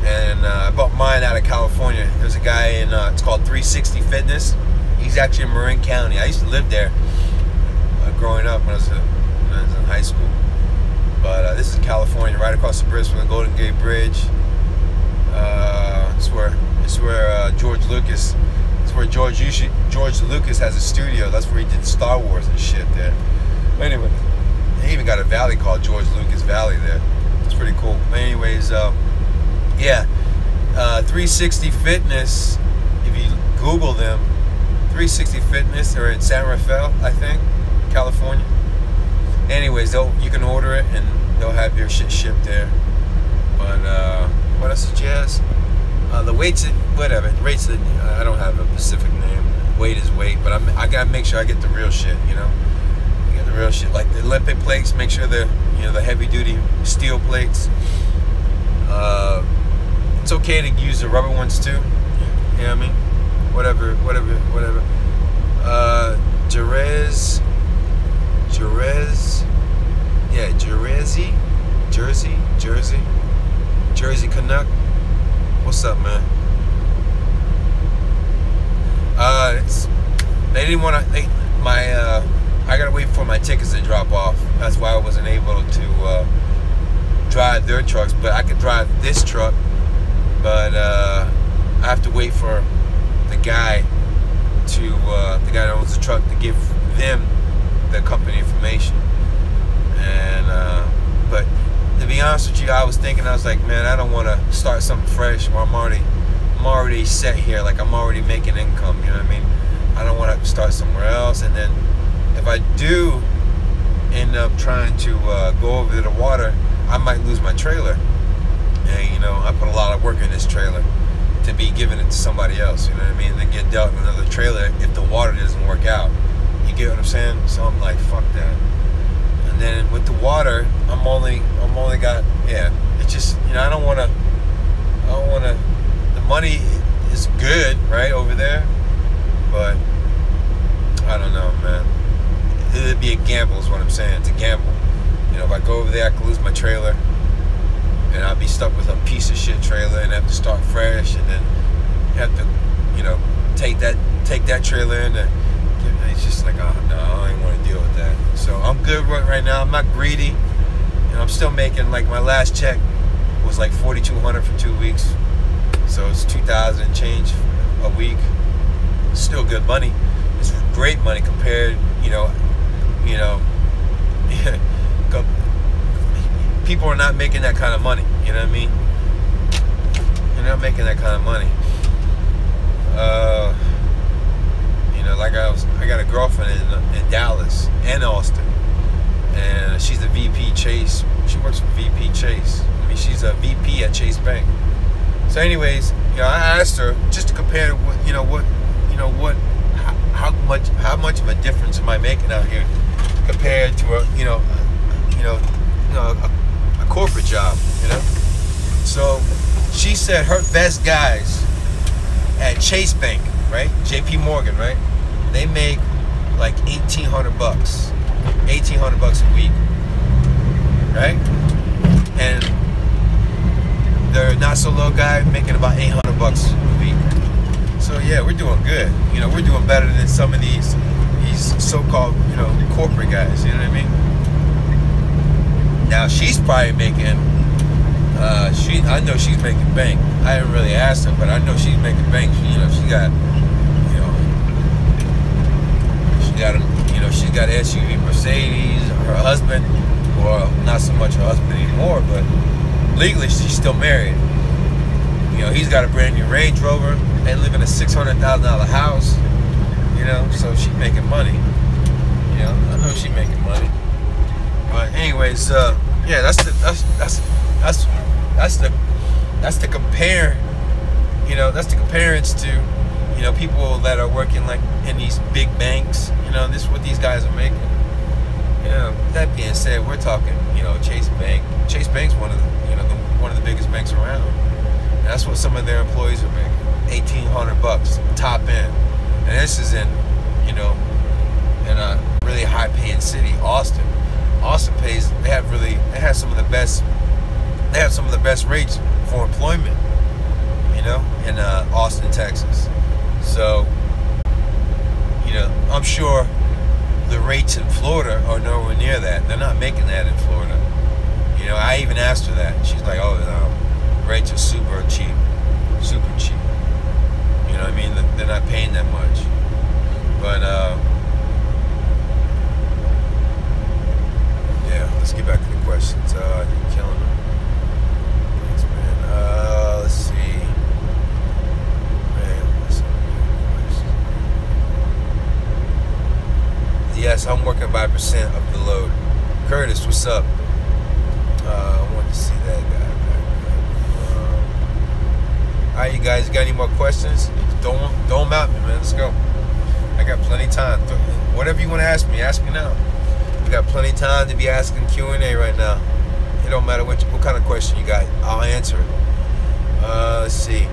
And I bought mine out of California. There's a guy in, it's called 360 Fitness. He's actually in Marin County. I used to live there growing up when I was in high school. But this is California, right across the bridge from the Golden Gate Bridge. It's where George Lucas has a studio. That's where he did Star Wars and shit there. But anyway. They even got a valley called George Lucas Valley there. It's pretty cool. Anyways, yeah, 360 Fitness. If you Google them, 360 Fitness. They're in San Rafael, I think, California. Anyways, you can order it and they'll have your shit shipped there. But what else is jazz? The weights, whatever. Rates, I don't have a specific name. Weight is weight, but I gotta make sure I get the real shit, you know. The real shit, like the Olympic plates, make sure they're, you know, the heavy duty steel plates. It's okay to use the rubber ones too. You know what I mean? Whatever. Jersey Canuck. What's up, man? They didn't want to. I gotta wait for my tickets to drop off. That's why I wasn't able to drive their trucks, but I could drive this truck. But I have to wait for the guy that owns the truck to give them the company information. And but to be honest with you, I was like, man, I don't want to start something fresh where I'm already set here, like I'm already making income, you know what I mean? I don't want to start somewhere else, and then if I do end up trying to go over to the water, I might lose my trailer. And you know, I put a lot of work in this trailer to be giving it to somebody else, you know what I mean? Then get dealt another trailer if the water doesn't work out. You get what I'm saying? So I'm like, fuck that. And then with the water, I'm only got, yeah, it's just, you know, I don't wanna, the money is good, right, over there, but I don't know, man. It'd be a gamble is what I'm saying. It's a gamble. You know, if I go over there, I could lose my trailer, and I'll be stuck with a piece of shit trailer and have to start fresh, and then have to, you know, take that trailer in. And it's just like, oh no, I don't even want to deal with that. So I'm good right now. I'm not greedy. You know, I'm still making, like, my last check was like $4,200 for 2 weeks. So it's $2,000 and change a week. Still good money. It's great money compared, you know, people are not making that kind of money. You know what I mean? They're not making that kind of money. You know, like I got a girlfriend in Dallas and Austin, and she's a VP Chase. She works for VP Chase. I mean, she's a VP at Chase Bank. So, anyways, you know, I asked her just to compare how much of a difference am I making out here compared to a corporate job, you know? So she said her best guys at Chase Bank, right? JP Morgan, right? They make like $1,800, $1,800 a week, right? And their not so low guy making about $800 a week. So yeah, we're doing good. You know, we're doing better than some of these so-called, you know, corporate guys. You know what I mean? Now she's probably making. I know she's making bank. I haven't really asked her, but I know she's making bank. She's got an SUV Mercedes. Her husband, or not so much her husband anymore, but legally she's still married. You know, he's got a brand new Range Rover. They live in a $600,000 house. You know, so she's making money. You know, I know she's making money. But anyways, yeah, that's the compare. You know, that's the comparison to, you know, people that are working like in these big banks. You know, this is what these guys are making. You know, that being said, we're talking, you know, Chase Bank. Chase Bank's one of the biggest banks around. And that's what some of their employees are making. $1,800 top end. And this is in, you know, in a really high paying city, Austin. Austin pays, they have some of the best rates for employment, you know, in Austin, Texas. So, you know, I'm sure the rates in Florida are nowhere near that. They're not making that in Florida. You know, I even asked her that. She's like, oh, no, rates are super cheap. Super cheap. You know what I mean? They're not paying that much. But, yeah, let's get back to the questions. You're killing them. Thanks, man. Let's see. Man, what's up? Yes, I'm working by % of the load. Curtis, what's up? I want to see that guy back. Alright, you guys, got any more questions? Throw them out me, man. Let's go. I got plenty of time. Whatever you want to ask me now. We got plenty of time to be asking Q&A right now. It don't matter what kind of question you got. I'll answer it. Let's see.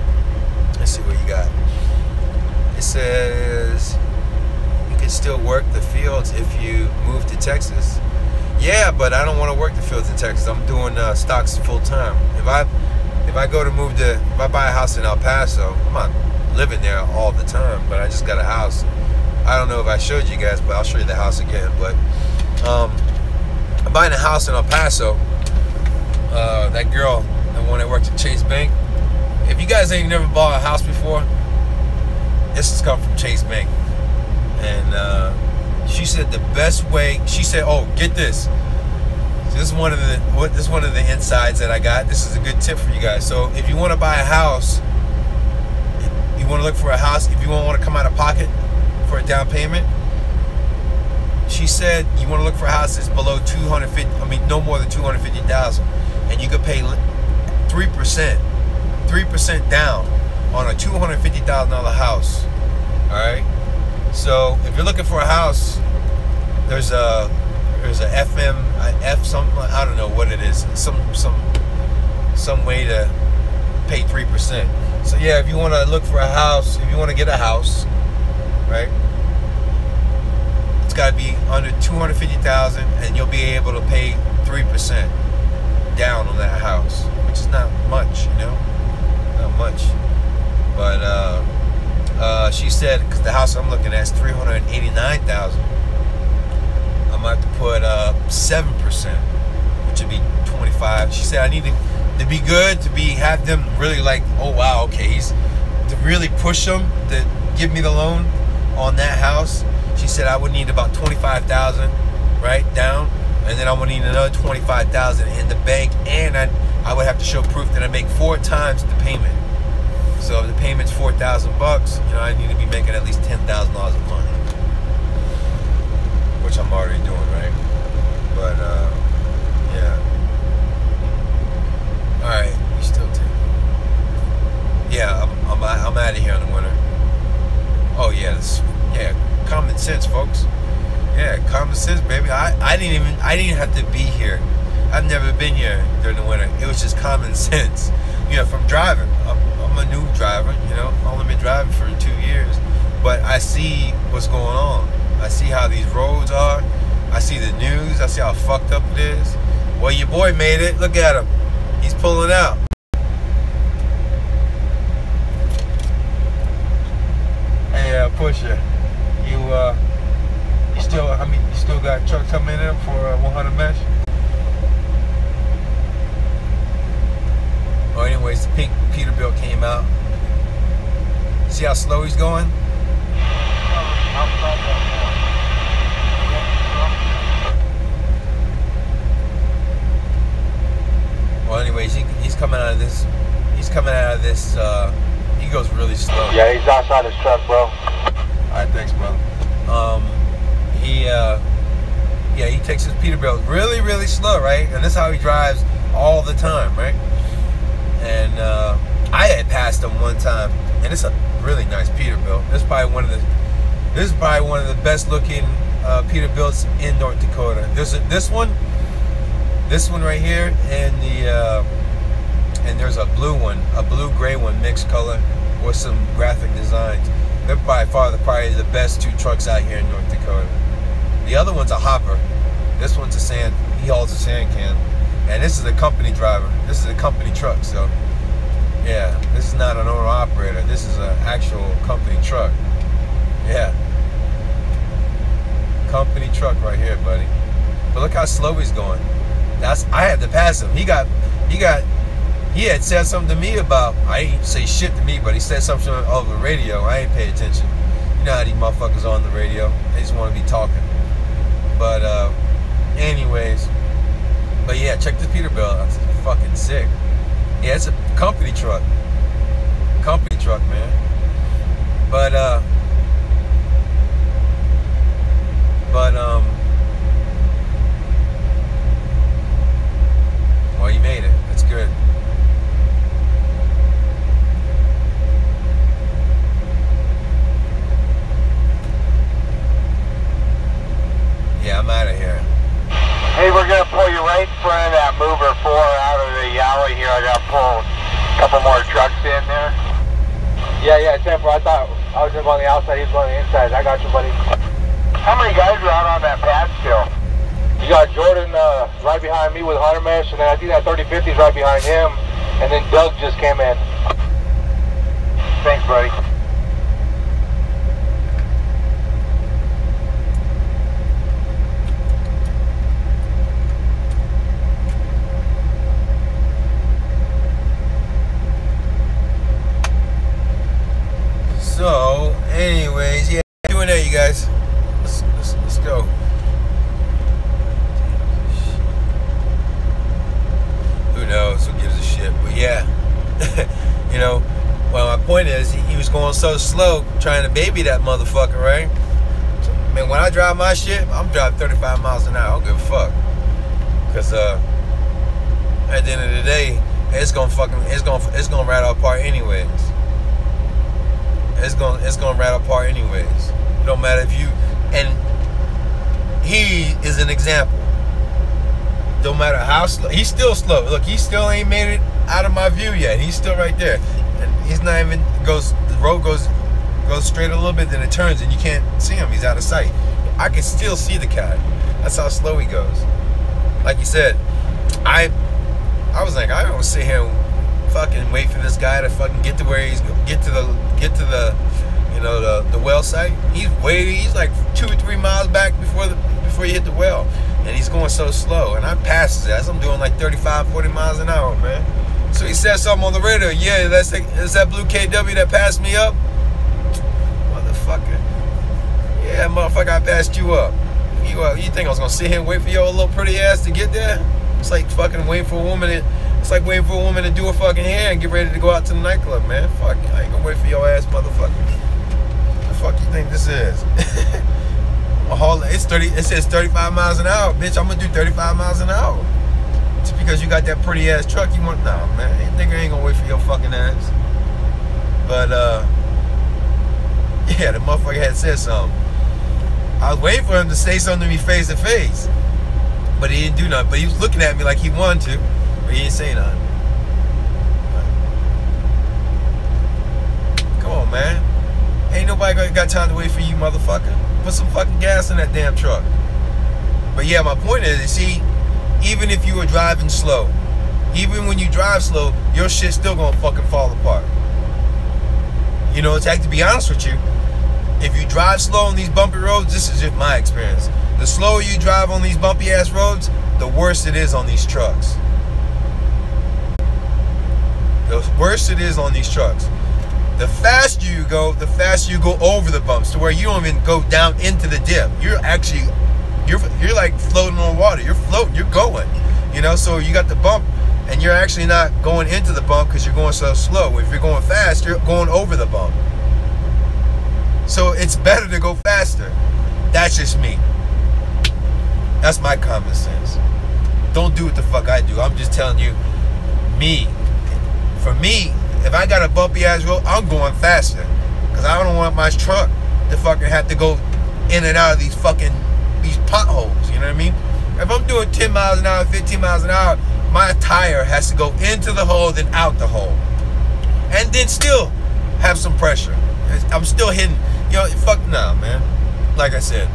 Let's see what you got. It says you can still work the fields if you move to Texas. Yeah, but I don't want to work the fields in Texas. I'm doing stocks full time. If I buy a house in El Paso, I'm not living there all the time, but I just got a house. I don't know if I showed you guys, but I'll show you the house again. But I'm buying a house in El Paso, that girl, the one that worked at Chase Bank. If you guys ain't never bought a house before, this has come from Chase Bank. And she said the best way, she said, oh, get this. So this is one of the insides that I got. This is a good tip for you guys. So if you want to buy a house, you want to look for a house, if you don't want to come out of pocket for a down payment, she said you want to look for a house that's below 250, I mean no more than 250,000, and you could pay 3% down on a $250,000 house. All right. So if you're looking for a house, there's a F something, I don't know what it is, some way to pay 3%. So yeah, if you want to look for a house, if you want to get a house, right, it's got to be under 250,000, and you'll be able to pay 3% down on that house, which is not much, you know, not much. But she said, because the house I'm looking at is 389,000, I'm going to have to put 7%, which would be 25. She said I need to be good, to have them really like, oh wow, okay, to really push them to give me the loan on that house. She said I would need about 25,000 right down, and then I would need another 25,000 in the bank, and I would have to show proof that I make 4 times the payment. So if the payment's $4,000 bucks, you know, I need to be making at least $10,000 a month, which I'm already doing, right? But yeah. All right, we still take. Yeah, I'm out of here in the winter. Oh yeah, yeah, common sense, folks. Yeah, common sense, baby. I didn't even have to be here. I've never been here during the winter. It was just common sense. You know, from driving. I'm a new driver. You know, I've only been driving for 2 years, but I see what's going on. I see how these roads are. I see the news. I see how fucked up it is. Well, your boy made it. Look at him. He's pulling out. Hey, Pusher, you still got trucks coming in for 100 mesh? Well, anyways, the Peterbilt came out. See how slow he's going? Well, anyways, he's coming out of this. He's coming out of this. He goes really slow. Yeah, he's outside his truck, bro. All right, thanks, bro. He takes his Peterbilt really, really slow, right? And this is how he drives all the time, right? And I had passed him one time, and it's a really nice Peterbilt. This is probably one of the best looking Peterbilts in North Dakota. This one right here, and there's a blue one, a blue-gray one, mixed color with some graphic designs. They're probably the best 2 trucks out here in North Dakota. The other one's a hopper. This one's he hauls a sand can. And this is a company driver. This is a company truck, so yeah, this is not an owner-operator. This is an actual company truck. Yeah. Company truck right here, buddy. But look how slow he's going. I had to pass him. He had said something to me about, I didn't say shit to me, but he said something over the radio. I ain't pay attention. You know how these motherfuckers on the radio, they just want to be talking. But anyways, but yeah, check this Peterbilt. It's fucking sick. Yeah, it's a company truck. Company truck, man. But well, you made it. That's good. Yeah, I'm out of here. Hey, we're gonna pull you right in front of that mover 4 out of the alley here. I gotta pull a couple more trucks in there. Yeah, 10-4. I thought I was gonna go on the outside, he was going on the inside. I got you, buddy. How many guys are out on that pad still? You got Jordan right behind me with 100 mesh, and then I think that 3050 is right behind him, and then Doug just came in. Thanks, buddy. yeah. You know, well, my point is, he was going so slow trying to baby that motherfucker, right? So, man, when I drive my shit, I'm driving 35 miles an hour. I don't give a fuck. Because at the end of the day, it's gonna rattle apart anyways. It's gonna rattle apart anyways. It don't matter if you, and he is an example. Don't matter how slow, he's still slow. Look, he still ain't made it out of my view yet. He's still right there, and he's not even the road goes straight a little bit, then it turns, and you can't see him. He's out of sight. I can still see the cat. That's how slow he goes. Like you said, I was like, I don't sit here and fucking wait for this guy to fucking get to where he's get to the you know, the well site. He's like 2 or 3 miles back before you hit the well, and he's going so slow, and I passed his ass. I'm doing like 35, 40 miles an hour, man. So he said something on the radio. Yeah, that's that blue KW that passed me up. Motherfucker. Yeah, motherfucker, I passed you up. You think I was gonna sit here and wait for your little pretty ass to get there? It's like fucking waiting for a woman. It's like waiting for a woman to do her fucking hair and get ready to go out to the nightclub, man. Fuck, I ain't gonna wait for your ass, motherfucker. The fuck you think this is? It says 35 miles an hour, bitch. I'm gonna do 35 miles an hour. Just because you got that pretty ass truck, you want? Nah, man. Nigga ain't gonna wait for your fucking ass. But yeah, the motherfucker had said something. I was waiting for him to say something to me face to face, but he didn't do nothing. But he was looking at me like he wanted to, but he didn't say nothing. Come on, man. Ain't nobody got time to wait for you, motherfucker. Put some fucking gas in that damn truck. But yeah, my point is, you see, even if you were driving slow, even when you drive slow, your shit's still gonna fucking fall apart. You know, to be honest with you, if you drive slow on these bumpy roads, this is just my experience. The slower you drive on these bumpy ass roads, the worse it is on these trucks. The worse it is on these trucks. The faster you go over the bumps to where you don't even go down into the dip. You're like floating on water. You're floating, you're going. You know, so you got the bump and you're actually not going into the bump because you're going so slow. If you're going fast, you're going over the bump. So it's better to go faster. That's just me. That's my common sense. Don't do what the fuck I do. I'm just telling you, me. For me, if I got a bumpy ass road, I'm going faster. Because I don't want my truck to fucking have to go in and out of these potholes. You know what I mean? If I'm doing 10 miles an hour, 15 miles an hour, my tire has to go into the hole, then out the hole. And then still have some pressure. I'm still hitting. You know, fuck nah, man. Like I said,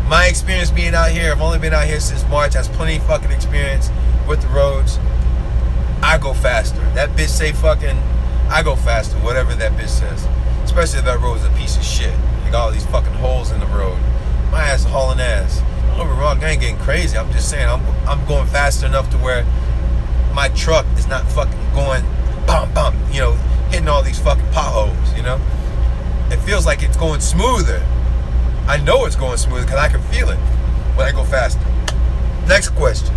my experience being out here, I've only been out here since March. Has plenty of fucking experience with the roads. I go faster. That bitch say fucking, I go faster, whatever that bitch says. Especially if that road is a piece of shit. You got all these fucking holes in the road. My ass is hauling ass. Don't get me wrong, I ain't getting crazy. I'm just saying, I'm going fast enough to where my truck is not fucking going bum bum, you know, hitting all these fucking potholes, you know? It feels like it's going smoother. I know it's going smoother because I can feel it when I go faster. Next question.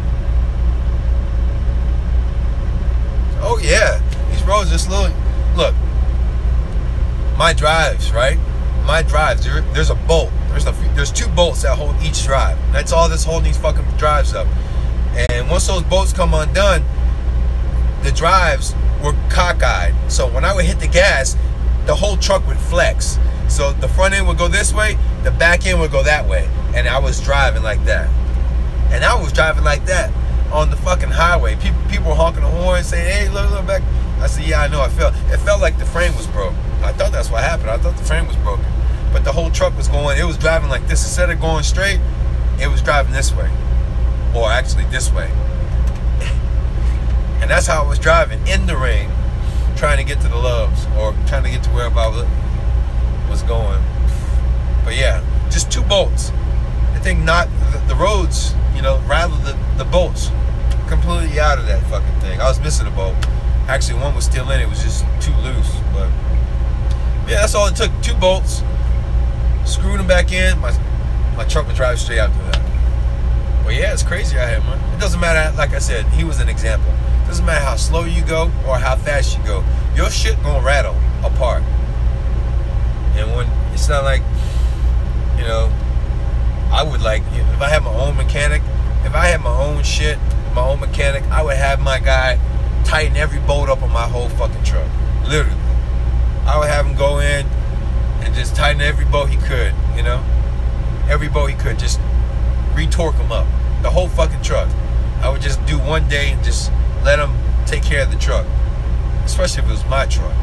Oh yeah, these roads are slow. Look, my drives, right? My drives, there's a bolt. There's 2 bolts that hold each drive. That's all that's holding these fucking drives up. And once those bolts come undone, the drives were cockeyed. So when I would hit the gas, the whole truck would flex. So the front end would go this way, the back end would go that way. And I was driving like that. And I was driving like that on the fucking highway. People were honking the horn saying, hey, look back. I said, yeah, I know. It felt like the frame was broke. I thought that's what happened. I thought the frame was broken. But the whole truck was going, it was driving like this. Instead of going straight, it was driving this way. Or actually this way. And that's how I was driving in the rain, trying to get to the Loves, or trying to get to wherever I was going. But yeah, just 2 bolts. I think not the roads, you know, rather the bolts completely out of that fucking thing. I was missing a bolt. Actually, one was still in it was just too loose. But yeah, that's all it took. 2 bolts, screwed them back in. My truck would drive straight after that. But yeah, it's crazy out here, man. It doesn't matter. Like I said, he was an example. Doesn't matter how slow you go or how fast you go. Your shit gonna rattle apart. And when it's not like, you know, I would like, if I had my own mechanic, if I had my own shit, my own mechanic, I would have my guy tighten every bolt up on my whole fucking truck. Literally. I would have him go in and just tighten every bolt he could, you know? Every bolt he could, just re-torque him up. The whole fucking truck. I would just do one day and just let him take care of the truck. Especially if it was my truck.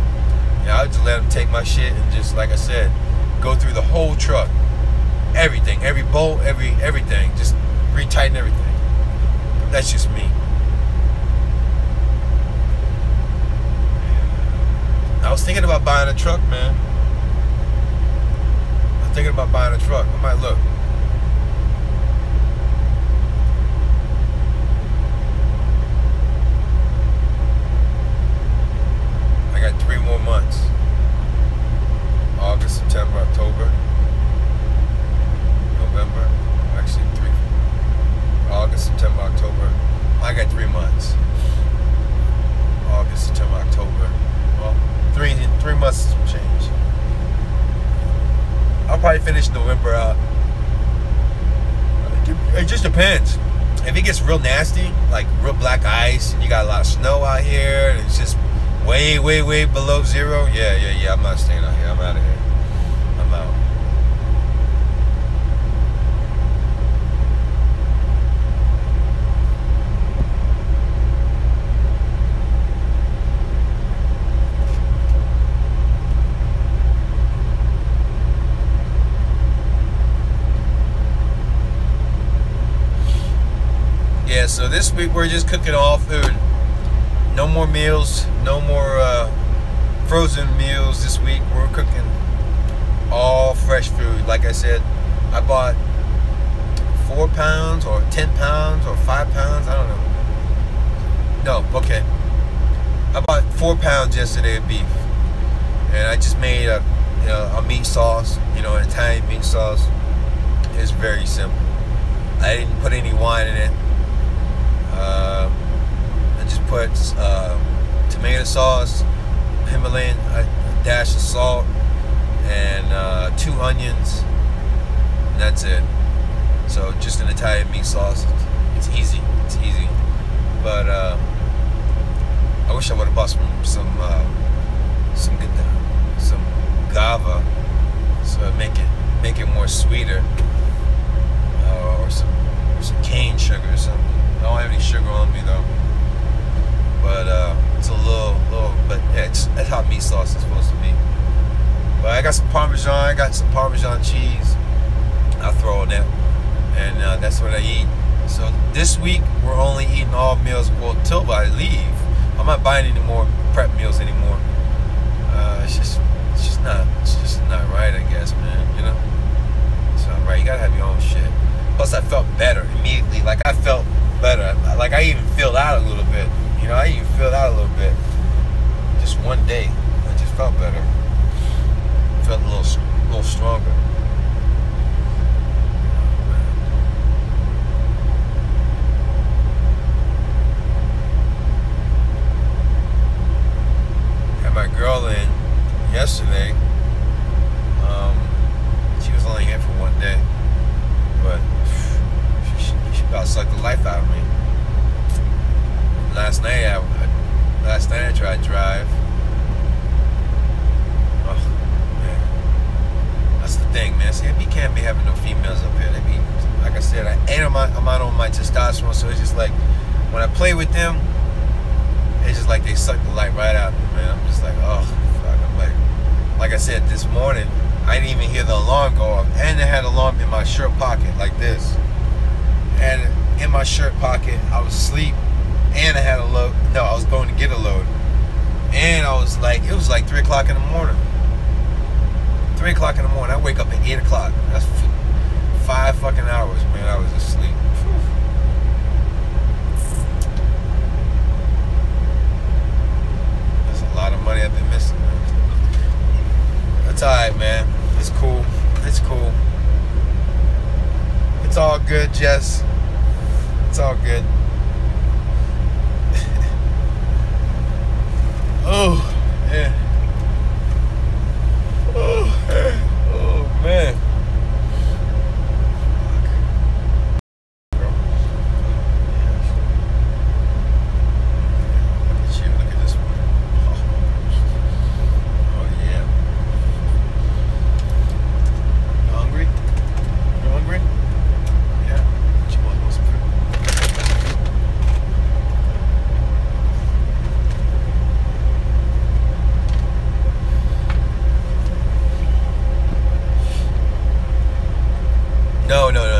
You know, I would just let him take my shit and just, like I said, go through the whole truck. Everything, every bolt, everything. Just re-tighten everything. That's just me. I was thinking about buying a truck, man. I was thinking about buying a truck. I might look. I got 3 more months. August, September, October, November. Actually, 3. August, September, October. I got 3 months. August, September, October. Well, 3 months and some change. I'll probably finish November out. It just depends. If it gets real nasty, like real black ice, and you got a lot of snow out here, and it's just way, way, way below zero, yeah, I'm not staying out here. I'm out of here. I'm out. Yeah, so this week we're just cooking all food. No more meals, no more frozen meals this week. We're cooking all fresh food. Like I said, I bought 4 pounds or 10 pounds or 5 pounds. I don't know. No, okay. I bought 4 pounds yesterday of beef. And I just made a meat sauce, an Italian meat sauce. It's very simple. I didn't put any wine in it. I just put tomato sauce, Himalayan, a dash of salt, and 2 onions, and that's it. So just an Italian meat sauce. It's easy. But I wish I would have bought some guava, so make it more sweeter, or some cane sugar or something. I don't have any sugar on me though, but it's a little, but yeah, that's how meat sauce is supposed to be. But I got some Parmesan cheese. I'll throw on that, and that's what I eat. So this week we're only eating all meals. Well, till I leave, I'm not buying any more prep meals anymore. It's just not right, I guess, man. It's not right. You gotta have your own shit. Plus, I felt better immediately. Like I felt better. Like I even filled out a little bit. I even filled out a little bit. Just one day, I just felt better. Felt a little stronger. Had my girl in yesterday. She was only here for one day, but she about sucked the life out of me. Last night I tried to drive. Oh man, that's the thing, man. See, you can't be having no females up here. They be, like I said, I'm not on my testosterone, so it's just like when I play with them, it's just like they suck the life right out of me, man. I'm just like, oh fuck. I'm like I said this morning, I didn't even hear the alarm go off, and I had an alarm in my shirt pocket like this. And in my shirt pocket, I was asleep, and I had a load. No, I was going to get a load, and it was like 3 o'clock in the morning. 3 o'clock in the morning. I wake up at 8 o'clock. That's 5 fucking hours, man. I was asleep. That's a lot of money I've been missing, man. That's alright, man. It's cool. It's all good, Jess. It's all good. Oh, man. Oh, man.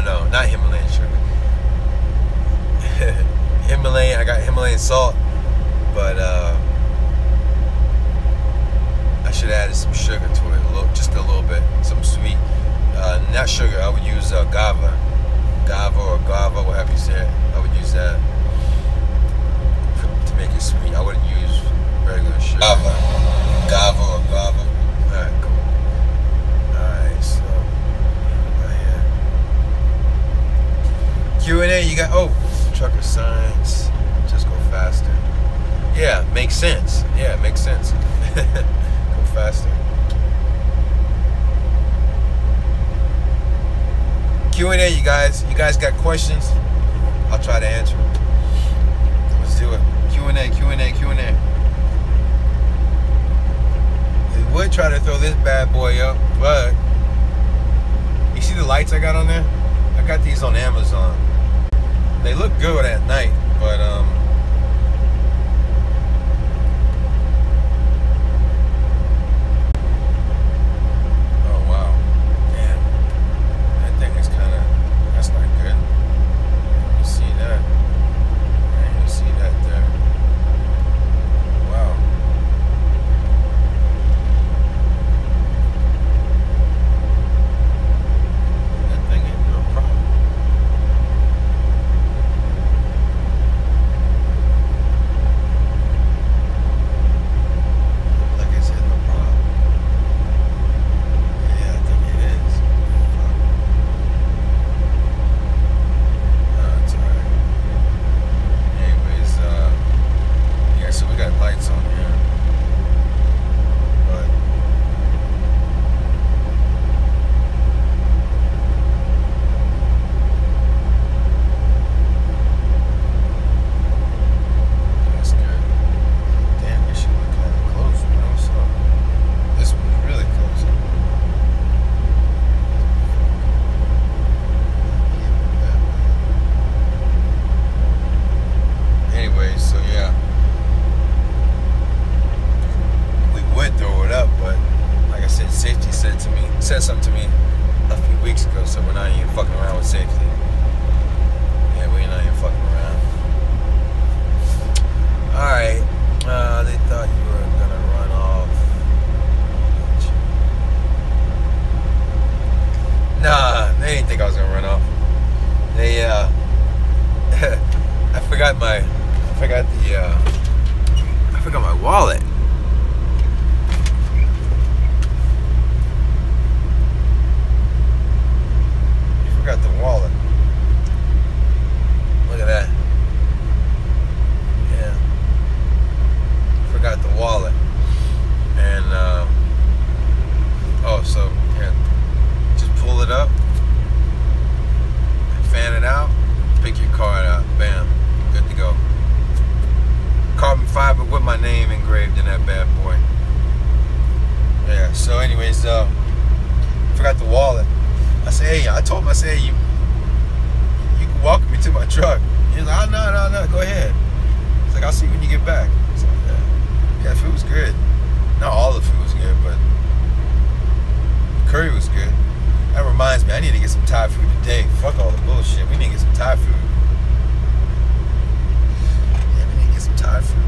No, not Himalayan sugar. Himalayan, I got Himalayan salt, but I should have added some sugar to it, just a little bit, some sweet. Not sugar, I would use Gava or Gava, whatever you say it. I would use that to make it sweet. I wouldn't use regular sugar. Gava or Gava. Alright, cool. Alright, so Q&A, you got, trucker signs, just go faster. Yeah, makes sense. Yeah, makes sense. Go faster. Q&A, you guys got questions? I'll try to answer them. Let's do it. Q&A. We would try to throw this bad boy up, but you see the lights I got on there? I got these on Amazon. They look good at night, but oh wow, damn, that thing is that's not good. You see that? You see that there? Wow. That thing ain't no problem. Said something to me a few weeks ago, so we're not even fucking around with safety. Yeah, we're not even fucking around. Alright, they thought you were gonna run off. Nah, they didn't think I was gonna run off. They, I forgot my wallet. Forgot the wallet. Look at that. Yeah. Forgot the wallet. And so yeah. Just pull it up. Fan it out. Pick your card out. Bam. Good to go. Carbon fiber with my name engraved in that bad boy. Yeah, so anyways, forgot the wallet. I told him, you can walk me to my truck. He's like, oh, no, go ahead. He's like, I'll see you when you get back. So, yeah, food was good. Not all the food was good, but the curry was good. That reminds me, I need to get some Thai food today. Fuck all the bullshit. We need to get some Thai food. Yeah, we need to get some Thai food.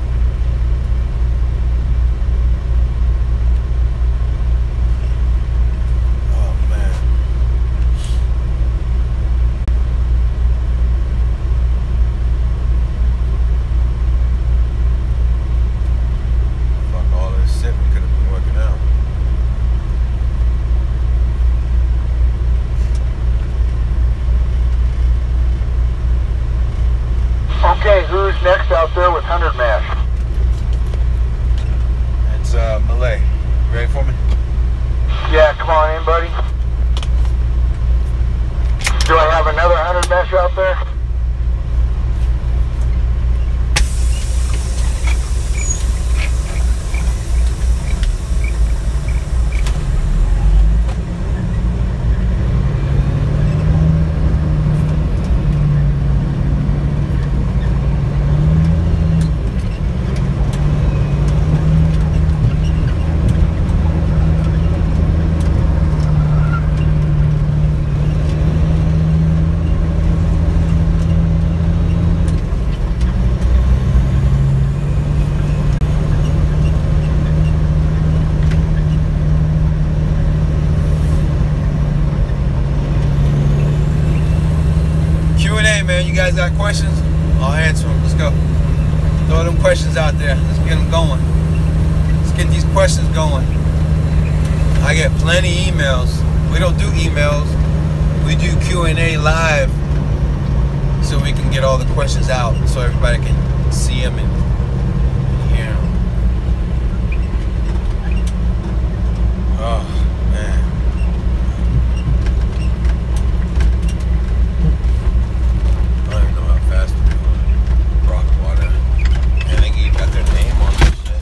guys got questions, I'll answer them. Let's go. Throw them questions out there. Let's get them going. Let's get these questions going. I get plenty emails. We don't do emails. We do Q&A live, so we can get all the questions out, so everybody can see them and hear them. Oh man. I don't even know how fast they're doing. Rockwater. And they even got their name on this shit.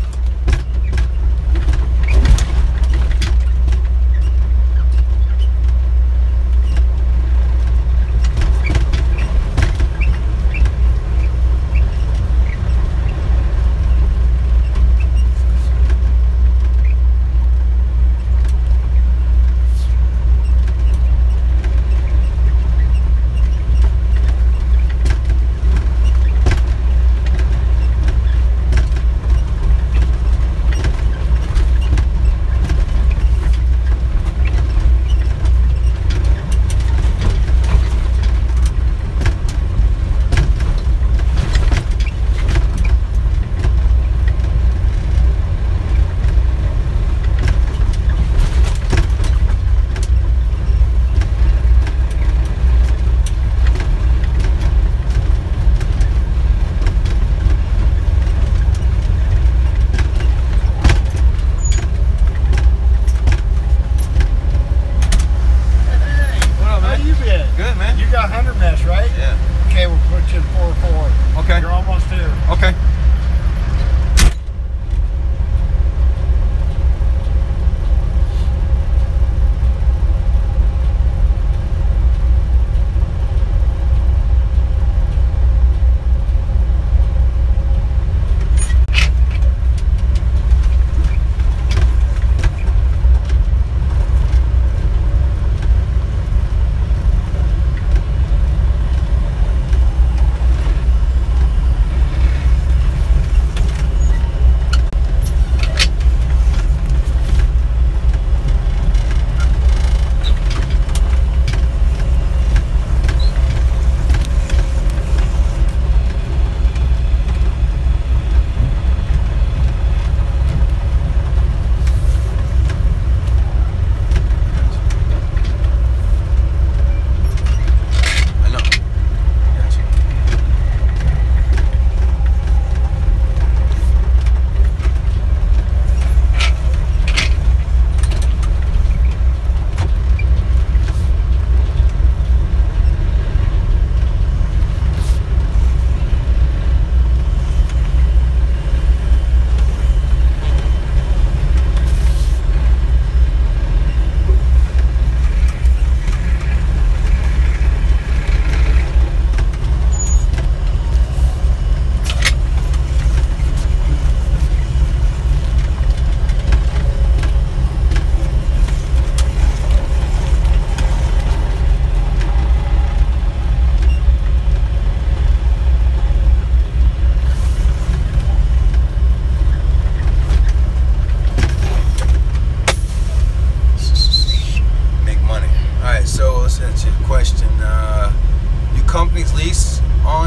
Okay.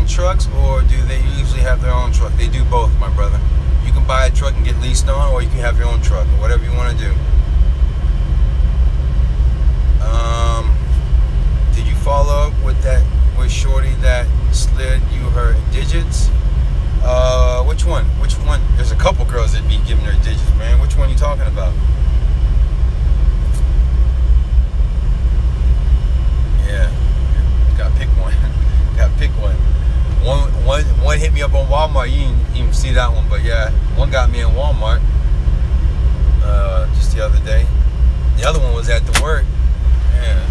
Trucks, or do they usually have their own truck? They do both, my brother. You can buy a truck and get leased on, or you can have your own truck, or whatever you want to do. Did you follow up with Shorty that slid you her digits? Which one? There's a couple girls that be giving her digits, man. Which one you talking about? Yeah, gotta pick one. Gotta pick one. One hit me up on Walmart. You didn't even see that one, but yeah, one got me in Walmart just the other day. The other one was at the work. Yeah.